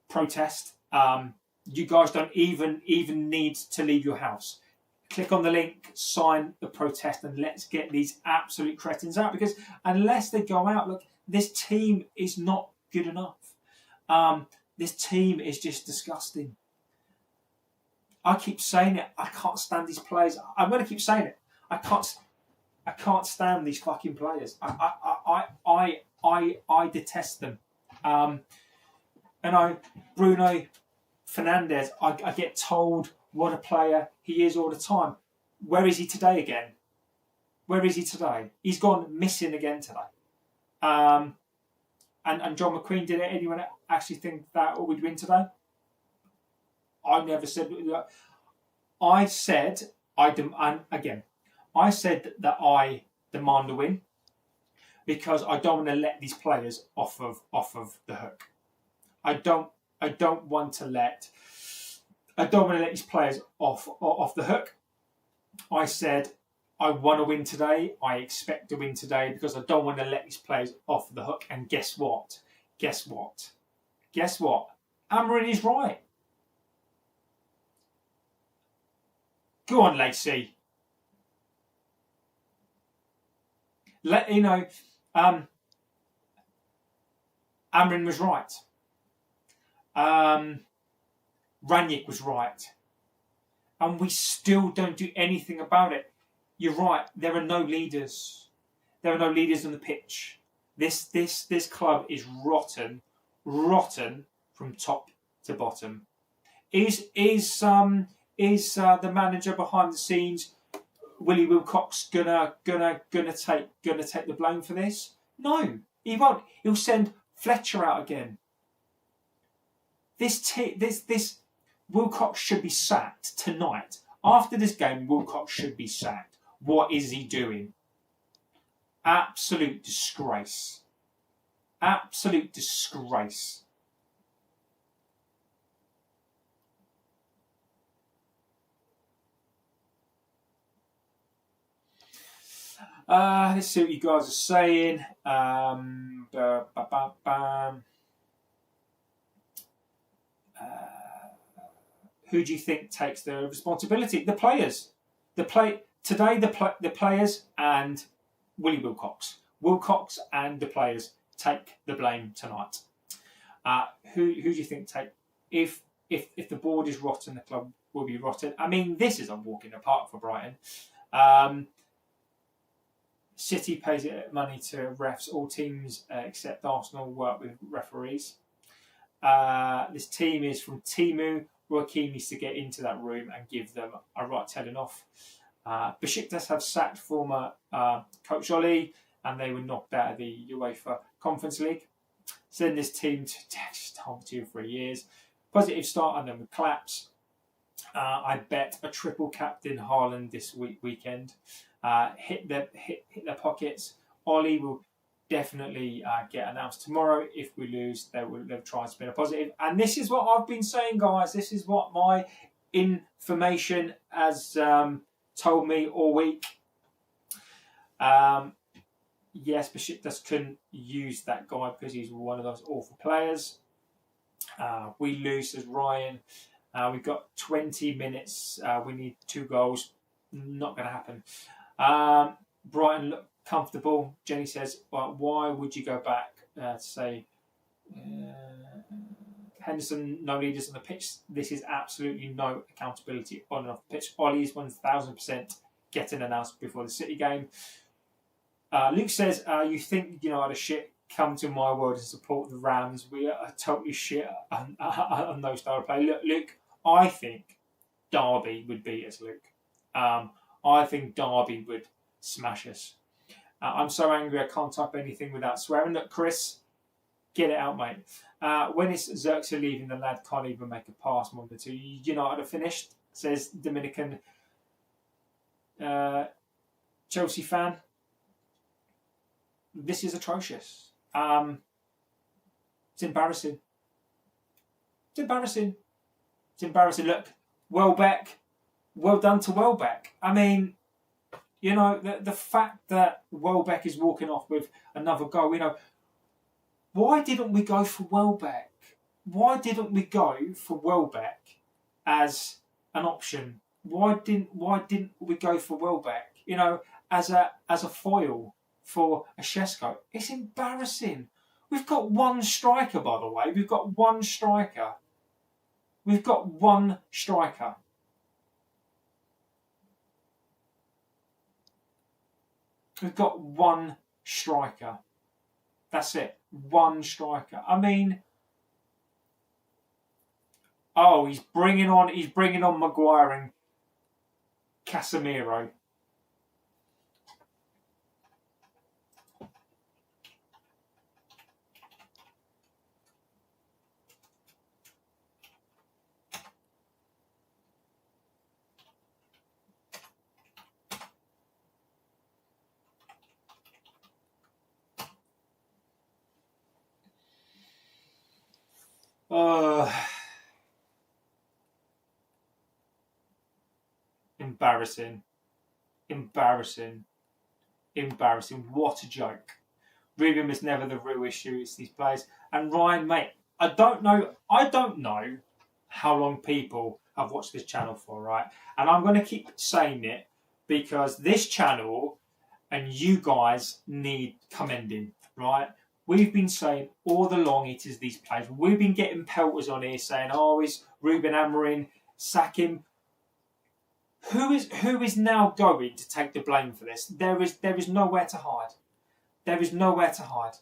protest. You guys don't even need to leave your house. Click on the link, sign the protest, and let's get these absolute cretins out. Because unless they go out, look, this team is not good enough. This team is just disgusting. I keep saying it. I can't stand these players. I'm going to keep saying it. I can't stand these fucking players. I detest them. Bruno Fernandes, I get told what a player he is all the time. Where is he today again? Where is he today? He's gone missing again today. And John McQueen, did anyone actually think that we'd win today? I never said that. I said I said that I demand a win because I don't want to let these players off of the hook. I don't want to let these players off the hook. I said I want to win today. I expect to win today because I don't want to let these players off the hook. And guess what? Amorim is right. Go on, Lacey. Amorim was right. Ranić was right. And we still don't do anything about it. You're right. There are no leaders. There are no leaders on the pitch. This club is rotten from top to bottom. Is the manager behind the scenes, Willie Wilcox, gonna take the blame for this? No, he won't. He'll send Fletcher out again. This Wilcox should be sacked tonight. After this game, Wilcox should be sacked. What is he doing? Absolute disgrace. Absolute disgrace. Let's see what you guys are saying. Who do you think takes the responsibility? The players. The players and Willie Wilcox. Wilcox and the players take the blame tonight. Who do you think take? If the board is rotten, the club will be rotten. I mean, this is a walk in the park for Brighton. City pays money to refs. All teams except Arsenal work with referees. This team is from Timu. Roy Keane needs to get into that room and give them a right telling off. Besiktas have sacked former coach Oli, and they were knocked out of the UEFA Conference League. Send this team to 2 or 3 years. Positive start and then would collapse. I bet a triple captain Haaland this weekend. Hit their pockets. Oli will definitely get announced tomorrow. If we lose, they'll try and spin a positive. And this is what I've been saying, guys. This is what my information has told me all week. Yes, Besiktas couldn't use that guy because he's one of those awful players. We lose, says Ryan. We've got 20 minutes. We need 2 goals. Not going to happen. Brighton look comfortable. Jenny says, well, why would you go back to say Henderson, no leaders on the pitch? This is absolutely no accountability on and off the pitch. Ollie's 1000% getting announced before the City game. Luke says, you think United are shit? Come to my world and support the Rams. We are totally shit on those style of play. Look, Luke, I think Derby would beat us, Luke. I think Derby would smash us. I'm so angry I can't type anything without swearing. Look, Chris, get it out, mate. When it's Xerxes leaving, the lad can't even make a pass. Number 2. United are finished, says Dominican Chelsea fan. This is atrocious. It's embarrassing. It's embarrassing. It's embarrassing. Look, Welbeck, well done to Welbeck. I mean, the fact that Welbeck is walking off with another goal, why didn't we go for Welbeck? Why didn't we go for Welbeck as an option? Why didn't we go for Welbeck, as a foil for a Shesko? It's embarrassing. We've got one striker, by the way. We've got one striker. We've got one striker. We've got one striker. That's it. One striker. I mean, he's bringing on Maguire and Casemiro. Embarrassing. What a joke. Ruben is never the real issue, it's these players. And Ryan, mate, I don't know how long people have watched this channel for, right? And I'm going to keep saying it because this channel and you guys need commending, right? We've been saying all along it is these players. We've been getting pelters on here saying, it's Ruben Amorim, sack him. Who is now going to take the blame for this? There is nowhere to hide. There is nowhere to hide.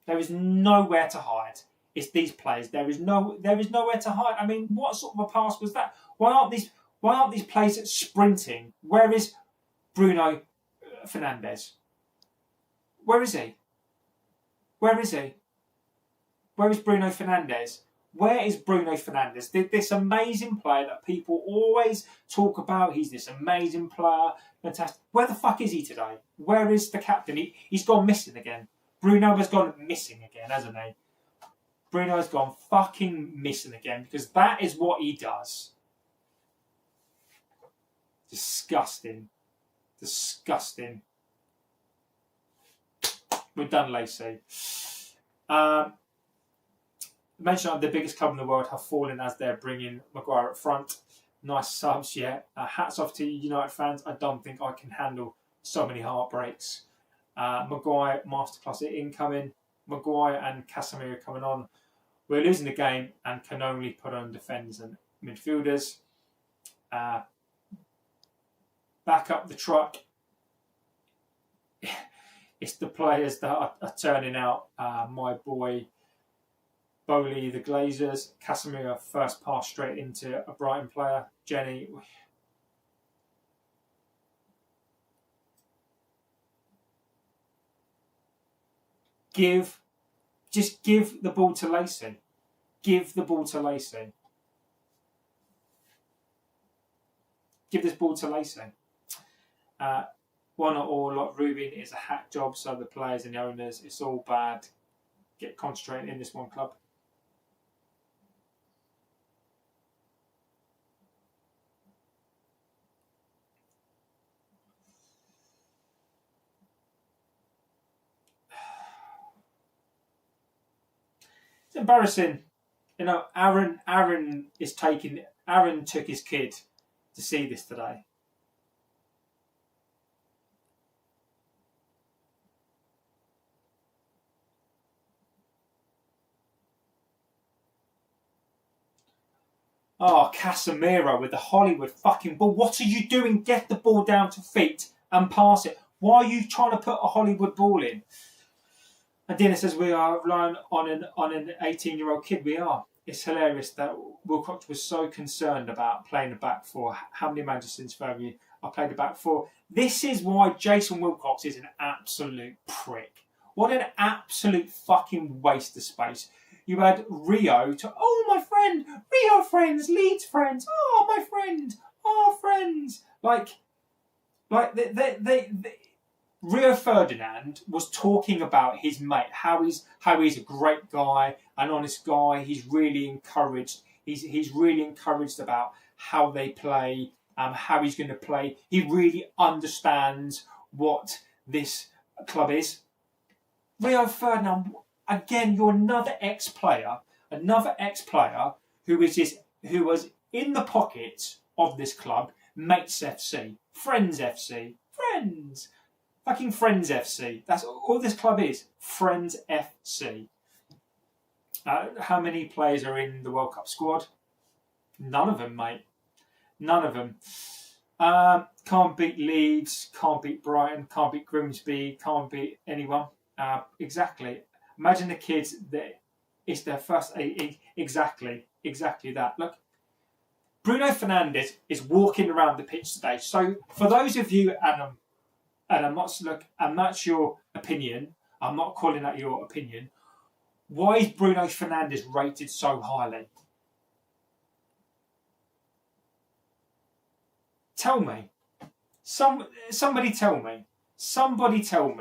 There is nowhere to hide. It's these players. There is nowhere to hide. I mean, what sort of a pass was that? Why aren't these players sprinting? Where is Bruno Fernandes? Where is he? Where is he? Where is Bruno Fernandes? Where is Bruno Fernandes? This amazing player that people always talk about. He's this amazing player. Fantastic. Where the fuck is he today? Where is the captain? He's gone missing again. Bruno has gone missing again, hasn't he? Bruno has gone fucking missing again because that is what he does. Disgusting. Disgusting. We're done, Lacey. Mention the biggest club in the world have fallen as they're bringing Maguire up front. Nice subs, yeah. Hats off to United fans. I don't think I can handle so many heartbreaks. Maguire, masterclass incoming. Maguire and Casemiro coming on. We're losing the game and can only put on defenders and midfielders. Back up the truck. It's the players that are turning out. My boy Bowley, the Glazers. Casemiro, first pass straight into a Brighton player. Jenny. Just give the ball to Lacey. Give the ball to Lacey. Give this ball to Lacey. One or all, like Ruben is a hack job, so the players and the owners, it's all bad. Get concentrated in this one club. It's embarrassing. Aaron took his kid to see this today. Oh, Casemiro with the Hollywood fucking ball. What are you doing? Get the ball down to feet and pass it. Why are you trying to put a Hollywood ball in? And Dina says we are relying on an 18-year-old kid. We are. It's hilarious that Wilcox was so concerned about playing the back four. How many managers since Fergie I played the back four? This is why Jason Wilcox is an absolute prick. What an absolute fucking waste of space. You had Rio to, oh, my friend, Rio friends, Leeds friends, oh, my friend, our friends. Like Rio Ferdinand was talking about his mate, how he's a great guy, an honest guy. He's really encouraged. He's really encouraged about how they play, how he's going to play. He really understands what this club is. Rio Ferdinand, again, you're another ex-player who was in the pocket of this club, Mates FC, Friends FC, Friends. Fucking Friends FC. That's all this club is. Friends FC. How many players are in the World Cup squad? None of them, mate. None of them. Can't beat Leeds. Can't beat Brighton. Can't beat Grimsby. Can't beat anyone. Exactly. Imagine the kids that it's their first. Exactly that. Look, Bruno Fernandes is walking around the pitch today. So for those of you, and that's your opinion. I'm not calling out your opinion. Why is Bruno Fernandes rated so highly? Tell me. Somebody tell me. Somebody tell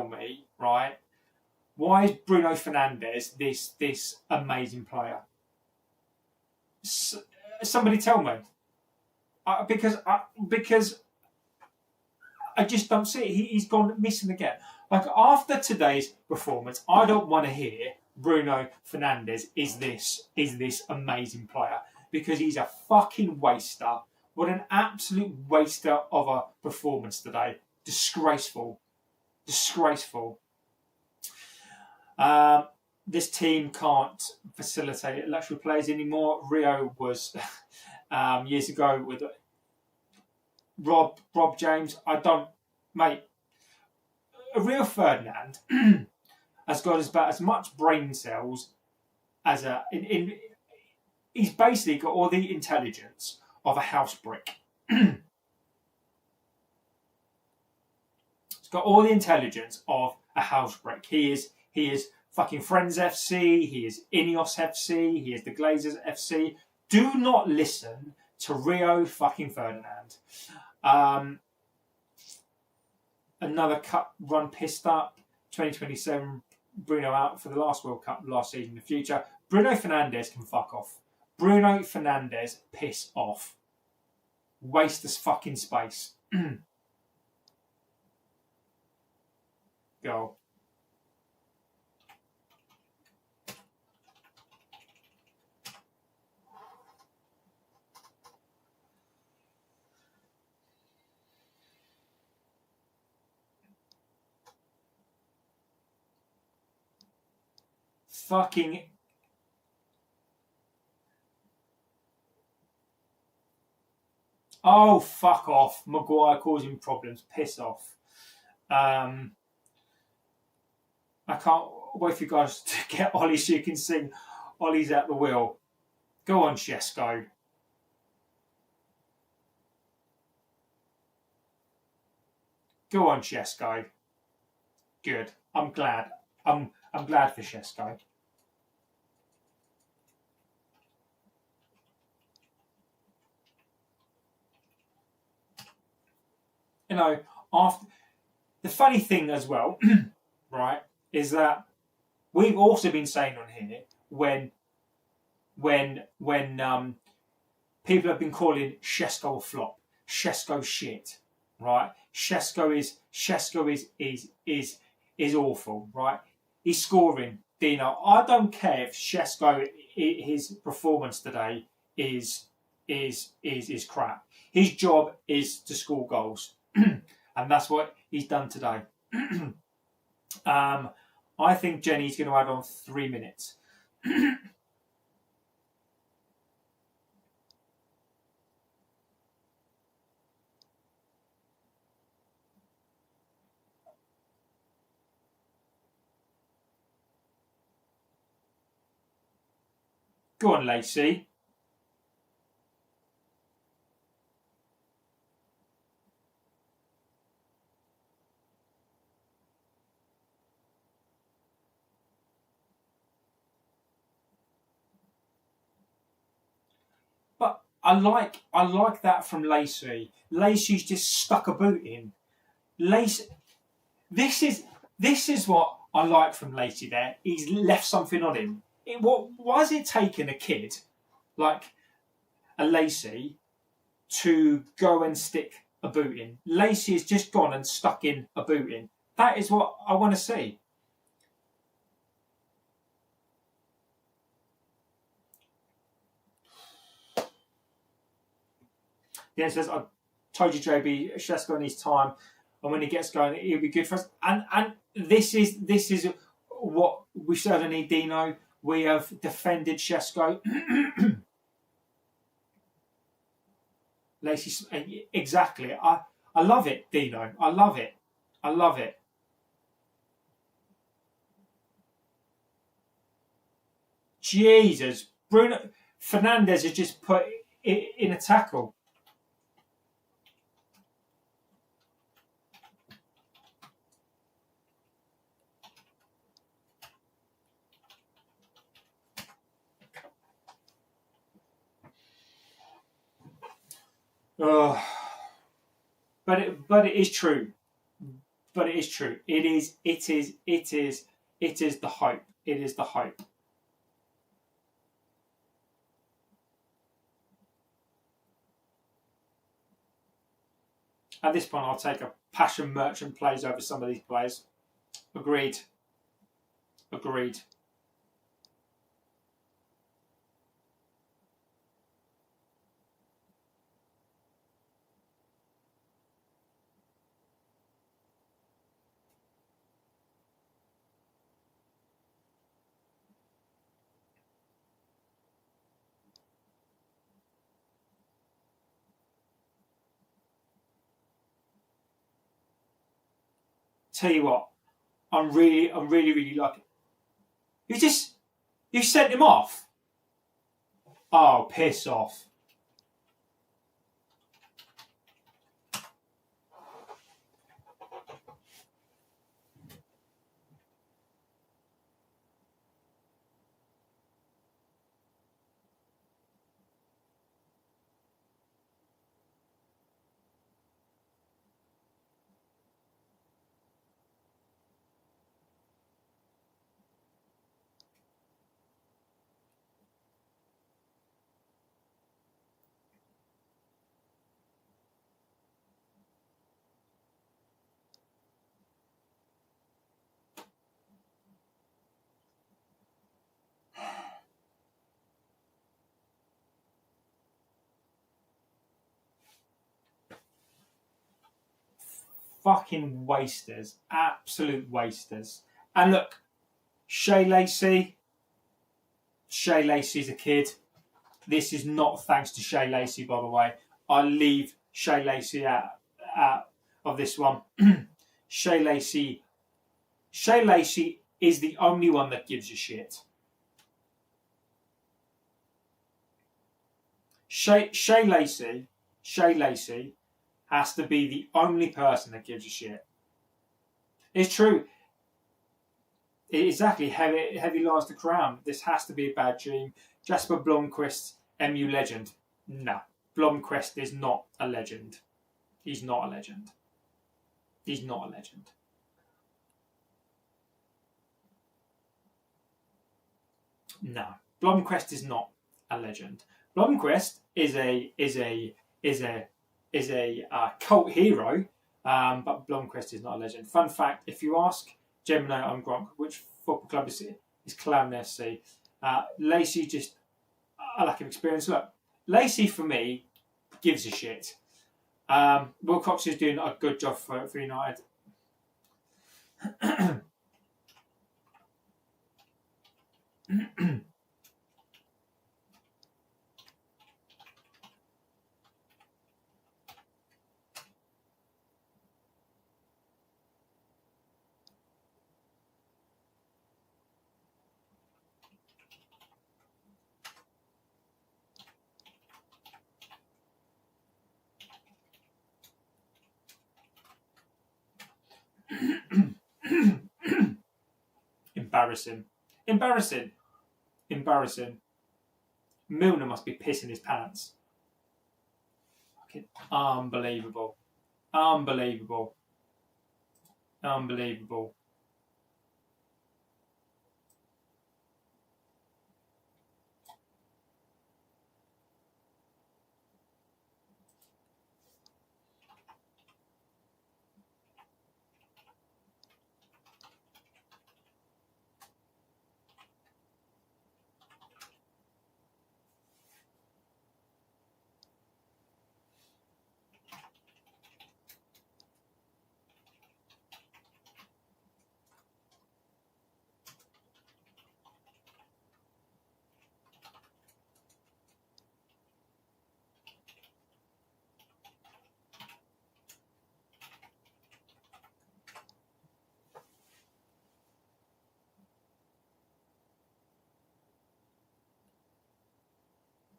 me, right? Why is Bruno Fernandes this amazing player? Somebody tell me. Because I just don't see it. He's gone missing again. Like, after today's performance, I don't want to hear Bruno Fernandes is this amazing player, because he's a fucking waster. What an absolute waster of a performance today. Disgraceful. This team can't facilitate luxury players anymore. Rio was years ago with Rob James. Mate. Rio Ferdinand has got about as much brain cells as he's basically got all the intelligence of a house brick. He's got all the intelligence of a house brick. He is fucking Friends FC. He is Ineos FC. He is the Glazers FC. Do not listen to Rio fucking Ferdinand. Another cup run pissed up. 2027, Bruno out for the last World Cup last season in the future. Bruno Fernandes can fuck off. Bruno Fernandes, piss off. Waste this fucking space. Go. Fucking oh, fuck off. Maguire causing problems. Piss off. I can't wait for you guys to get Ollie so you can sing Ollie's at the wheel. Go on, Shesko. Go on, Shesko. Good. I'm glad. I'm glad for Shesko. You know, after the funny thing as well, right, is that we've also been saying on here when people have been calling Shesko a flop, Shesko shit, right? Shesko is awful, right? He's scoring, Dino. I don't care if Shesko, his performance today is crap. His job is to score goals. And that's what he's done today. I think Jenny's going to add on 3 minutes. Go on, Lacey. But I like that from Lacey. Lacey's just stuck a boot in. Lacey, this is what I like from Lacey. There, he's left something on him. Why is it taking a kid like a Lacey to go and stick a boot in? Lacey has just gone and stuck in a boot in. That is what I want to see. Yeah, says, I told you, JB, Shesko needs time, and when he gets going, he'll be good for us. And this is what we certainly need, Dino. We have defended Shesko. Lacey, exactly. I love it, Dino. I love it. I love it. Jesus, Bruno Fernandes has just put it in a tackle. But it is true. But it is true. It is the hope. It is the hope. At this point, I'll take a Passion Merchant plays over some of these players. Agreed. Agreed. Tell you what, I'm really like it. You sent him off. Oh, piss off. Fucking wasters. Absolute wasters. And look, Shay Lacey's a kid. This is not thanks to Shay Lacey, by the way. I'll leave Shay Lacey out of this one. Shay Lacey is the only one that gives a shit. Shay Lacey has to be the only person that gives a shit. It's true. Exactly. Heavy lies the crown. This has to be a bad dream. Jasper Blomqvist, MU legend. No. Blomqvist is not a legend. He's not a legend. He's not a legend. No. Blomqvist is not a legend. Blomqvist is a cult hero, but Blomqvist is not a legend. Fun fact: if you ask Gemini on Gronk which football club is Clown FC, Lacey just a lack of experience. Look, Lacey for me gives a shit. Wilcox is doing a good job for United. Embarrassing. Embarrassing. Embarrassing. Milner must be pissing his pants. Fucking unbelievable. Unbelievable. Unbelievable.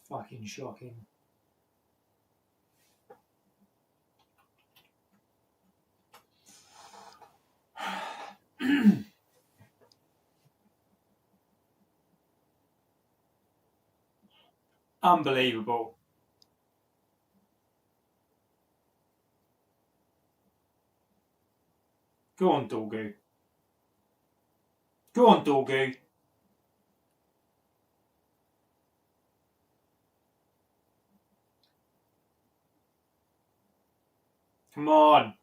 Fucking shocking. Unbelievable. Go on, Dorgu. Go on, Dorgu. Come on.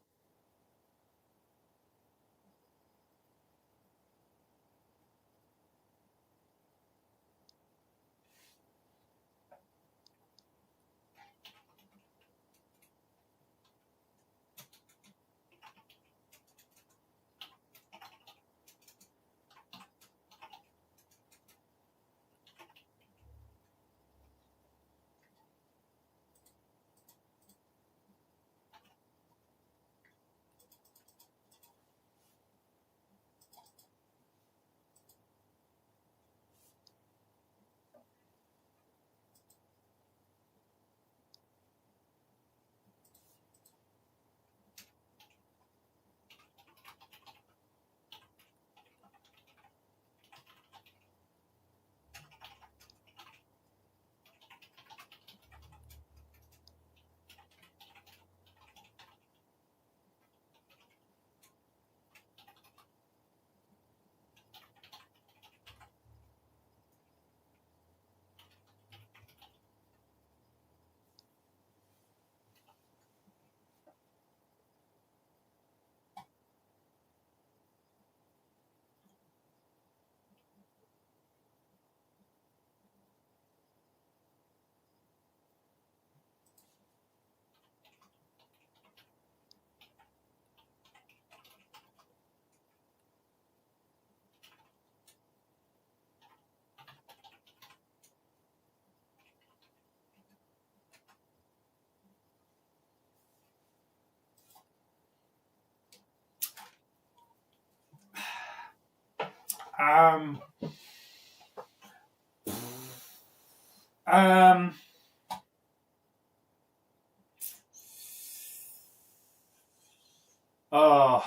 Oh,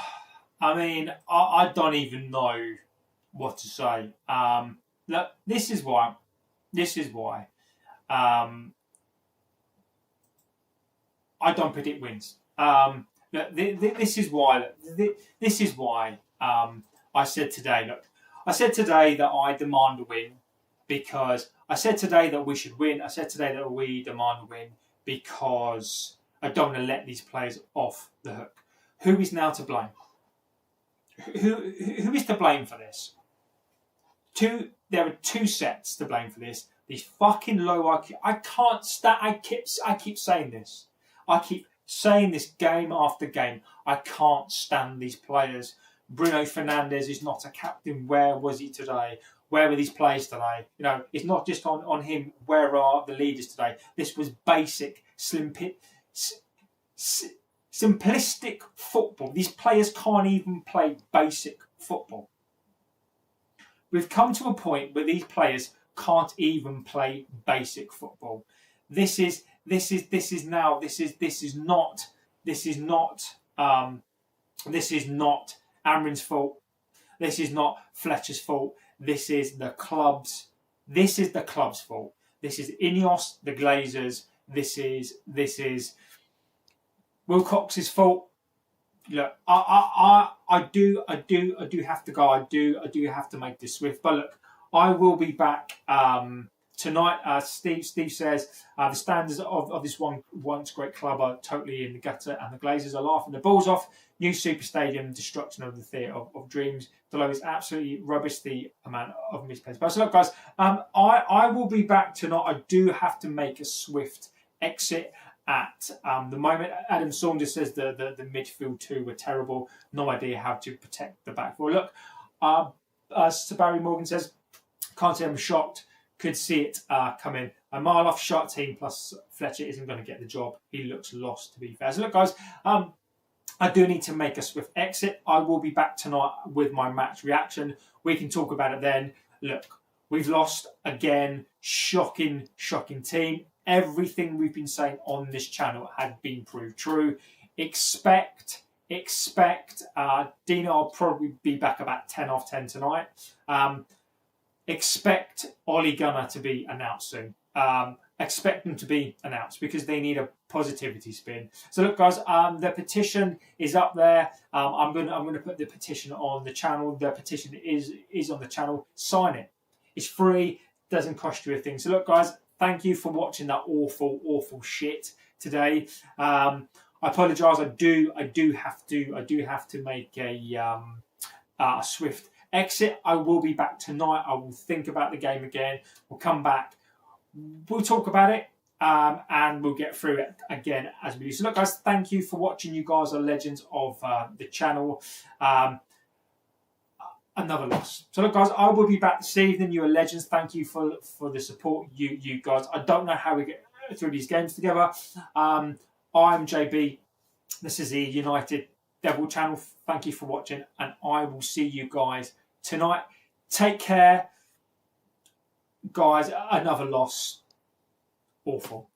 I mean, I don't even know what to say. Look, this is why. This is why. I don't predict wins. Look, this is why. This is why. I said today. Look, I said today that I demand a win because I said today that we should win. I said today that we demand a win because I don't want to let these players off the hook. Who is now to blame? Who is to blame for this? There are two sets to blame for this. These fucking low IQ. I can't stand. I keep saying this. I keep saying this game after game. I can't stand these players. Bruno Fernandes is not a captain. Where was he today? Where were these players today? You know, it's not just on him. Where are the leaders today? This was basic, simplistic football. These players can't even play basic football. We've come to a point where these players can't even play basic football. This is not This is not Amorim's fault. This is not Fletcher's fault. This is the club's. This is the club's fault. This is Ineos, the Glazers. This is Wilcox's fault. Look, I do have to go. I do have to make this swift. But look, I will be back tonight. Steve says the standards of this once great club are totally in the gutter, and the Glazers are laughing their balls off. New super stadium, destruction of the theatre of dreams. Below is absolutely rubbish. The amount of misplaced. So look, guys, I will be back tonight. I do have to make a swift exit at the moment. Adam Saunders says the midfield two were terrible. No idea how to protect the back four. Look, Sir Barry Morgan says, can't say I'm shocked. Could see it come in. A mile off shot team plus Fletcher isn't going to get the job. He looks lost, to be fair. So look, guys, I do need to make a swift exit. I will be back tonight with my match reaction. We can talk about it then. Look, we've lost again. Shocking team. Everything we've been saying on this channel had been proved true. Expect. Dino will probably be back about 10 off 10 tonight. Expect Ole Gunnar to be announced soon. Expect them to be announced because they need a positivity spin. So look, guys, the petition is up there. I'm gonna put the petition on the channel. The petition is on the channel. Sign it. It's free. Doesn't cost you a thing. So look, guys, thank you for watching that awful shit today. I apologise. I do have to make a swift exit. I will be back tonight. I will think about the game again. We'll come back. We'll talk about it, and we'll get through it again as we do. So look, guys, thank you for watching. You guys are legends of the channel. Another loss. So look, guys, I will be back this evening. You are legends. Thank you for the support, you guys. I don't know how we get through these games together. I'm JB. This is the United Devil channel. Thank you for watching, and I will see you guys tonight. Take care. Guys, another loss. Awful.